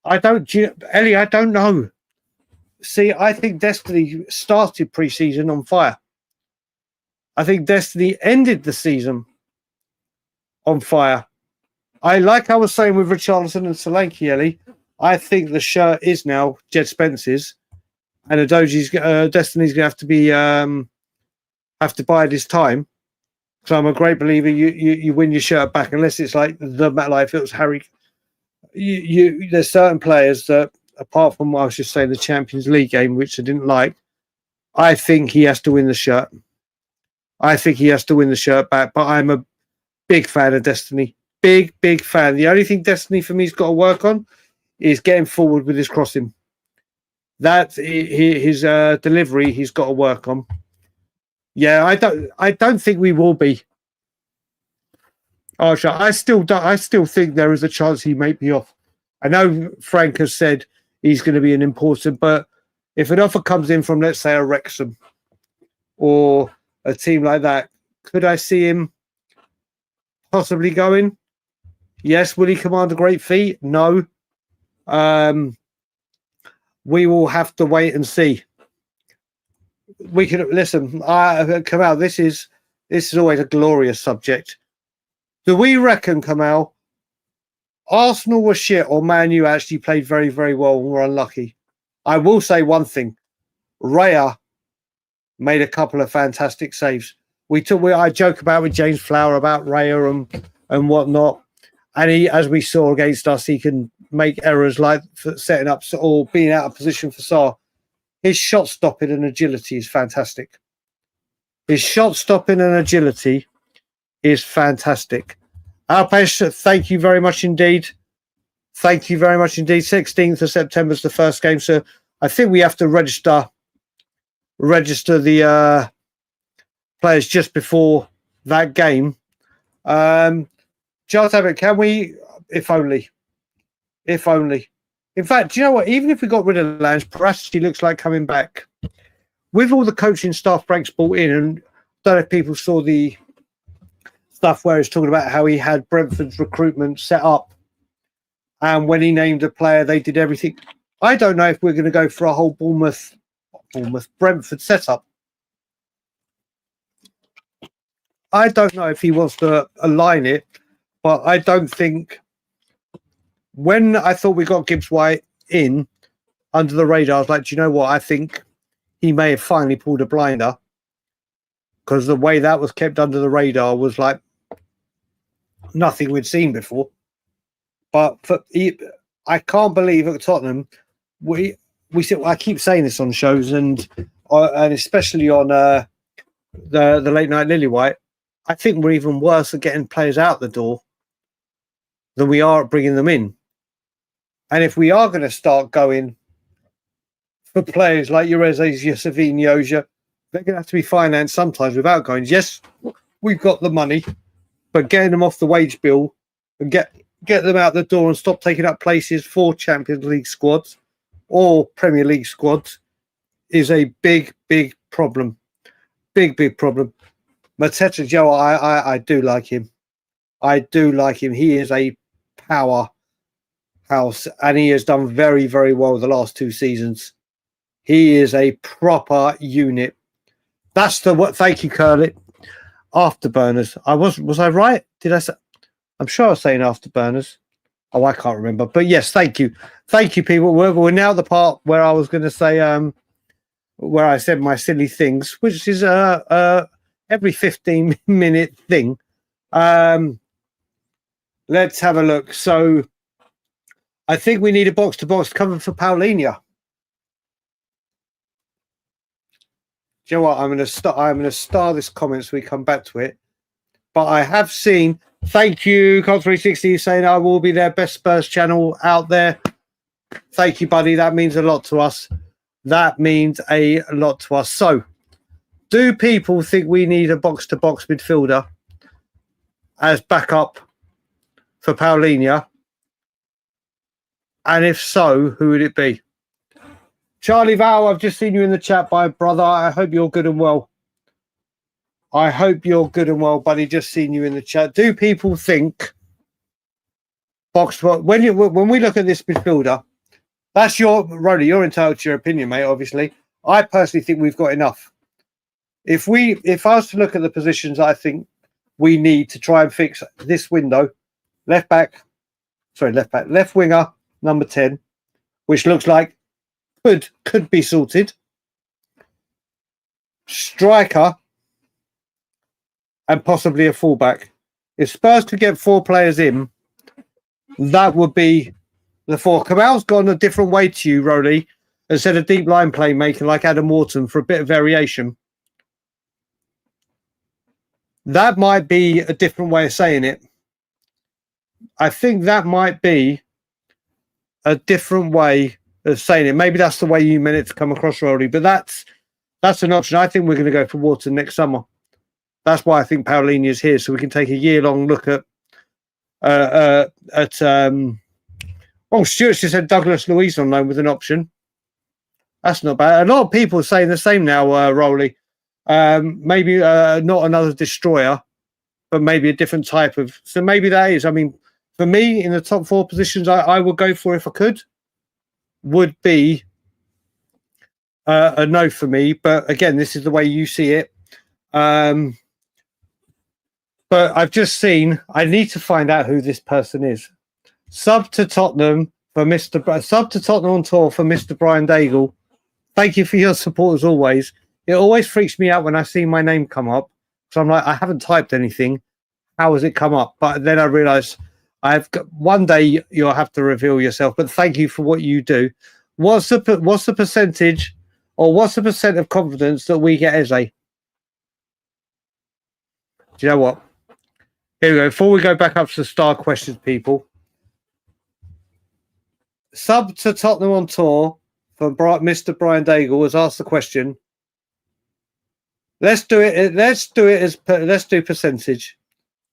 Ellie, I don't know. See, I think Destiny started pre-season on fire. I think Destiny ended the season on fire. I was saying with Richarlison and Solanke, Ellie, I think the shirt is now Jed Spence's, and Destiny's going to have to be have to bide his time. So I'm a great believer. You win your shirt back unless it's like if it was Harry. There's certain players that, apart from what I was just saying, the Champions League game, which I didn't like, I think he has to win the shirt. I think he has to win the shirt back. But I'm a big fan of Destiny. Big fan. The only thing Destiny for me's got to work on is getting forward with his crossing. That his delivery he's got to work on. Yeah, I don't think we will be. Oh, I still think there is a chance he may be off. I know Frank has said he's going to be an important, but if an offer comes in from, let's say, a Wrexham or a team like that, could I see him possibly going? Yes. Will he command a great fee? No. We will have to wait and see. We can listen. Kamal, this is always a glorious subject. Do we reckon, Kamal, Arsenal were shit or Man U actually played very, very well and were unlucky? I will say one thing. Raya made a couple of fantastic saves. I joke about with James Flower about Raya and whatnot. And he, as we saw against us, he can make errors like setting up or being out of position for Sarr. His shot stopping and agility is fantastic. His shot stopping and agility is fantastic. Alpesh, thank you very much indeed. Thank you very much indeed. 16th of September is the first game, so I think we have to register the players just before that game. Just have it. Can we? If only. In fact, do you know what? Even if we got rid of Lange, perhaps he looks like coming back. With all the coaching staff Frank's brought in, and I don't know if people saw the stuff where he's talking about how he had Brentford's recruitment set up, and when he named a player, they did everything. I don't know if we're going to go for a whole Brentford setup. I don't know if he wants to align it, but I don't think. When I thought we got Gibbs White in under the radar, I was like, do you know what? I think he may have finally pulled a blinder, because the way that was kept under the radar was like nothing we'd seen before. But I can't believe at Tottenham we I keep saying this on shows and especially on the Late Night Lilywhite. I think we're even worse at getting players out the door than we are at bringing them in. And if we are going to start going for players like Urezes, Savinhos, they're going to have to be financed sometimes without going, yes, we've got the money, but getting them off the wage bill and get them out the door and stop taking up places for Champions League squads or Premier League squads is a big, big problem. Big problem. Mateta Joe, I do like him. I do like him. He is a powerhouse, and he has done very, very well the last 2 seasons. He is a proper unit. That's the what. Thank you, Curly. Afterburners. Was I right? Did I say? I'm sure I was saying afterburners. Oh, I can't remember. But yes, thank you, people. We're now at the part where I was going to say where I said my silly things, which is every 15-minute thing. Let's have a look. So I think we need a box-to-box cover for Paulinho. Do you know what? I'm going to star this comment so we come back to it. But I have seen. Thank you, Cod360, saying I will be their best Spurs channel out there. Thank you, buddy. That means a lot to us. So, do people think we need a box-to-box midfielder as backup for Paulinho? And if so, who would it be? Charlie Val, I've just seen you in the chat, my brother. I hope you're good and well. Buddy. Just seen you in the chat. Do people think box to box? When we look at this midfielder, That's Roddy, you're entitled to your opinion, mate, obviously. I personally think we've got enough. If I was to look at the positions I think we need to try and fix this window, left winger, number 10, which looks like could be sorted. Striker and possibly a fullback. If Spurs could get 4 players in, that would be the 4. Kamal's gone a different way to you, Rolly, instead of deep line playmaking like Adam Wharton for a bit of variation. That might be a different way of saying it. I think that might be a different way of saying it. Maybe that's the way you meant it to come across, Rolly, but that's an option. I think we're going to go for Wharton next summer. That's why I think Paulinho is here, so we can take a year-long look at Stuart just said Douglas Luiz on loan with an option. That's not bad. A lot of people are saying the same now, Rolly. Maybe not another destroyer, but maybe a different type of. So maybe that is. I mean, for me, in the top 4 positions, I would go for if I could. Would be a no for me. But again, this is the way you see it. But I've just seen. I need to find out who this person is. Sub to Tottenham on tour for Mr. Brian Daigle. Thank you for your support as always. It always freaks me out when I see my name come up. So I'm like, I haven't typed anything. How has it come up? But then I realise one day you'll have to reveal yourself. But thank you for what you do. What's the percentage, or what's the percent of confidence that we get Eze? Do you know what? Here we go. Before we go back up to the star questions, people. Sub to Tottenham on tour for Mr. Brian Daigle has asked the question. Let's do percentage.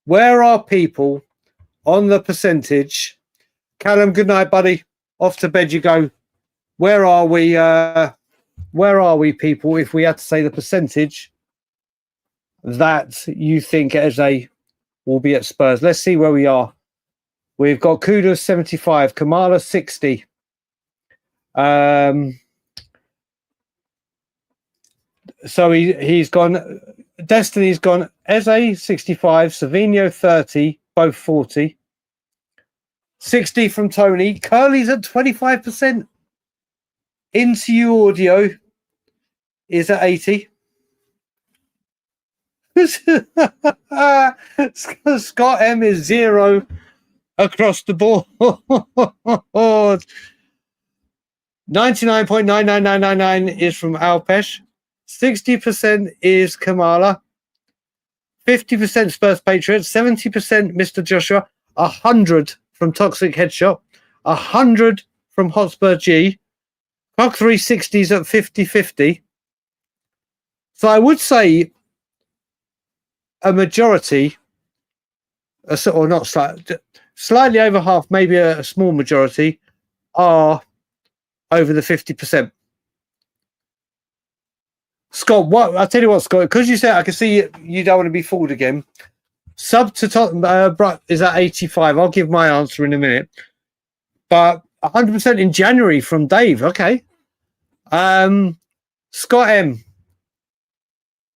Where are people on the percentage? Callum, good night, buddy. Off to bed you go. Where are we? Where are we, people? If we had to say the percentage that you think Eze will be at Spurs, let's see where we are. We've got Kudus 75, Kamala 60. So he's gone. Destiny's gone. Eze 65, Savinho 30, both 40. 60 from Tony. Curly's at 25%. Into You Audio is at 80. Scott M is 0 across the board. 99.99999 is from Alpesh. 60% is Kamala. 50% Spurs Patriots. 70% Mr. Joshua. 100 from Toxic Headshot. 100 from Hotspur G. Clock 360s at 50-50. So I would say a majority, or not slightly over half, maybe a small majority, are over the 50%. Scott, I'll tell you what, Scott, because you said I can see you don't want to be fooled again. Sub to Tottenham is at 85. I'll give my answer in a minute. But 100% in January from Dave. Okay. Scott M.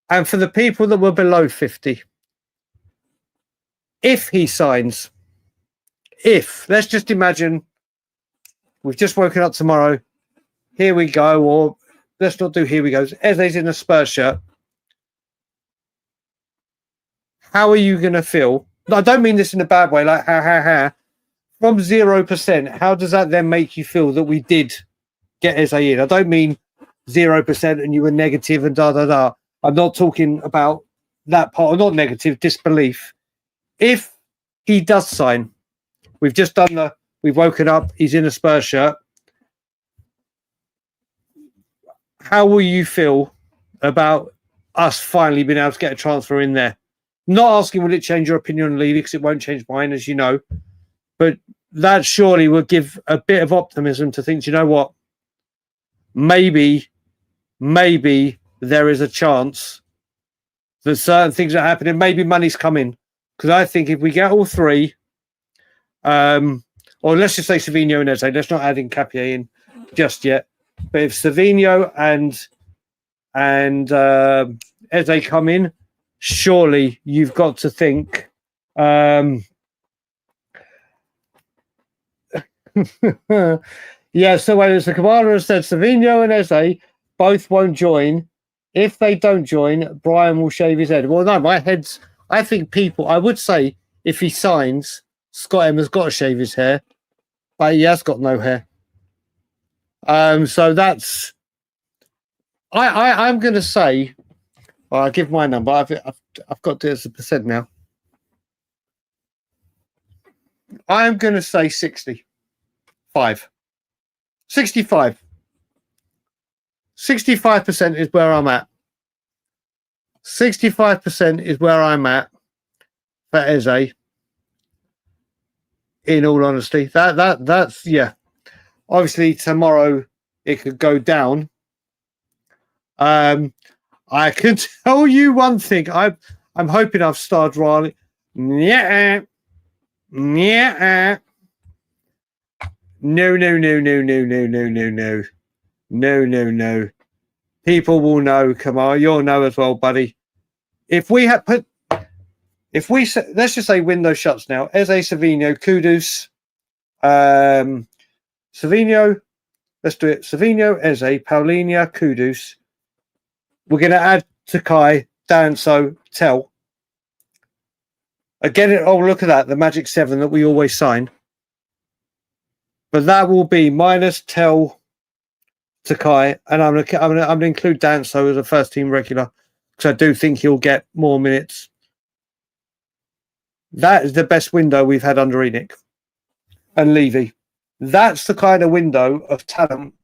And for the people that were below 50, if he signs, let's just imagine we've just woken up tomorrow, here we go, or let's not do here we go. Eze's in a Spurs shirt. How are you going to feel? No, I don't mean this in a bad way, like ha. From 0%, how does that then make you feel that we did get Eze in? I don't mean 0% and you were negative and da. I'm not talking about that part, or not negative, disbelief. If he does sign, we've woken up, he's in a Spurs shirt. How will you feel about us finally being able to get a transfer in there? Not asking will it change your opinion on Levy, because it won't change mine, as you know. But that surely would give a bit of optimism to think, you know what? Maybe there is a chance that certain things are happening. Maybe money's coming. Because I think if we get all three, or let's just say Savinho and Eze, let's not add in Capier in. just yet. But if Savinho and Eze come in, surely you've got to think. Yeah, so when the commander has said Savinho and Eze both won't join. If they don't join, Brian will shave his head. Well, no, I think I would say if he signs, Scott M has got to shave his hair, but he has got no hair. So that's, I'm going to say, well, I'll give my number. I've got it as a percent now. I'm going to say 65. 65. 65% is where I'm at. 65% is where I'm at for Eze. In all honesty, that's yeah. Obviously, tomorrow it could go down. I can tell you one thing. I'm hoping I've started wrong. Yeah. No. People will know. Come on, you'll know as well, buddy. Let's just say window shuts now. Eze, Savinho, Kudus, Savinho. Let's do it. Savinho, Eze, Paulinho, Kudus. We're going to add Takai, Danso, Tell. Again, look at that. The magic 7 that we always sign. But that will be minus Tell, Takai, and I'm going to include Danso as a first team regular because I do think he'll get more minutes. That is the best window we've had under Enoch and Levy. That's the kind of window of talent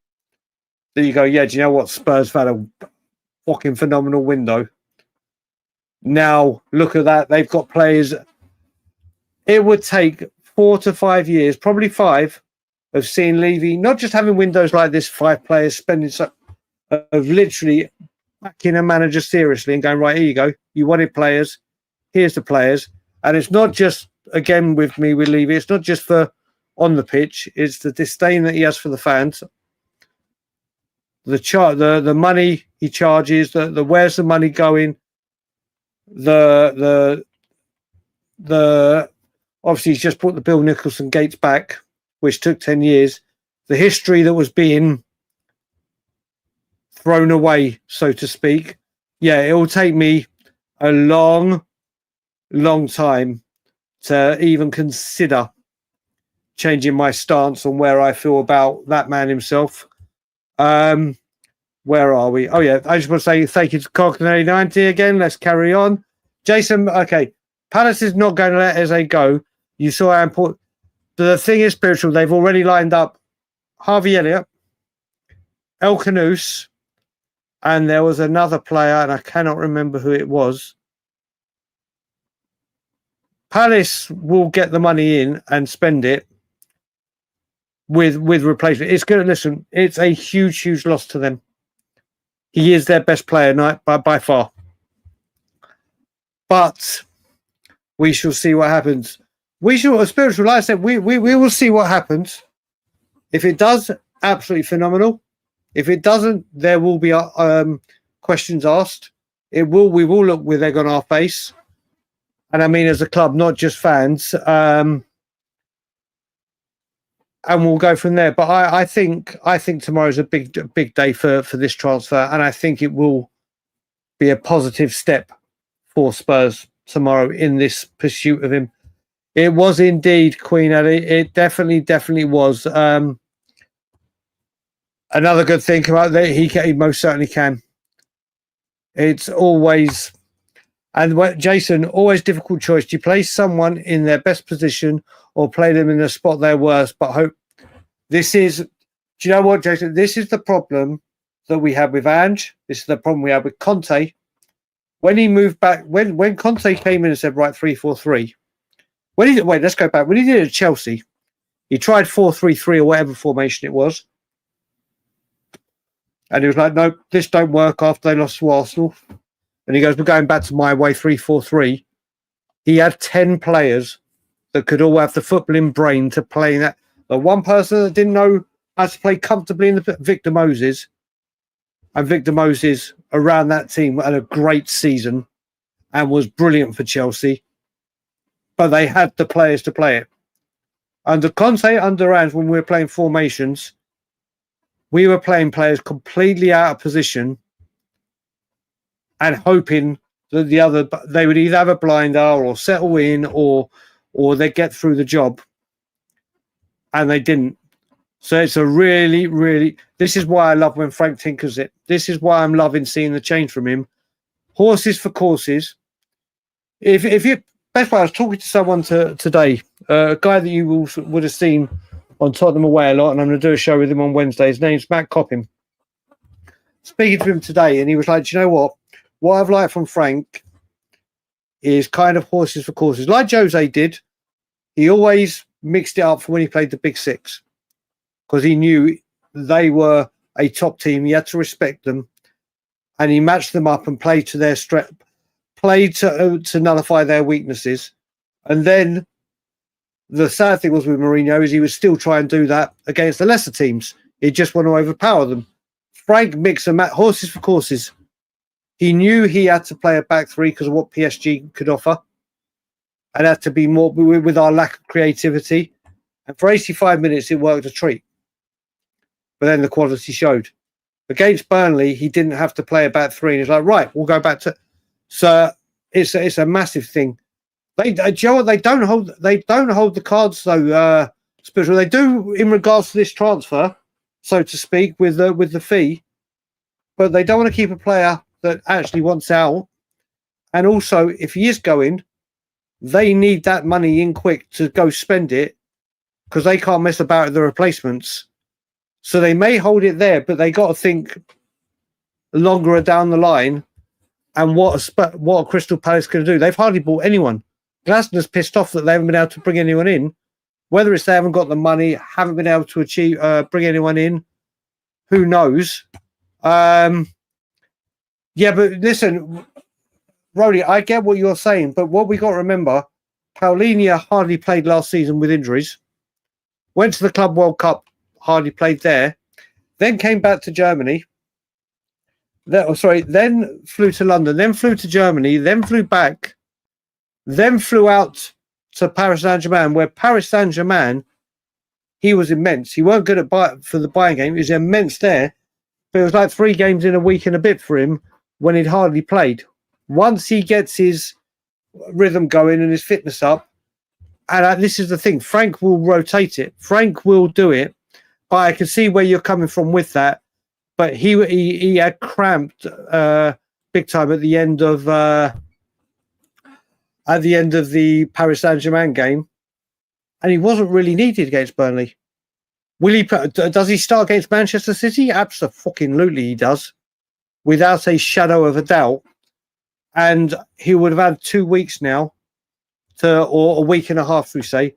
that you go, yeah, do you know what? Spurs have had a fucking phenomenal window. Now, look at that. They've got players. It would take 4 to 5 years, probably 5, of seeing Levy, not just having windows like this, 5 players spending of literally backing a manager seriously and going, right, here you go. You wanted players. Here's the players. And it's not just, again, with Levy, it's not just for on the pitch, it's the disdain that he has for the fans. The money he charges, the where's the money going? The obviously he's just put the Bill Nicholson gates back, which took 10 years. The history that was being thrown away, so to speak. Yeah, it will take me a long time to even consider changing my stance on where I feel about that man himself. Where are we? Oh, yeah. I just want to say thank you to Cockney90 again. Let's carry on. Jason, okay. Palace is not going to let Eze go. You saw how important. The thing is spiritual. They've already lined up Harvey Elliott, El Kudus, and there was another player, and I cannot remember who it was. Palace will get the money in and spend it with replacement. It's going to listen. It's a huge loss to them. He is their best player by far. But we shall see what happens. We shall, spiritual, like I said, we will see what happens. If it does, absolutely phenomenal. If it doesn't, there will be questions asked. We will look with egg on our face. And I mean, as a club, not just fans. And we'll go from there. But I think tomorrow's a big day for this transfer, and I think it will be a positive step for Spurs tomorrow in this pursuit of him. It was indeed, Queen Ellie. It definitely was. Another good thing about that, he most certainly can. It's always, and Jason, always difficult choice. Do you play someone in their best position or play them in the spot they're worst? But hope this is. Do you know what, Jason? This is the problem that we had with Ange. This is the problem we had with Conte. When he moved back, when Conte came in and said, right, 3-4-3. Let's go back. When he did it at Chelsea, he tried 4-3-3 or whatever formation it was. And he was like, no, this don't work after they lost to Arsenal. And he goes, we're going back to my way, 3-4-3. He had 10 players that could all have the footballing brain to play that. The one person that didn't know had to play comfortably in the Victor Moses. And Victor Moses around that team had a great season and was brilliant for Chelsea. But they had the players to play it. Under Conte, under Rams, when we were playing formations, we were playing players completely out of position and hoping that they would either have a blinder or settle in or they'd get through the job. And they didn't. So it's a really, really... This is why I love when Frank tinkers it. This is why I'm loving seeing the change from him. Horses for courses. If you... Best way, I was talking to someone today, a guy that you would have seen on Tottenham Away a lot, and I'm going to do a show with him on Wednesday. His name's Matt Coppin. Speaking to him today, and he was like, do you know what? What I've liked from Frank is kind of horses for courses. Like Jose did, he always mixed it up for when he played the Big Six because he knew they were a top team. He had to respect them, and he matched them up and played to their strength. Played to nullify their weaknesses. And then the sad thing was with Mourinho is he would still try and do that against the lesser teams. He'd just want to overpower them. Frank mixed and horses for courses. He knew he had to play a back three because of what PSG could offer and had to be more with our lack of creativity. And for 85 minutes, it worked a treat. But then the quality showed. Against Burnley, he didn't have to play a back three. And he's like, right, we'll go back to... So it's a massive thing. They don't hold the cards though. Spurs, they do in regards to this transfer, so to speak, with the fee, but they don't want to keep a player that actually wants out. And also, if he is going, they need that money in quick to go spend it because they can't mess about with the replacements. So they may hold it there, but they got to think longer down the line. And what a Crystal Palace can do. They've hardly bought anyone. Glasner's pissed off that they haven't been able to bring anyone in. Whether it's they haven't got the money, haven't been able to bring anyone in, who knows? Yeah, but listen, Roddy, I get what you're saying, but what we got to remember, Paulinho hardly played last season with injuries. Went to the Club World Cup, hardly played there. Then came back to Germany. Then flew to London, then flew to Germany, then flew back, then flew out to Paris Saint-Germain, where Paris Saint-Germain, he was immense. He weren't good for the Bayern game. He was immense there, but it was like 3 games in a week and a bit for him when he'd hardly played. Once he gets his rhythm going and his fitness up, and this is the thing, Frank will rotate it. Frank will do it, but I can see where you're coming from with that. But he had cramped big time at the end of the Paris Saint-Germain game, and he wasn't really needed against Burnley. Does he start against Manchester City? Absolutely, he does, without a shadow of a doubt. And he would have had 2 weeks now, or a week and a half, we say,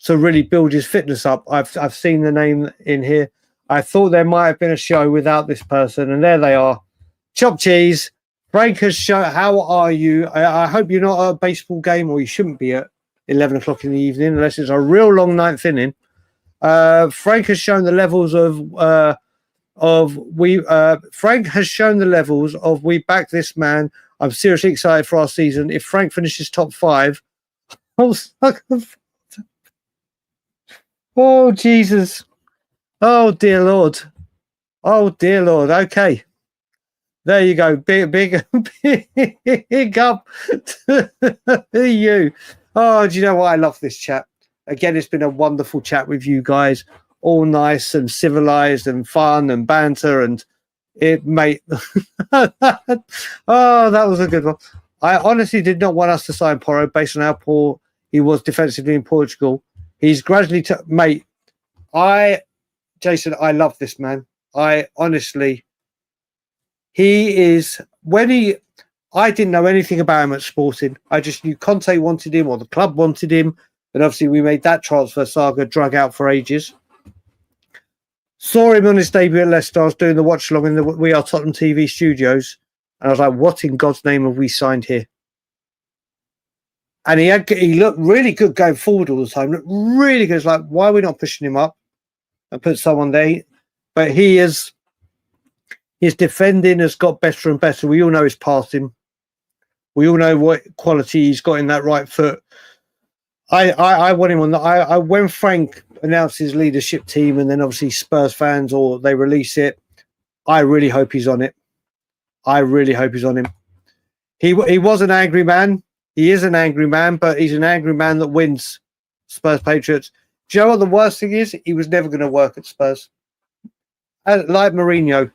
to really build his fitness up. I've seen the name in here. I thought there might have been a show without this person, and there they are. Chop cheese. Frank has shown. How are you? I hope you're not at a baseball game, or you shouldn't be at 11 o'clock in the evening, unless it's a real long ninth inning. Frank has shown the levels Frank has shown the levels of we back this man. I'm seriously excited for our season. If Frank finishes top 5, oh Jesus. Oh, dear Lord. Oh, dear Lord. Okay. There you go. Big up to you. Oh, do you know what? I love this chat. Again, it's been a wonderful chat with you guys. All nice and civilized and fun and banter. And it, mate. Oh, that was a good one. I honestly did not want us to sign Porro based on how poor he was defensively in Portugal. He's gradually... mate, Jason, I love this man. I honestly, he is, I didn't know anything about him at Sporting. I just knew Conte wanted him or the club wanted him. And obviously we made that transfer saga drag out for ages. Saw him on his debut at Leicester. I was doing the watch along in the We Are Tottenham TV studios. And I was like, what in God's name have we signed here? And he looked really good going forward all the time. Looked really good. It's like, why are we not pushing him up? and put someone there. But his defending has got better and better. We all know his passing. We all know what quality he's got in that right foot. I want him on that. When Frank announced his leadership team, and then obviously Spurs fans or they release it, I really hope he's on it. I really hope he's on him. He was an angry man. He is an angry man, but he's an angry man that wins. Spurs Patriots. Do you know what the worst thing is? He was never going to work at Spurs. Like Mourinho,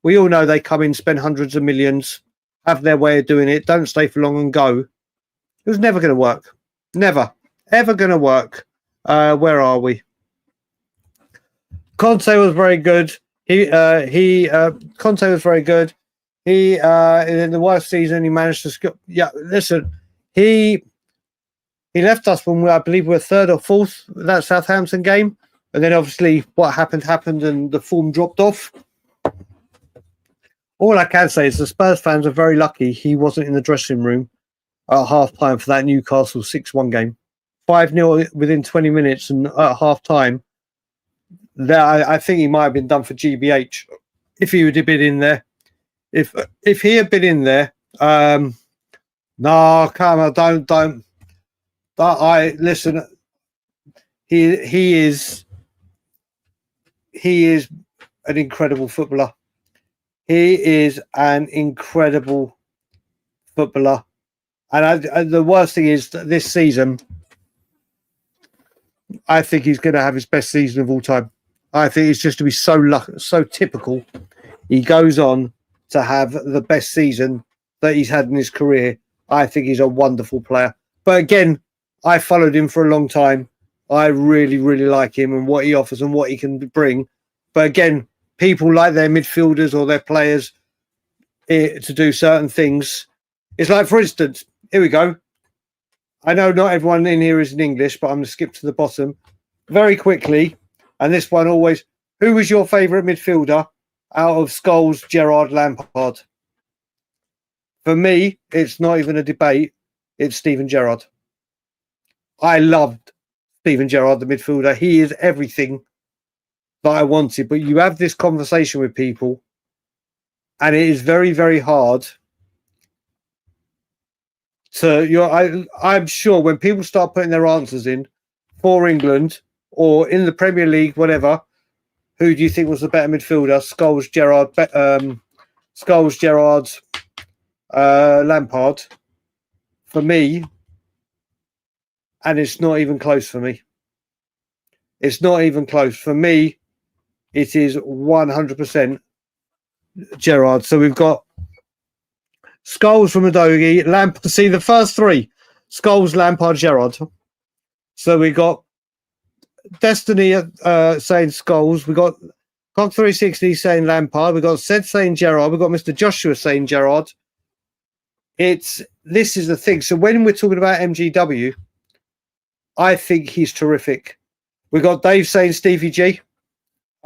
we all know they come in, spend hundreds of millions, have their way of doing it, don't stay for long and go. It was never going to work. Never. Ever going to work. Where are we? Conte was very good. Conte was very good. In the worst season, he managed to. Yeah, listen, he left us when I believe we were third or fourth that Southampton game, and then obviously what happened, and the form dropped off. All I can say is the Spurs fans are very lucky he wasn't in the dressing room at half time for that Newcastle 6-1 game. 5-0 within 20 minutes, and at half time, I think he might have been done for GBH if he would have been in there. If he had been in there, no, come on, don't. Listen. He is an incredible footballer. He is an incredible footballer, and the worst thing is that this season, I think he's going to have his best season of all time. I think it's just to be so typical. He goes on to have the best season that he's had in his career. I think he's a wonderful player. But again, I followed him for a long time. I really, really like him and what he offers and what he can bring. But again, people like their midfielders or their players to do certain things. It's like, for instance, here we go. I know not everyone in here is in English, but I'm going to skip to the bottom very quickly. And this one always, who was your favourite midfielder out of Scholes, Gerrard, Lampard? For me, it's not even a debate. It's Steven Gerrard. I loved Steven Gerrard, the midfielder. He is everything that I wanted. But you have this conversation with people, and it is very, very hard to. I'm sure when people start putting their answers in for England or in the Premier League, whatever, who do you think was the better midfielder? Scholes, Gerrard, Lampard. For me, and it's not even close for me. It's not even close. For me, it is 100% Gerrard. So we've got Scholes from Udogie, Lampard. See, the first three, Scholes, Lampard, Gerrard. So we got Destiny saying Scholes. We got Cock 360 saying Lampard. We got Sed saying Gerrard. We got Mr. Joshua saying Gerrard. This is the thing. So when we're talking about MGW, I think he's terrific. We got Dave saying Stevie G.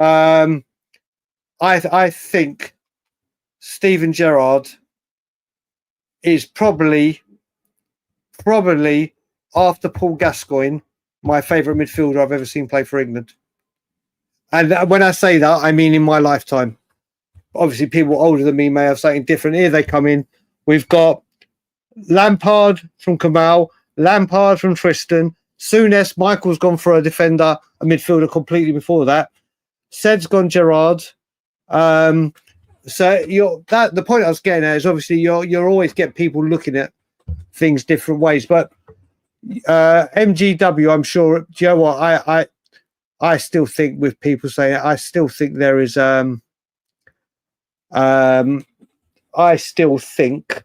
I think Steven Gerrard is probably after Paul Gascoigne, my favourite midfielder I've ever seen play for England. And when I say that, I mean in my lifetime. Obviously, people older than me may have something different. Here they come in. We've got Lampard from Kamal, Lampard from Tristan, Souness. Michael's gone for a defender, a midfielder completely before that. Sed's gone Gerrard. So the point I was getting at is obviously you're always get people looking at things different ways. But MGW, I'm sure. Do you know what? I still think with people saying I still think there is I still think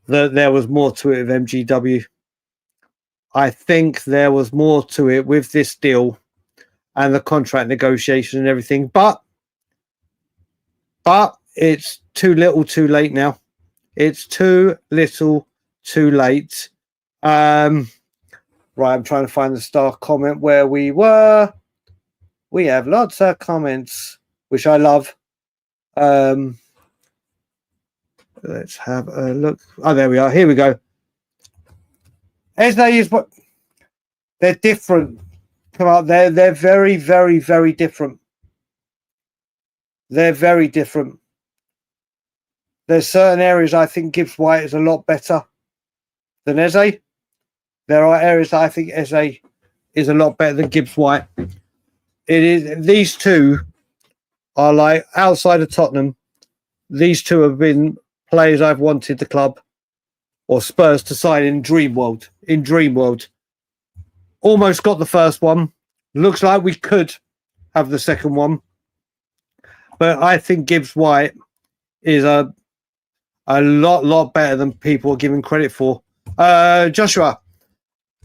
that there was more to it with MGW. I think there was more to it with this deal and the contract negotiation and everything. But it's too little too late now. It's too little too late. Right, I'm trying to find the star comment where we were. We have lots of comments, which I love. Let's have a look. Oh, there we are. Here we go. Esne is what they're different. come out. They're very, very, very different. They're very different. There's certain areas I think Gibbs White is a lot better than Eze. There are areas that I think Eze is a lot better than Gibbs White. It is, these two are like, outside of Tottenham, these two have been players I've wanted the club or Spurs to sign in Dream World. In Dream World. Almost got the first one. Looks like we could have the second one. But I think Gibbs White is a lot better than people are giving credit for. Joshua.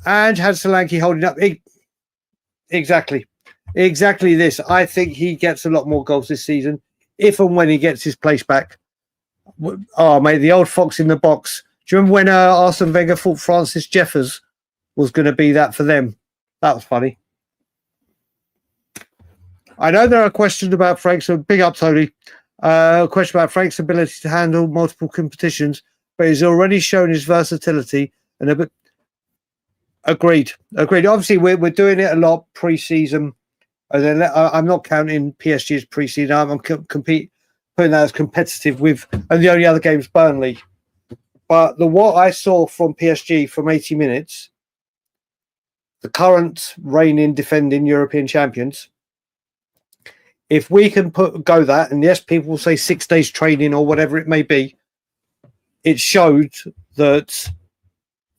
And had Solanke holding up. Exactly this. I think he gets a lot more goals this season if and when he gets his place back. Oh, mate, the old fox in the box. Do you remember when Arsene Wenger thought Francis Jeffers was going to be that for them? That was funny. I know there are questions about Frank's, so big up, Tony. A question about Frank's ability to handle multiple competitions, but he's already shown his versatility and a bit. Agreed. Obviously, we're doing it a lot pre-season, and then I'm not counting PSG's pre-season. I'm putting that as competitive with, and the only other game is Burnley. But what I saw from PSG from 80 minutes, the current reigning defending European champions, if we can go that, and yes, people will say 6 days training or whatever it may be, it showed that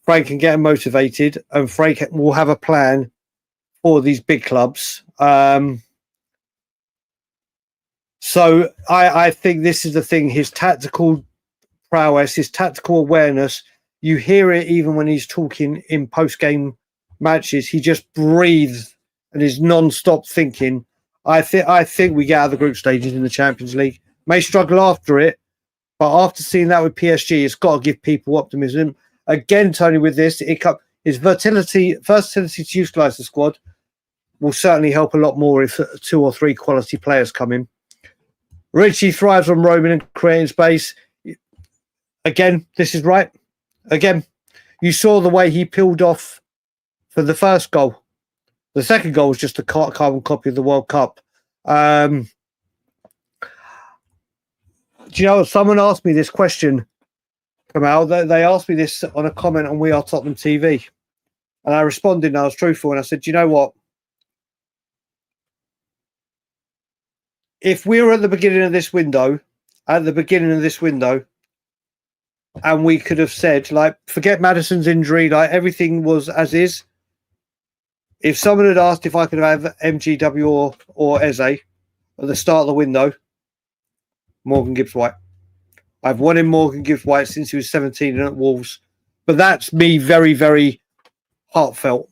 Frank can get motivated and Frank will have a plan for these big clubs. So I think this is the thing, his tactical prowess, his tactical awareness, you hear it even when he's talking in post-game matches. He just breathes and is non-stop thinking. I think we get out of the group stages in the Champions League. May struggle after it, but after seeing that with PSG, it's got to give people optimism. Again, Tony, with this, his versatility to utilise the squad will certainly help a lot more if 2 or 3 quality players come in. Richy thrives on roaming and creating space. Again, this is right. Again, you saw the way he peeled off for the first goal. The second goal was just a carbon copy of the World Cup. Do you know, someone asked me this question, Kamal. They asked me this on a comment on We Are Tottenham TV. And I responded and I was truthful. And I said, do you know what? If we were at the beginning of this window, and we could have said, like, forget Maddison's injury, like everything was as is. If someone had asked if I could have MGW or Eze at the start of the window, Morgan Gibbs White. I've wanted Morgan Gibbs White since he was 17 and at Wolves. But that's me very, very heartfelt.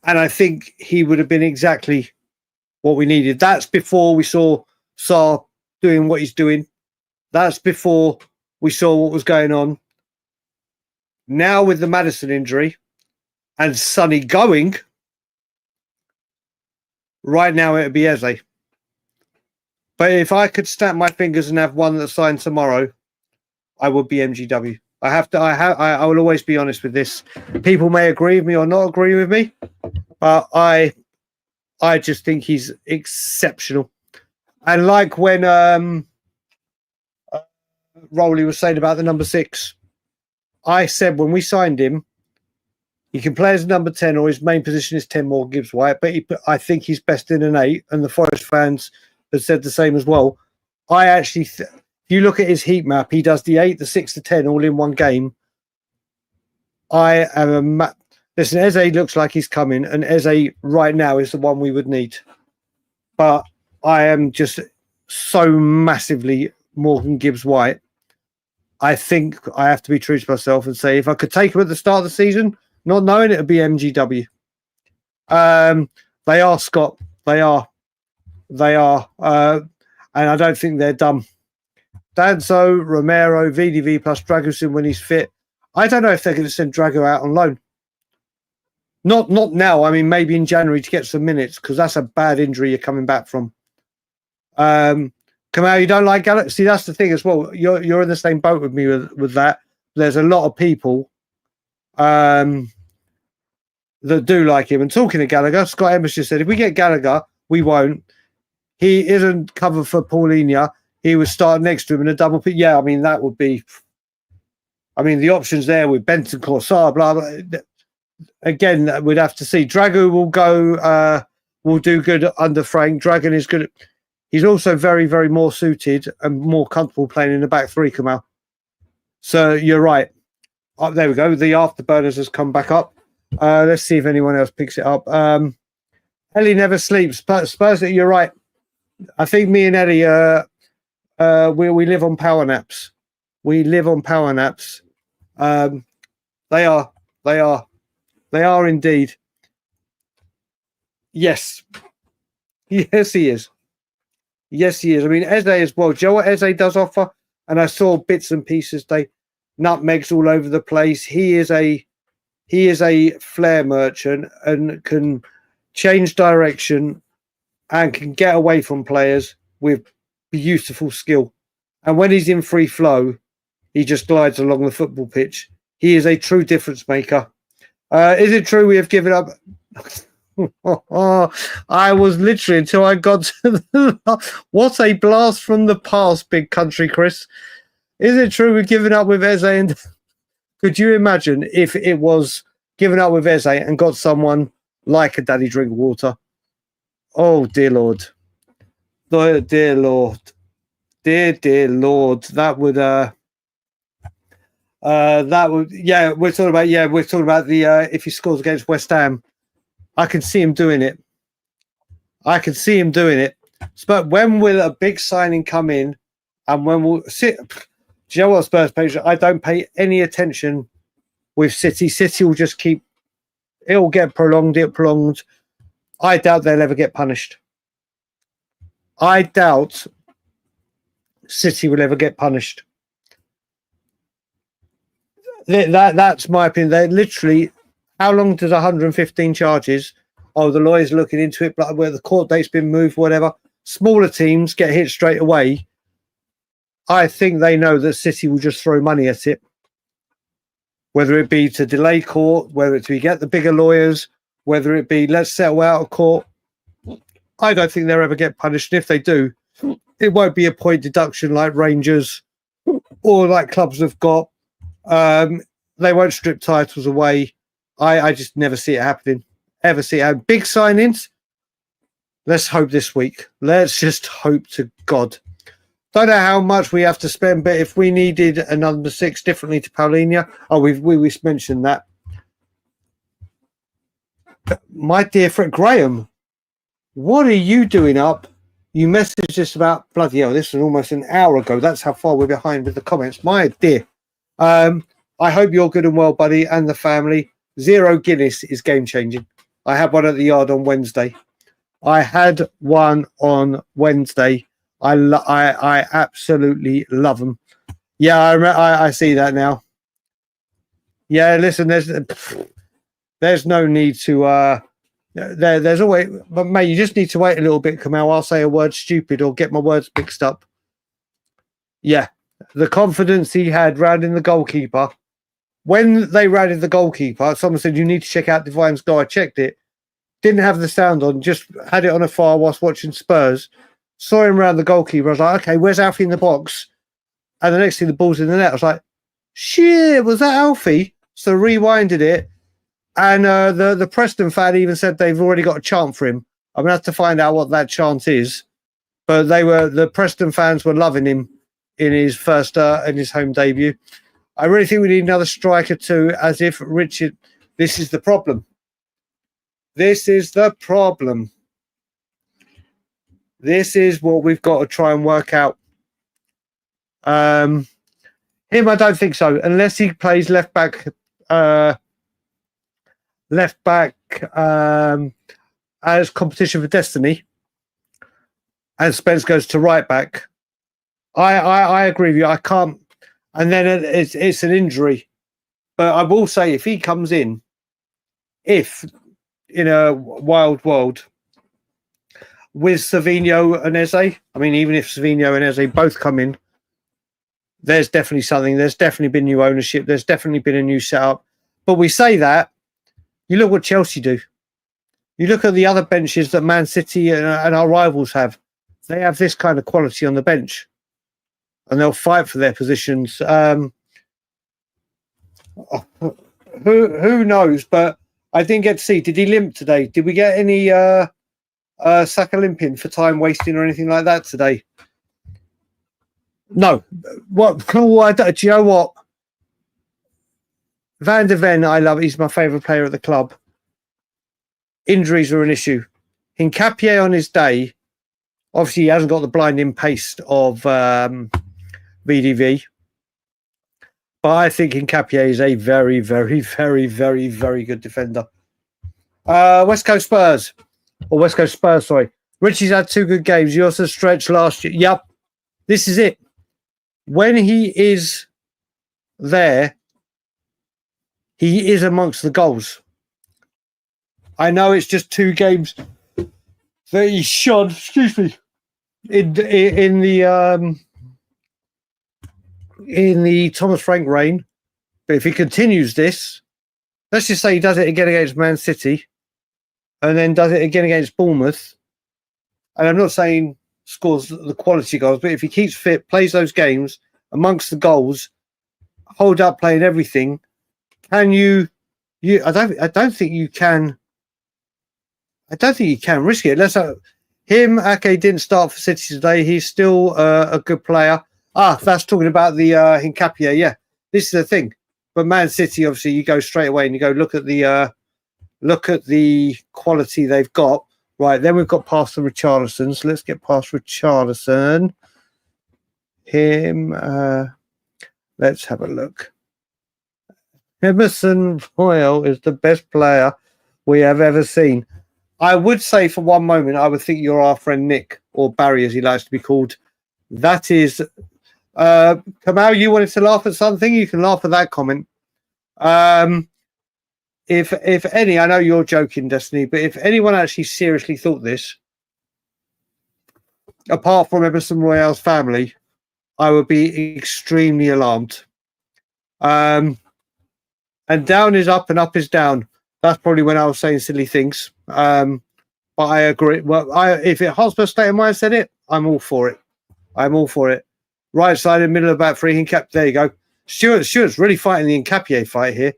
And I think he would have been exactly what we needed. That's before we saw Sarr doing what he's doing. That's before we saw what was going on. Now with the Maddison injury and Sonny going, right now it would be Eze. But if I could snap my fingers and have one that signed tomorrow, I would be MGW. I will always be honest with this. People may agree with me or not agree with me, but I just think he's exceptional. And like when Rowley was saying about the number 6, I said when we signed him, he can play as number 10 or his main position is 10 more Gibbs White, but I think he's best in an 8, and the Forest fans have said the same as well. I actually, if you look at his heat map, he does the 8, the 6, the 10 all in one game. Listen, Eze looks like he's coming, and Eze right now is the one we would need. But I am just so massively Morgan Gibbs White. I think I have to be true to myself and say if I could take him at the start of the season, not knowing it would be MGW. They are, Scott. They are. And I don't think they're dumb. Danso, Romero, VDV plus Dragusin when he's fit. I don't know if they're going to send Drago out on loan. Not now. I mean, maybe in January to get some minutes, because that's a bad injury you're coming back from. Kamal, you don't like Gallagher? See, that's the thing as well. You're in the same boat with me with that. There's a lot of people that do like him. And talking to Gallagher, Scott Emmons just said, if we get Gallagher, we won't. He isn't covered for Paulinho. He would start next to him in a double pick. Yeah, I mean, that would be... I mean, the options there with Benton, Sarr, blah, blah. Again, we'd have to see. Dragu will go... will do good under Frank. Dragon is good. He's also very, very more suited and more comfortable playing in the back three, Kamal. So you're right. Oh, there we go. The afterburners has come back up. Let's see if anyone else picks it up. Ellie never sleeps. Spurs, you're right. I think me and Ellie, we live on power naps. We live on power naps. They are indeed. Yes. Yes, he is. Yes, he is. I mean, Eze as well. Do you know what Eze does offer? And I saw bits and pieces. They nutmegs all over the place. He is a flair merchant and can change direction and can get away from players with beautiful skill. And when he's in free flow, he just glides along the football pitch. He is a true difference maker. Is it true we have given up? I was literally until I got to what a blast from the past, big country Chris. Is it true we've given up with Eze? And could you imagine if it was given up with Eze and got someone like a Daddy Drinkwater? Oh dear Lord. Dear Lord. Dear Lord. That would we're talking about the if he scores against West Ham. I can see him doing it. But when will a big signing come in and when we'll sit? Do you know what, Spurs page? I don't pay any attention with City. City will just keep, it'll get prolonged. I doubt they'll ever get punished. I doubt City will ever get punished. That's my opinion. They're literally, how long does 115 charges? Oh, the lawyer's looking into it, but where the court date's been moved, whatever. Smaller teams get hit straight away. I think they know that City will just throw money at it. Whether it be to delay court, whether it be get the bigger lawyers, whether it be let's settle out of court. I don't think they'll ever get punished. And if they do, it won't be a point deduction like Rangers or like clubs have got. They won't strip titles away. I just never see it happening. Ever see it. Big signings. Let's hope this week. Let's just hope to God. Don't know how much we have to spend, but if we needed a number 6 differently to Paulinho, we mentioned that. My dear friend Graham, what are you doing up? You messaged us about bloody hell. This was almost an hour ago. That's how far we're behind with the comments. My dear. I hope you're good and well, buddy, and the family. 0 Guinness is game changing. I had one at the yard on Wednesday. I absolutely love them. Yeah, I see that now. Yeah, listen, there's no need to there's always, but mate, you just need to wait a little bit, Kamal. I'll say a word stupid or get my words mixed up. Yeah, the confidence he had rounding the goalkeeper. When they rounded the goalkeeper, someone said, you need to check out Divine's goal. I checked it. Didn't have the sound on, just had it on afar whilst watching Spurs. Saw him round the goalkeeper. I was like, okay, where's Alfie in the box? And the next thing, the ball's in the net. I was like, shit, was that Alfie? So rewinded it. And the Preston fan even said they've already got a chant for him. I'm going to have to find out what that chant is. But the Preston fans were loving him in his first, in his home debut. I really think we need another striker too, as if Richard... This is the problem. This is what we've got to try and work out. Him, I don't think so. Unless he plays left back as competition for destiny and Spence goes to right back. I agree with you. I can't... And then it's an injury. But I will say, if he comes in, if in a wild world with Savinho and Eze, I mean, even if Savinho and Eze both come in, there's definitely something. There's definitely been new ownership. There's definitely been a new setup. But we say that, You look what Chelsea do. You look at the other benches that Man City and our rivals have. They have this kind of quality on the bench, and they'll fight for their positions. Who knows? But I didn't get to see. Did he limp today? Did we get any Saka limping for time wasting or anything like that today? No. What? Cool. Do you know what? Van der Ven, I love. He's my favourite player at the club. Injuries are an issue. Hincapié on his day, obviously he hasn't got the blinding pace of VDV. But I think Hincapié is a very, very, very, very, very good defender. West Coast Spurs. Or West Coast Spurs, sorry. Richie's had 2 good games. He also stretched last year. Yep. This is it. When he is there, he is amongst the goals. I know it's just 2 games that he shone, excuse me, in the Thomas Frank reign. But if he continues this, let's just say he does it again against Man City and then does it again against Bournemouth. And I'm not saying scores the quality goals, but if he keeps fit, plays those games amongst the goals, hold up playing everything, can you I don't think you can risk it. Ake didn't start for City today. He's still a good player. That's talking about the Hincapié. Yeah, this is the thing. But Man City, obviously, you go straight away and you go look at the quality they've got. Right, then we've got past the Richarlison. So let's get past Richarlison. Him. Let's have a look. Emerson Royal is the best player we have ever seen. I would say for one moment, I would think you're our friend Nick, or Barry as he likes to be called. That is, Kamal, you wanted to laugh at something? You can laugh at that comment. If any, I know you're joking, Destiny, but if anyone actually seriously thought this, apart from Emerson Royale's family, I would be extremely alarmed. And down is up and up is down. That's probably when I was saying silly things. But I agree. Well, if Hotspur State of Mind said it, I'm all for it. I'm all for it. Right side in the middle of about 3 Hincap. There you go. Stuart's really fighting the Hincapié fight here.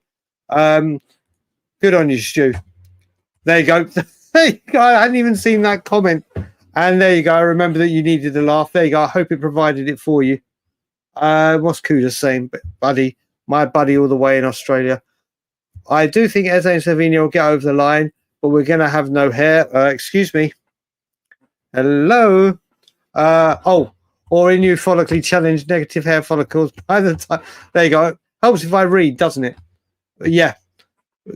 Good on you, Stu. There you go. There you go. I hadn't even seen that comment. And there you go. I remember that you needed a laugh. There you go. I hope it provided it for you. What's Kudus saying? Buddy, my buddy all the way in Australia. I do think Eze and Savinho will get over the line, but we're going to have no hair. Excuse me. Hello. Or in you follically challenged negative hair follicles by the time. There you go. Helps if I read, doesn't it? Yeah.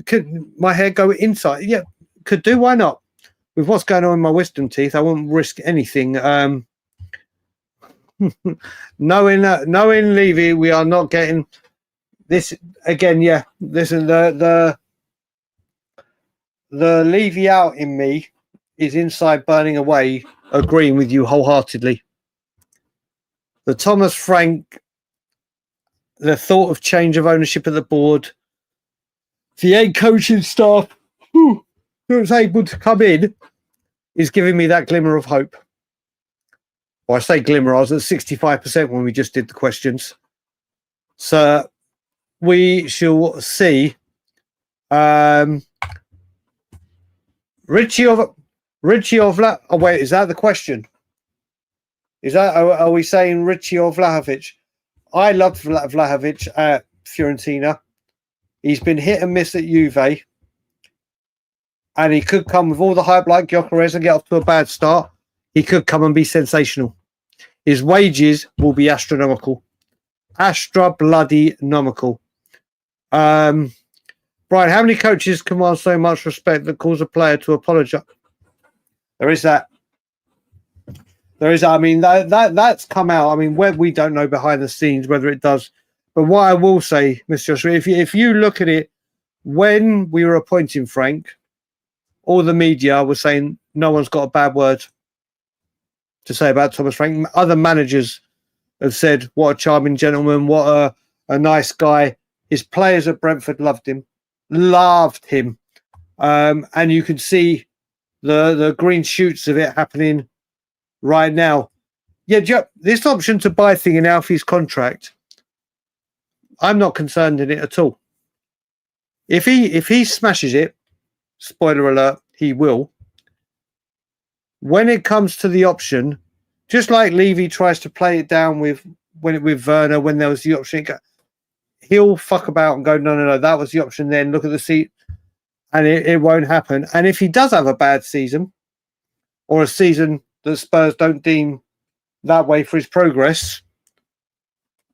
Could my hair go inside? Yeah, could do. Why not? With what's going on in my wisdom teeth, I wouldn't risk anything. Knowing Levy, we are not getting this again. Yeah, listen, the Levy out in me is inside burning away, agreeing with you wholeheartedly. The Thomas Frank, the thought of change of ownership at the board, the 8 coaching staff who was able to come in is giving me that glimmer of hope. Well, I say glimmer, I was at 65% when we just did the questions. So we shall see. Richy of oh wait, is that the question? Is that are we saying Richy or Vlahovic? I loved Vlahovic at Fiorentina. He's been hit and miss at Juve. And he could come with all the hype like Gyökeres and get off to a bad start. He could come and be sensational. His wages will be astronomical. Astra-bloody-nomical. Brian, how many coaches command so much respect that cause a player to apologise? There is that. There is. I mean, that's come out. I mean, we don't know behind the scenes whether it does. But what I will say, Mr. Joshua, if you look at it, when we were appointing Frank, all the media was saying no one's got a bad word to say about Thomas Frank. Other managers have said, what a charming gentleman, what a nice guy. His players at Brentford loved him. And you can see the green shoots of it happening right now. Yeah, this option to buy thing in Alfie's contract, I'm not concerned in it at all. If he smashes it, spoiler alert, he will. When it comes to the option, just like Levy tries to play it down with Werner when there was the option, he'll fuck about and go, no, that was the option then, look at the seat, and it won't happen. And if he does have a bad season, or a season that Spurs don't deem that way for his progress,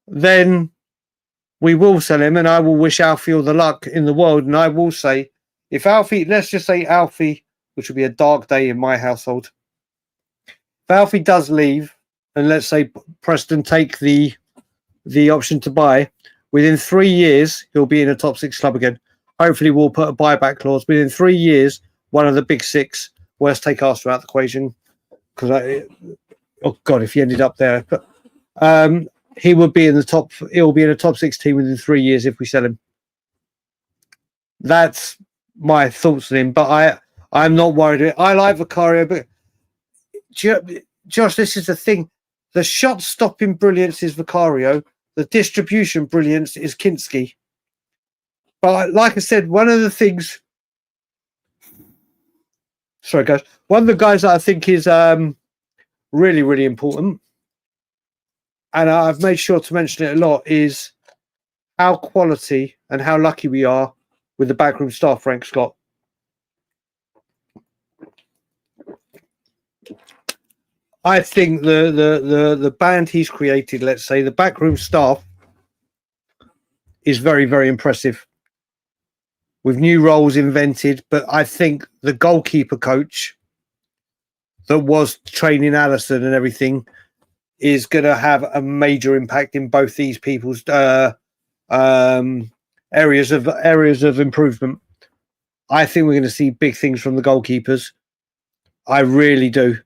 then we will sell him, and I will wish Alfie all the luck in the world. And I will say, if Alfie, let's just say Alfie, which will be a dark day in my household, if Alfie does leave, and let's say Preston take the option to buy, within 3 years, he'll be in a top 6 club again. Hopefully, we'll put a buyback clause. Within 3 years, one of the big 6, let's take Arsenal out of the equation. Because oh God, if he ended up there. But he would be in the top. He'll be in a top 6 team within 3 years if we sell him. That's my thoughts on him. But I'm not worried. I like Vicario, but Josh, this is the thing. The shot stopping brilliance is Vicario. The distribution brilliance is Kinski. But like I said, one of the things. Sorry, guys. One of the guys that I think is really, really important, and I've made sure to mention it a lot, is how quality and how lucky we are with the backroom staff, Frank Scott. I think the band he's created, let's say, the backroom staff, is very, very impressive. With new roles invented, but I think the goalkeeper coach that was training Alisson and everything is going to have a major impact in both these people's areas of improvement. I think we're going to see big things from the goalkeepers. I really do.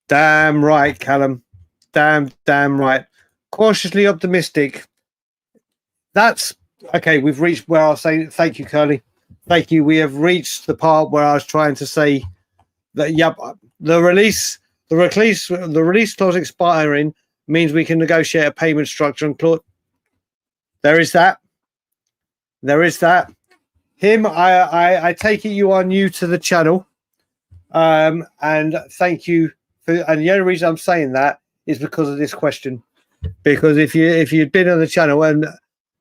Damn right, Callum. Damn right. Cautiously optimistic. That's okay. We've reached where I was saying, thank you, Curly. Thank you. We have reached the part where I was trying to say that, yep, the release clause expiring means we can negotiate a payment structure and clause. There is that. Him, I take it you are new to the channel. And thank you and the only reason I'm saying that is because of this question. Because if you'd been on the channel, and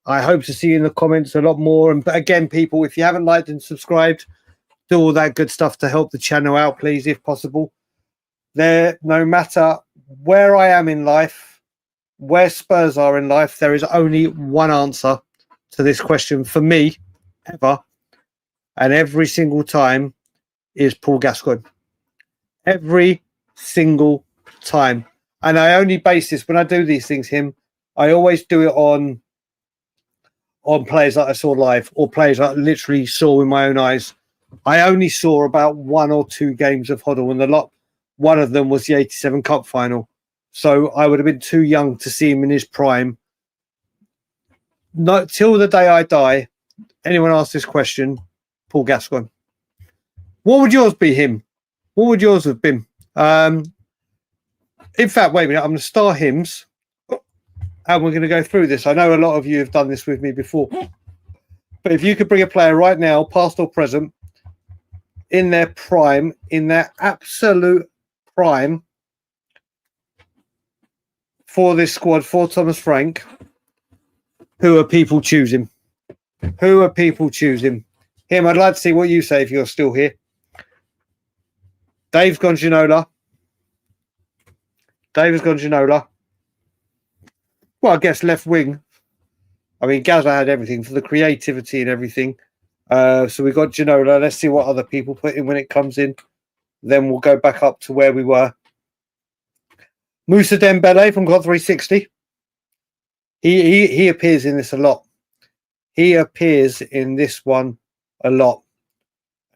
I hope to see you in the comments a lot more. And again, people, if you haven't liked and subscribed, do all that good stuff to help the channel out, please, if possible. No matter where I am in life, where Spurs are in life, there is only one answer to this question for me, ever, and every single time, is Paul Gascoigne. Every single time. And I only base this, when I do these things, I always do it on players that I saw live, or players that I literally saw with my own eyes. I only saw about 1 or 2 games of Hoddle, and one of them was the 87 Cup final. So I would have been too young to see him in his prime. Not till the day I die, anyone ask this question, Paul Gascoigne. What would yours be, him? What would yours have been? In fact, wait a minute, I'm going to star hymns, and we're going to go through this. I know a lot of you have done this with me before. But if you could bring a player right now, past or present, in their prime, in their absolute prime, for this squad, for Thomas Frank, who are people choosing? Who are people choosing? Him, I'd like to see what you say if you're still here. Dave's gone Ginola. Dave has gone Ginola. Well, I guess left wing. I mean, Gaza had everything for the creativity and everything. So we got Ginola. Let's see what other people put in when it comes in. Then we'll go back up to where we were. Moussa Dembele from God 360. He appears in this a lot. He appears in this one a lot.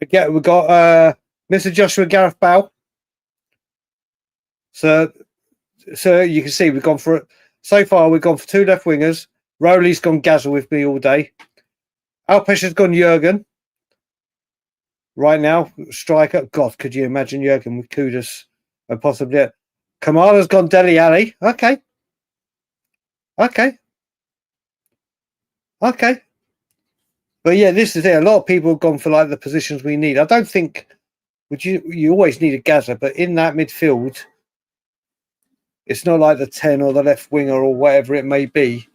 Again, we got Mr. Joshua Gareth Bale. So you can see we've gone for it. So far, we've gone for 2 left wingers. Rowley's gone Gazza with me all day. Alpesh has gone Jurgen. right now. Striker. God, could you imagine Jurgen with Kudus and possibly Kamala's gone Dele Alli. Okay. But yeah, this is it. A lot of people have gone for like the positions we need. I don't think you always need a Gaza, but in that midfield, it's not like the 10 or the left winger or whatever it may be.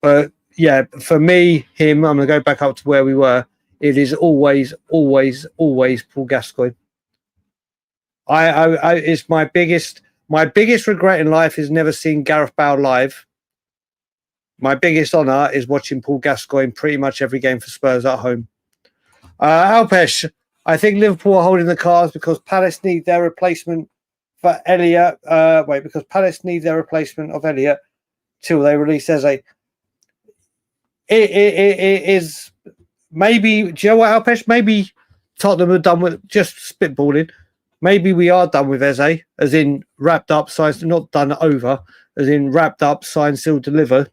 But yeah, for me, I'm going to go back up to where we were. It is always Paul Gascoigne. It's my biggest regret in life is never seeing Gareth Bale live. My biggest honour is watching Paul Gascoigne pretty much every game for Spurs at home. Alpesh, I think Liverpool are holding the cards because Palace need their replacement for Elliott. Because Palace need their replacement of Elliott till they release Eze. It is maybe. Do you know what, Alpesh? Maybe Tottenham are done with just spitballing. Maybe we are done with Eze, as in wrapped up, signed, not done over, as in wrapped up, signed, sealed, delivered.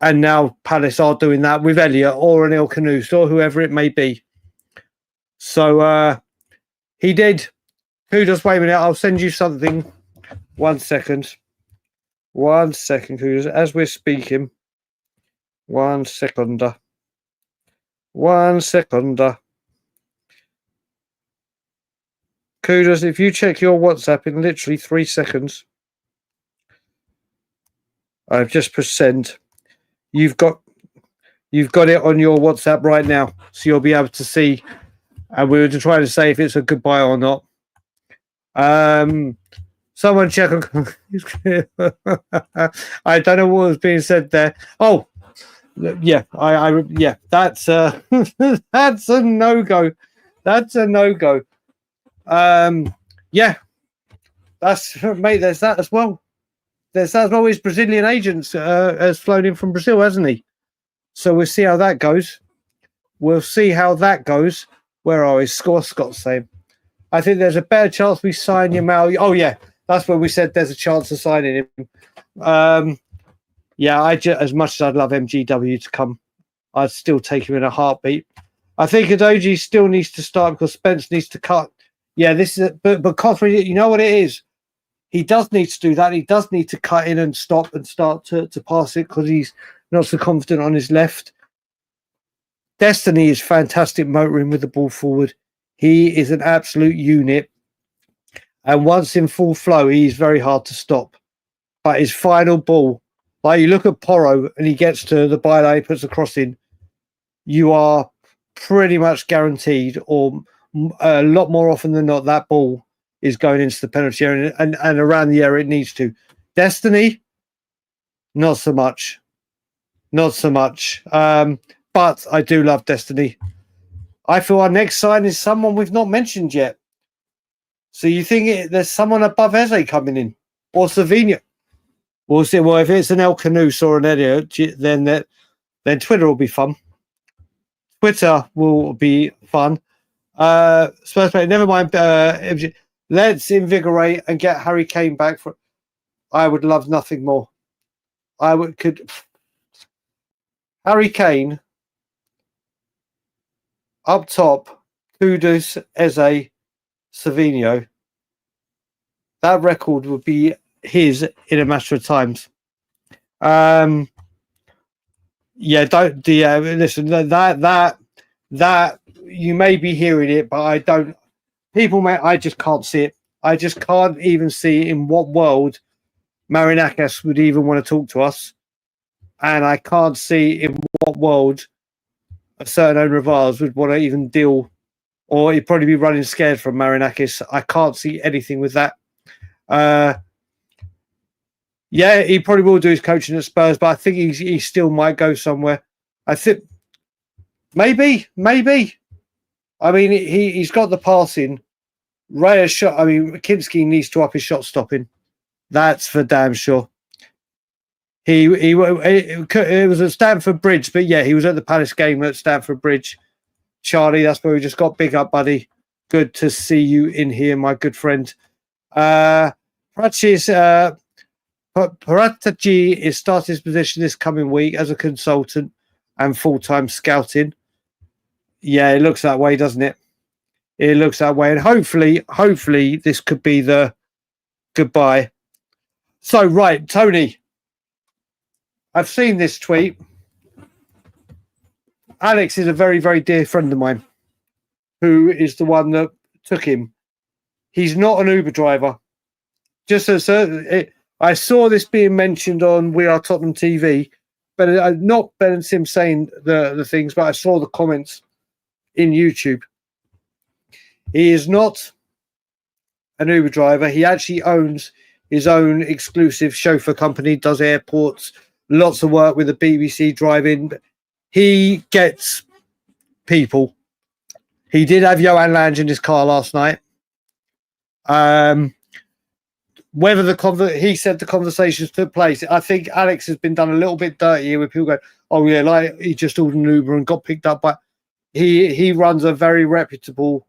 And now Palace are doing that with Elliott or an El Kudus or whoever it may be. So he did. Kudus, wait a minute. I'll send you something. 1 second. 1 second, Kudus. As we're speaking. 1 seconder. 1 seconder. Kudus, if you check your WhatsApp in literally 3 seconds. I've just pressed send. You've got it on your WhatsApp right now, so you'll be able to see. And we were just trying to say if it's a goodbye or not. Someone check. I don't know what was being said there. Oh, yeah, yeah. That's that's a no-go. That's a no-go. Yeah, that's mate. There's that as well. There's that as well. His Brazilian agent has flown in from Brazil, hasn't he? So we'll see how that goes. We'll see how that goes. Where are we? Scott's saying. I think there's a better chance we sign Yamal. Oh, yeah. That's when we said there's a chance of signing him. Yeah, as much as I'd love MGW to come, I'd still take him in a heartbeat. I think Adoji still needs to start because Spence needs to cut. Yeah, this is but Coffrey, you know what it is? He does need to do that. He does need to cut in and stop and start to pass it because he's not so confident on his left. Destiny is fantastic motoring with the ball forward. He is an absolute unit. And once in full flow, he's very hard to stop. But his final ball, like you look at Porro and he gets to the byline, he puts a cross in, you are pretty much guaranteed, or a lot more often than not, that ball is going into the penalty area and around the area it needs to. Destiny, not so much. Not so much. But I do love Destiny. I feel our next sign is someone we've not mentioned yet. So you think there's someone above Eze coming in? Or Savinho? We'll see. Well, if it's an El Kudus or an Elliott, then Twitter will be fun. Twitter will be fun. Spurs player, never mind. Let's invigorate and get Harry Kane back. I would love nothing more. Harry Kane up top, Kudus, Eze, Savinho. That record would be his in a matter of times. Listen, that you may be hearing it, but I don't. I just can't see it. I just can't even see in what world Marinakis would even want to talk to us. And I can't see in what world a certain owner of ours would want to even deal, or he'd probably be running scared from Marinakis. I can't see anything with that. Yeah, he probably will do his coaching at Spurs, but I think he still might go somewhere. I think maybe. I mean, he's got the passing. Rayer's shot. I mean, Kinski needs to up his shot stopping. That's for damn sure. It was at Stamford Bridge, but yeah, he was at the Palace game at Stamford Bridge. Charlie, that's where we just got big up, buddy. Good to see you in here, my good friend. Paratici is starting his position this coming week as a consultant and full-time scouting. Yeah, it looks that way, doesn't it? It looks that way, and hopefully, this could be the goodbye. So, right, Tony, I've seen this tweet. Alex is a very, very dear friend of mine, who is the one that took him. He's not an Uber driver. Just as I saw this being mentioned on We Are Tottenham TV, but not Ben and Sim saying the things, but I saw the comments in YouTube. He is not an Uber driver. He actually owns his own exclusive chauffeur company, does airports, lots of work with the BBC driving. He gets people. He did have Johan Lange in his car last night. Whether he said the conversations took place, I think Alex has been done a little bit dirty here with people going, oh yeah, like he just ordered an Uber and got picked up. But he runs a very reputable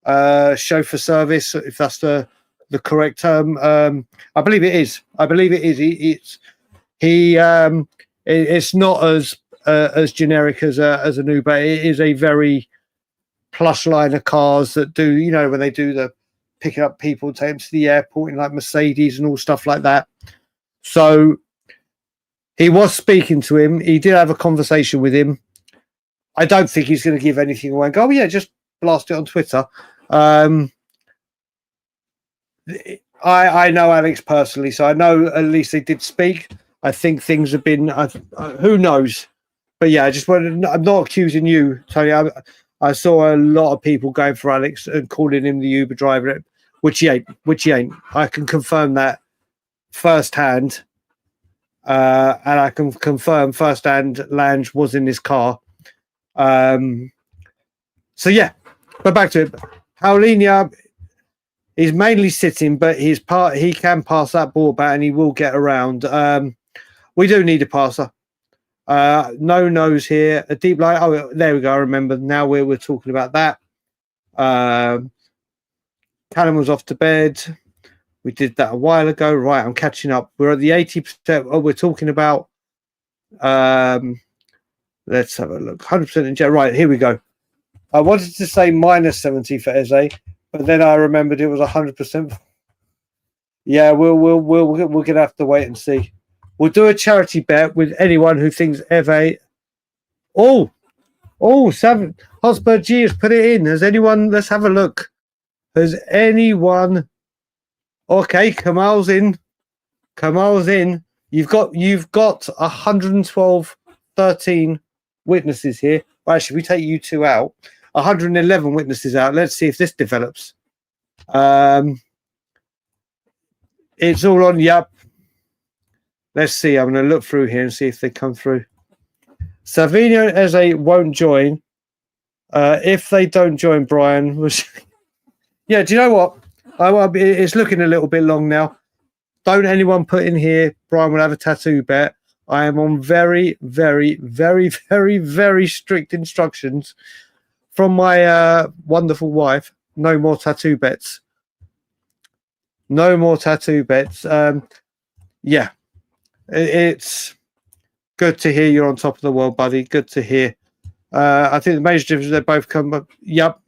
chauffeur service, if that's the correct term. I believe it is. It's not as generic as an Uber. It is a very plush line of cars that do, you know, when they do the picking up people, take them to the airport in like Mercedes and all stuff like that. So he was speaking to him. He did have a conversation with him. I don't think he's going to give anything away and go, oh, yeah, just blast it on Twitter. I know Alex personally, so I know at least they did speak. I think things have been, who knows? But yeah, I'm not accusing you, Tony. I saw a lot of people going for Alex and calling him the Uber driver, which he ain't. I can confirm that firsthand. And I can confirm firsthand Lange was in his car. So yeah, but back to it. Paulinho is mainly sitting, but he can pass that ball back and he will get around. We do need a passer. No nose here. A deep line. Oh, there we go. I remember. Now we're talking about that. Callum was off to bed. We did that a while ago. Right, I'm catching up. We're at the 80%. Oh, we're talking about. Let's have a look. 100% in jail. Right, here we go. I wanted to say minus 70 for Eze, but then I remembered it was 100%. Yeah, we're gonna have to wait and see. We'll do a charity bet with anyone who thinks Eze. Oh, Tottenham Hotspur G has put it in. Has anyone? Let's have a look. Has anyone? Okay, Kamal's in. You've got 112-13 witnesses here. Well, actually, we take you two out. 111 witnesses out. Let's see if this develops. It's all on. Yep. Let's see. I'm going to look through here and see if they come through. Savinho and Eze won't join. If they don't join, Brian was. Yeah. Do you know what? It's looking a little bit long now. Don't anyone put in here, Brian will have a tattoo bet. I am on very, very, very, very, very strict instructions from my wonderful wife. No more tattoo bets. No more tattoo bets. Yeah. It's good to hear you're on top of the world, buddy. Good to hear. I think the major difference is they both come up. Yep.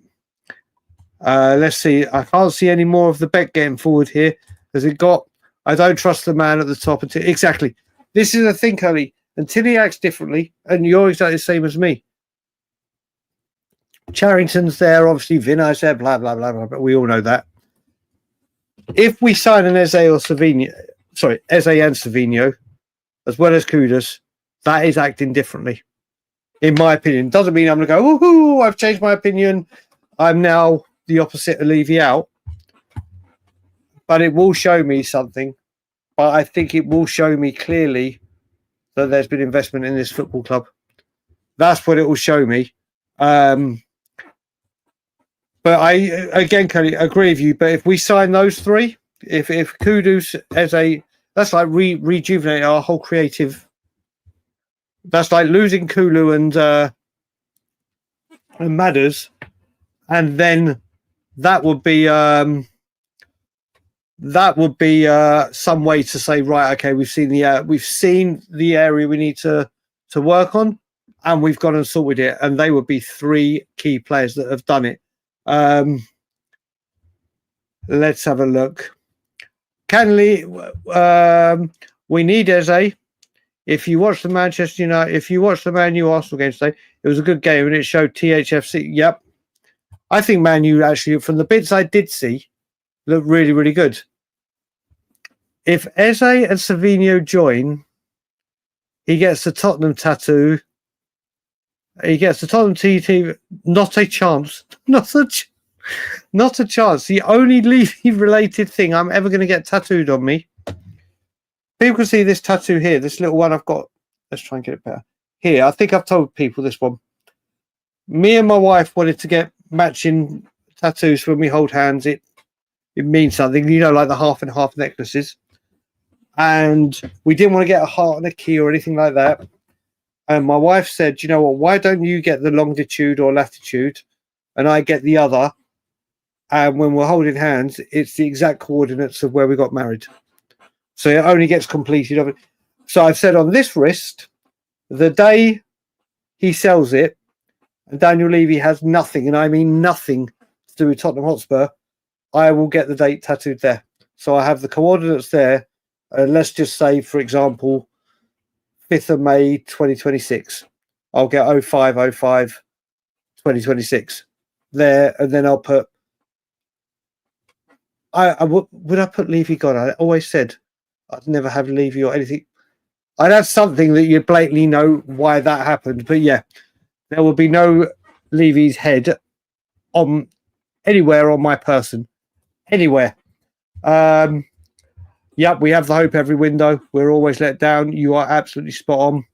Let's see. I can't see any more of the bet getting forward here. Has it got? I don't trust the man at the top. Exactly. This is the thing, Cody. Until he acts differently, and you're exactly the same as me. Charrington's there, obviously. Vinay's there, blah, blah, blah, blah. But we all know that. If we sign an Eze and Savinho, as well as Kudus, that is acting differently, in my opinion. Doesn't mean I'm going to go, woohoo, I've changed my opinion. I'm now the opposite of Levy out. But it will show me something. But I think it will show me clearly that there's been investment in this football club. That's what it will show me. But I, again, Cody, agree with you. But if we sign those three, if Kudus Eze, that's like rejuvenate our whole creative. That's like losing Kulu and Madders, and then that would be some way to say, right, okay, we've seen the area we need to work on, and we've gone and sorted it, and they would be 3 key players that have done it. Let's have a look. We need Eze. If you watch the Manchester United, if you watch the Man U Arsenal game today, it was a good game and it showed THFC. Yep. I think Man U actually, from the bits I did see, looked really, really good. If Eze and Savinho join, he gets the Tottenham tattoo. He gets the Tottenham TT. Not a chance. Not a chance. The only Levy-related thing I'm ever going to get tattooed on me. People can see this tattoo here. This little one I've got. Let's try and get it better. Here, I think I've told people this one. Me and my wife wanted to get matching tattoos when we hold hands. It means something, you know, like the half and half necklaces. And we didn't want to get a heart and a key or anything like that. And my wife said, you know what, why don't you get the longitude or latitude and I get the other? And when we're holding hands, it's the exact coordinates of where we got married. So it only gets completed. So I've said on this wrist, the day he sells it, and Daniel Levy has nothing, and I mean nothing to do with Tottenham Hotspur, I will get the date tattooed there. So I have the coordinates there. Let's just say, for example, 5th of May, 2026. I'll get 0505 2026 there, and then I'll put. Would I put Levy God? I always said I'd never have Levy or anything. I'd have something that you blatantly know why that happened. But yeah, there will be no Levy's head on anywhere on my person. Anywhere. Yep, we have the hope every window. We're always let down. You are absolutely spot on.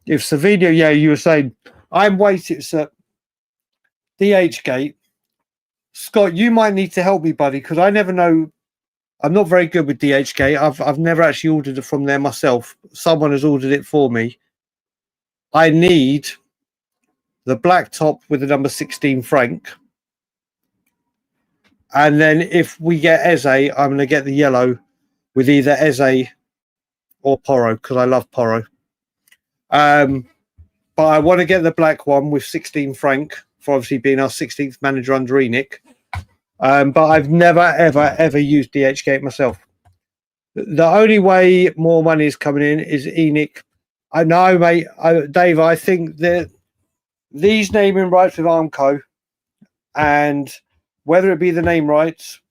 If Savinho, yeah, you were saying, I'm waiting, sir. DH gate. Scott, you might need to help me, buddy, because I never know. I'm not very good with DHgate. I've never actually ordered it from there myself. Someone has ordered it for me. I need the black top with the number 16 franc. And then if we get Eze, I'm going to get the yellow with either Eze or Porro, because I love Porro. But I want to get the black one with 16 franc for obviously being our 16th manager under Enoch. But I've never, ever used DHgate myself. The only way more money is coming in is Enoch. I know, mate. Dave, I think that these naming rights with Armco, and whether it be the name rights,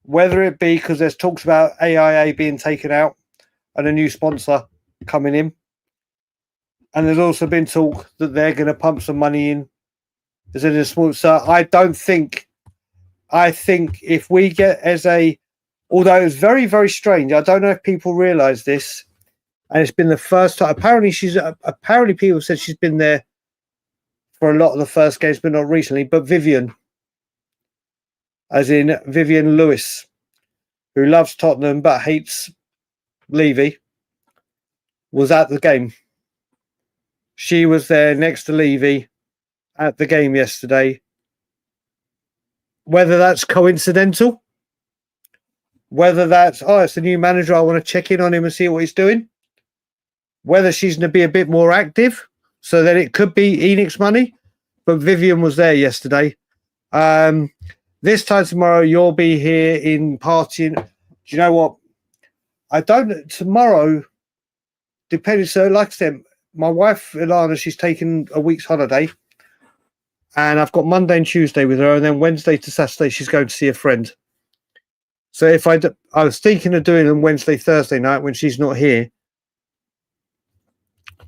whether it be because there's talks about AIA being taken out and a new sponsor coming in, and there's also been talk that they're going to pump some money in. Is it a sponsor? I think if we get Eze, although it's very, very strange, I don't know if people realise this, and it's been the first time. Apparently people said she's been there for a lot of the first games, but not recently. But Vivian, as in Vivian Lewis, who loves Tottenham but hates Levy, was at the game. She was there next to Levy at the game yesterday. Whether that's coincidental, whether that's, it's the new manager, I want to check in on him and see what he's doing, whether she's going to be a bit more active, so that it could be Enoch's money. But Vivian was there yesterday. This time tomorrow, you'll be here in partying. Do you know what? Tomorrow, depending, so like I said, my wife, Ilana, she's taken a week's holiday. And I've got Monday and Tuesday with her, and then Wednesday to Saturday she's going to see a friend. So if I was thinking of doing them Wednesday, Thursday night when she's not here.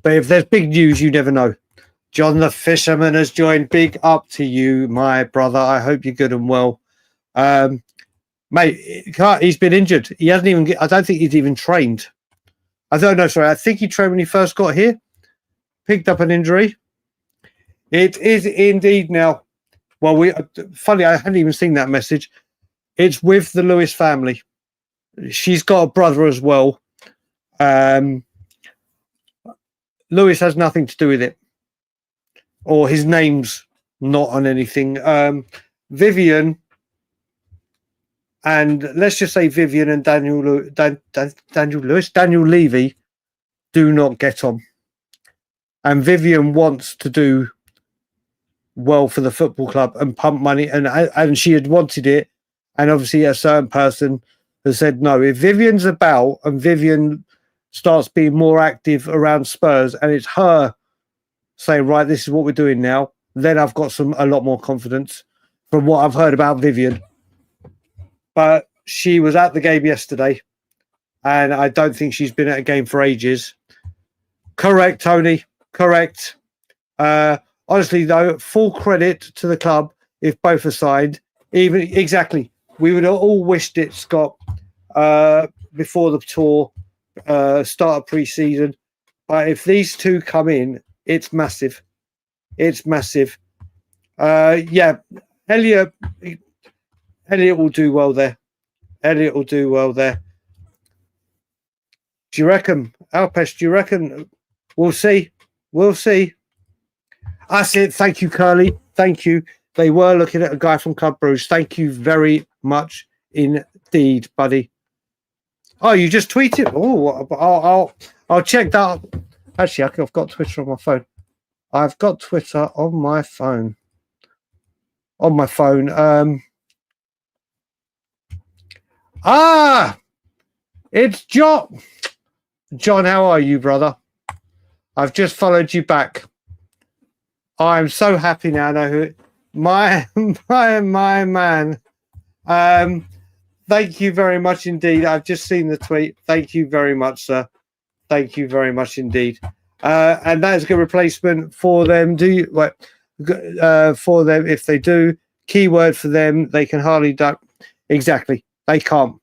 But if there's big news, you never know. John the Fisherman has joined. Big up to you, my brother. I hope you're good and well. Mate, he's been injured. He hasn't even. I don't think he's even trained. I don't know. Sorry, I think he trained when he first got here. Picked up an injury. It is indeed now. Well, funny, I hadn't even seen that message. It's with the Lewis family. She's got a brother as well. Lewis has nothing to do with it, or his name's not on anything. Vivian, and let's just say Vivian and Daniel Levy do not get on. and Vivian wants to do well for the football club and pump money, and she had wanted it, and obviously a certain person has said no. If Vivian's about and Vivian starts being more active around Spurs, and it's her saying, right, this is what we're doing now, then I've got a lot more confidence from what I've heard about Vivian. But she was at the game yesterday, and I don't think she's been at a game for ages. Correct, Tony. Correct. Honestly, though, full credit to the club if both are signed. Even exactly, we would have all wished it, Scott, before the tour, start of pre-season. But if these two come in, it's massive. It's massive. Yeah, Elliot will do well there. Elliot will do well there. Do you reckon, Alpesh? Do you reckon? We'll see. We'll see. That's it. Thank you, Curly. Thank you. They were looking at a guy from Club Bruges. Thank you very much indeed, buddy. Oh, you just tweeted. Oh, I'll check that. Actually, I've got Twitter on my phone. I've got Twitter on my phone. On my phone. It's John. John, how are you, brother? I've just followed you back. I'm so happy now. I know who my man. Thank you very much indeed. I've just seen the tweet. Thank you very much, sir. Thank you very much indeed. And that is a good replacement for them. For them, if they do, keyword for them, they can hardly do. Exactly. They can't.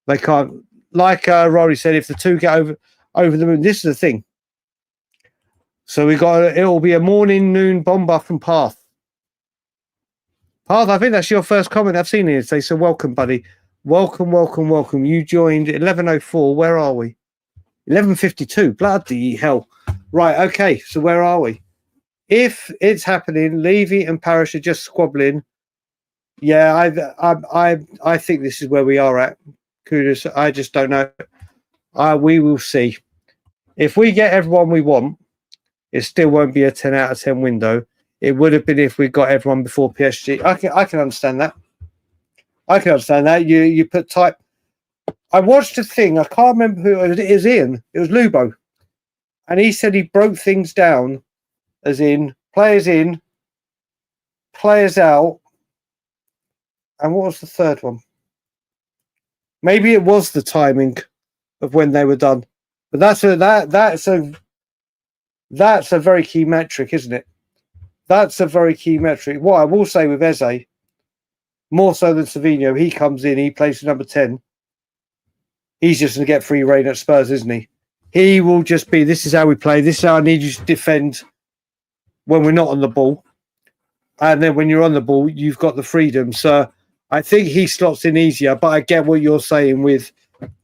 They can't. Like Rory said, if the two get over the moon, this is the thing. So it'll be a morning, noon bomber from Path. Path, I think that's your first comment I've seen here today. So welcome, buddy. Welcome, welcome, welcome. You joined 11:04. Where are we? 11:52. Bloody hell. Right, okay. So where are we? If it's happening, Levy and Parrish are just squabbling. Yeah, I think this is where we are at. Kudus, I just don't know. We will see. If we get everyone we want, it still won't be a 10 out of 10 window. It would have been if we got everyone before PSG. I can understand that. I can understand that. You put type. I watched a thing. I can't remember who it is. Ian. It was Lubo, and he said he broke things down, as in, players out, and what was the third one? Maybe it was the timing of when they were done, but that's a very key metric, isn't it? That's a very key metric. What I will say with Eze, more so than Savinho, he comes in, he plays for number 10. He's just going to get free reign at Spurs, isn't he? He will just be, this is how we play. This is how I need you to defend when we're not on the ball. And then when you're on the ball, you've got the freedom. So I think he slots in easier, but I get what you're saying with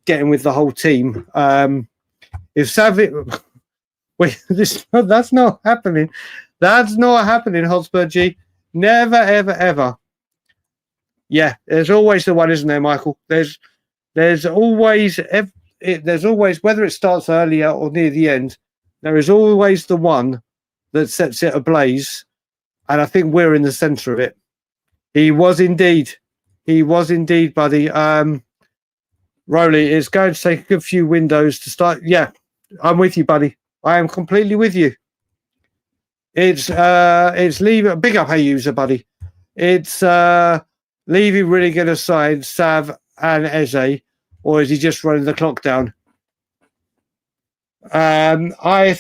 getting with the whole team. If Savic... Wait, that's not happening. That's not happening, Hotspur G. Never, ever, ever. Yeah, there's always the one, isn't there, Michael? There's always, whether it starts earlier or near the end, there is always the one that sets it ablaze. And I think we're in the centre of it. He was indeed, buddy. Rowley, it's going to take a good few windows to start. Yeah, I'm with you, buddy. I am completely with you. It's Levy. Big up, hey user, buddy. It's Levy really going to side Sav and Eze, or is he just running the clock down? I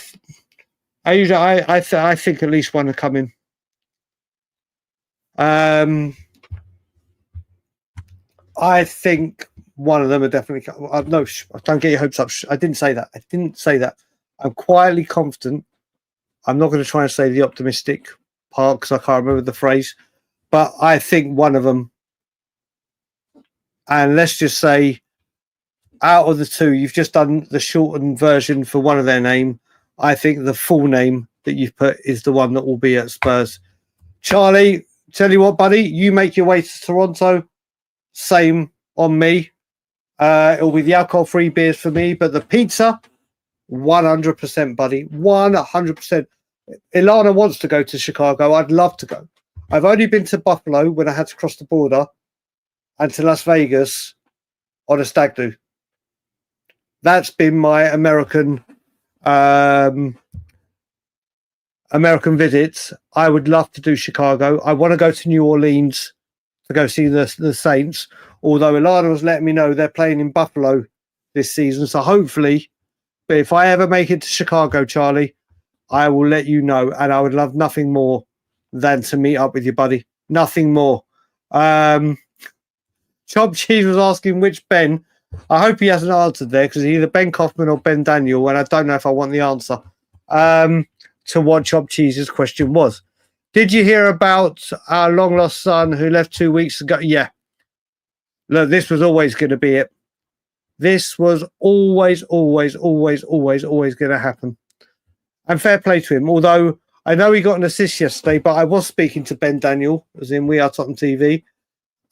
think at least one are coming. I think one of them are definitely coming. No, don't get your hopes up. I didn't say that. I'm quietly confident. I'm not going to try and say the optimistic part because I can't remember the phrase, but I think one of them. And let's just say, out of the two, you've just done the shortened version for one of their name. I think the full name that you've put is the one that will be at Spurs. Charlie, tell you what, buddy, you make your way to Toronto. Same on me. It'll be the alcohol-free beers for me, but the pizza 100%, buddy. 100%. Ilana wants to go to Chicago. I'd love to go. I've only been to Buffalo when I had to cross the border and to Las Vegas on a stag do. That's been my American visits. I would love to do Chicago. I want to go to New Orleans to go see the Saints, although Ilana was letting me know they're playing in Buffalo this season. So hopefully, but if I ever make it to Chicago, Charlie, I will let you know. And I would love nothing more than to meet up with you, buddy. Nothing more. Chop Cheese was asking which Ben. I hope he hasn't answered there because either Ben Kaufman or Ben Daniel, and I don't know if I want the answer to what Chop Cheese's question was. Did you hear about our long lost son who left 2 weeks ago? Yeah. Look, this was always going to be it. This was always going to happen. And fair play to him. Although I know he got an assist yesterday, but I was speaking to Ben Daniel, as in We Are Tottenham TV,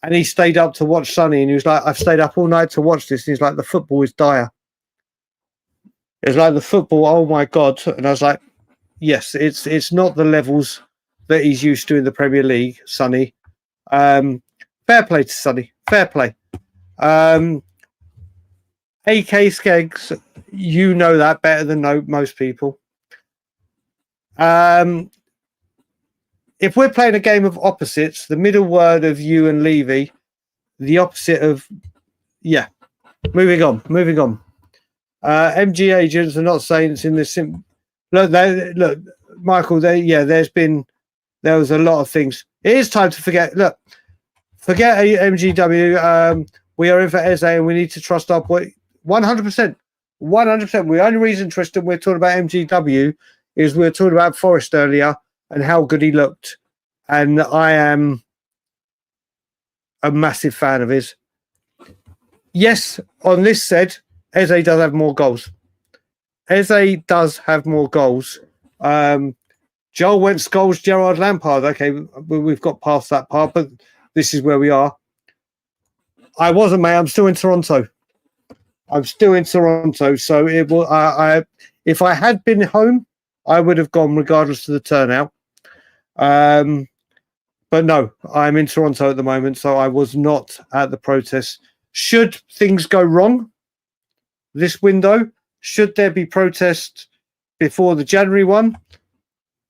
and he stayed up to watch Sonny, and he was like, I've stayed up all night to watch this. And he's like, the football is dire. It's like the football, oh my God. And I was like, yes, it's not the levels that he's used to in the Premier League, Sonny. Fair play to Sonny. Fair play. AK Skeggs, you know that better than most people. If we're playing a game of opposites, the middle word of you and Levy, the opposite of, yeah. Moving on. MG agents are not saying it's in this. Look, Michael. There was a lot of things. It is time to forget. Look, forget MGW. We are in for Eze, and we need to trust our boy. 100%. 100%. The only reason, Tristan, we're talking about MGW is we were talking about Forrest earlier and how good he looked. And I am a massive fan of his. Yes, on this said, Eze does have more goals. Eze does have more goals. Joel Wentz goals, Gerard Lampard. Okay, we've got past that part, but this is where we are. I wasn't, mate. I'm still in Toronto. So it will. If I had been home, I would have gone regardless of the turnout. But no, I'm in Toronto at the moment, so I was not at the protest. Should things go wrong this window, should there be protests before the January one,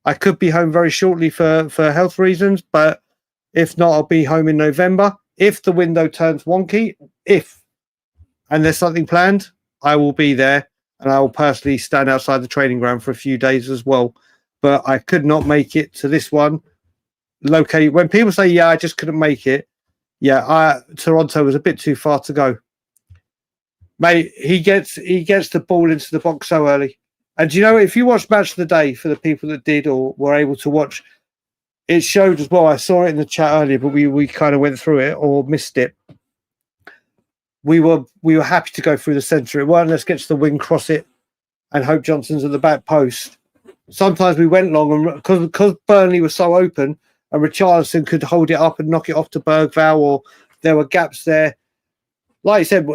I could be home very shortly for health reasons, but if not, I'll be home in November. If the window turns wonky, and there's something planned, I will be there, and I will personally stand outside the training ground for a few days as well. But I could not make it to this one. Located when people say, "Yeah, I just couldn't make it," Toronto was a bit too far to go. Mate, he gets the ball into the box so early. And you know, if you watch Match of the Day, for the people that did or were able to watch, it showed as well. I saw it in the chat earlier, but we kind of went through it or missed it. We were happy to go through the centre. It weren't let's get to the wing, cross it, and hope Johnson's at the back post. Sometimes we went long, and because Burnley was so open, and Richarlison could hold it up and knock it off to Bergvall, or there were gaps there. Like I said,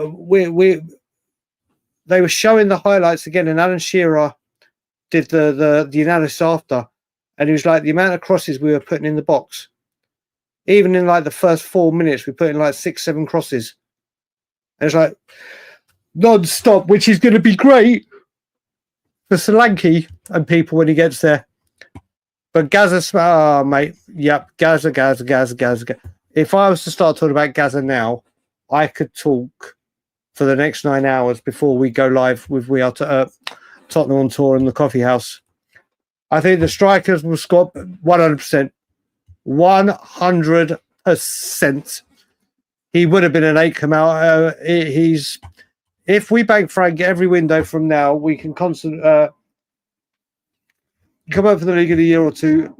they were showing the highlights again, and Alan Shearer did the analysis after, and it was like the amount of crosses we were putting in the box. Even in like the first 4 minutes, we put in like 6-7 crosses. And it's like non-stop, which is going to be great for Solanke and people when he gets there. But Gaza, mate, yep, Gaza. If I was to start talking about Gaza now, I could talk for the next 9 hours before we go live with We Are Tottenham on Tour in the coffee house. I think the strikers will score 100%. 100%. He would have been an 8 come out. If we bank Frank every window from now, we can come up for the League of the Year or two.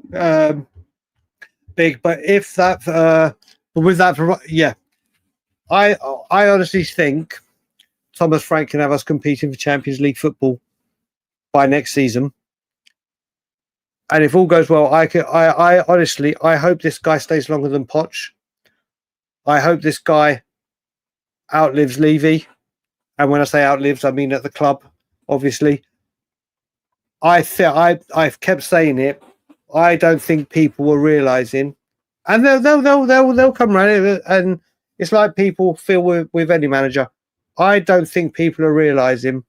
Big, but if that, with that, yeah, I honestly think Thomas Frank can have us competing for Champions League football by next season. And if all goes well, I honestly hope this guy stays longer than Poch. I hope this guy outlives Levy. And when I say outlives, I mean at the club, obviously. I've kept saying it. I don't think people are realizing, and they'll come around, and it's like people feel with any manager. I don't think people are realizing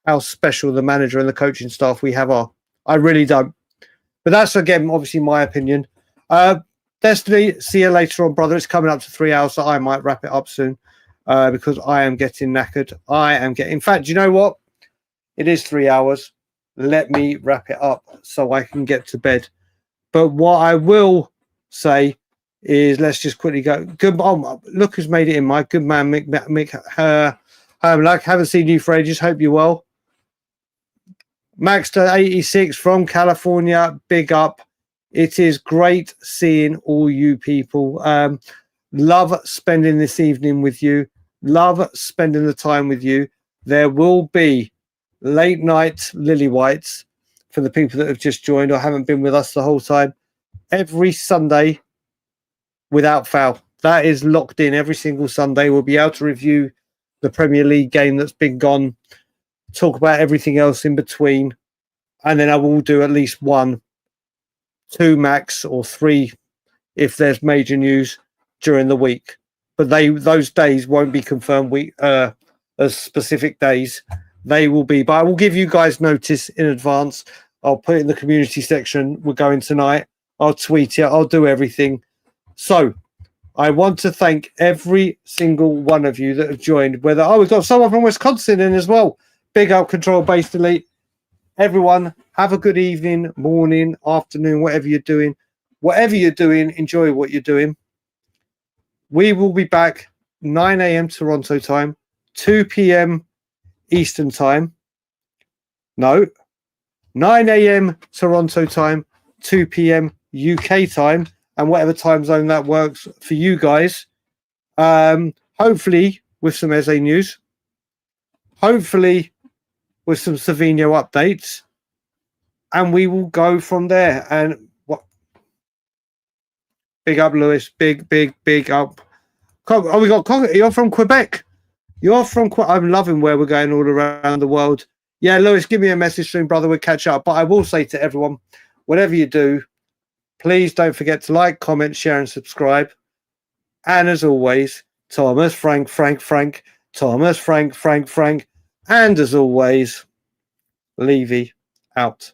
how special the manager and the coaching staff we have are. I really don't. But that's, again, obviously my opinion. Destiny, see you later on, brother. It's coming up to 3 hours, so I might wrap it up soon because I am getting knackered. In fact, you know what? It is 3 hours. Let me wrap it up so I can get to bed. But what I will say is, let's just quickly go. Good. Oh, look who's made it in, my good man, Mick. Haven't seen you for ages. Hope you're well. Maxter86 from California. Big up. It is great seeing all you people. Love spending this evening with you. Love spending the time with you. There will be late night Lilywhites for the people that have just joined or haven't been with us the whole time. Every Sunday without fail. That is locked in. Every single Sunday we'll be able to review the Premier League game that's been gone, talk about everything else in between, and then I will do at least 1, 2 max, or 3 if there's major news during the week. But those days won't be confirmed as specific days. They will be, but I will give you guys notice in advance. I'll put it in the community section. We're going tonight. I'll tweet it. I'll do everything. So I want to thank every single one of you that have joined. We've got someone from Wisconsin in as well. Big up, Control Base Delete. Everyone, have a good evening, morning, afternoon, whatever you're doing. Whatever you're doing, enjoy what you're doing. We will be back 9 a.m. Toronto time, 2 p.m. Eastern time. No, 9 a.m. Toronto time, 2 p.m. UK time, and whatever time zone that works for you guys. Hopefully with some Eze news. Hopefully with some Savinho updates. And we will go from there. And what? Big up, Lewis. Big up. Oh, we got you're from Quebec. You're from I'm loving where we're going all around the world. Yeah, Lewis, give me a message soon, brother. We'll catch up. But I will say to everyone, whatever you do, please don't forget to like, comment, share, and subscribe. And as always, Thomas, Frank, Thomas, Frank. And as always, Levy out.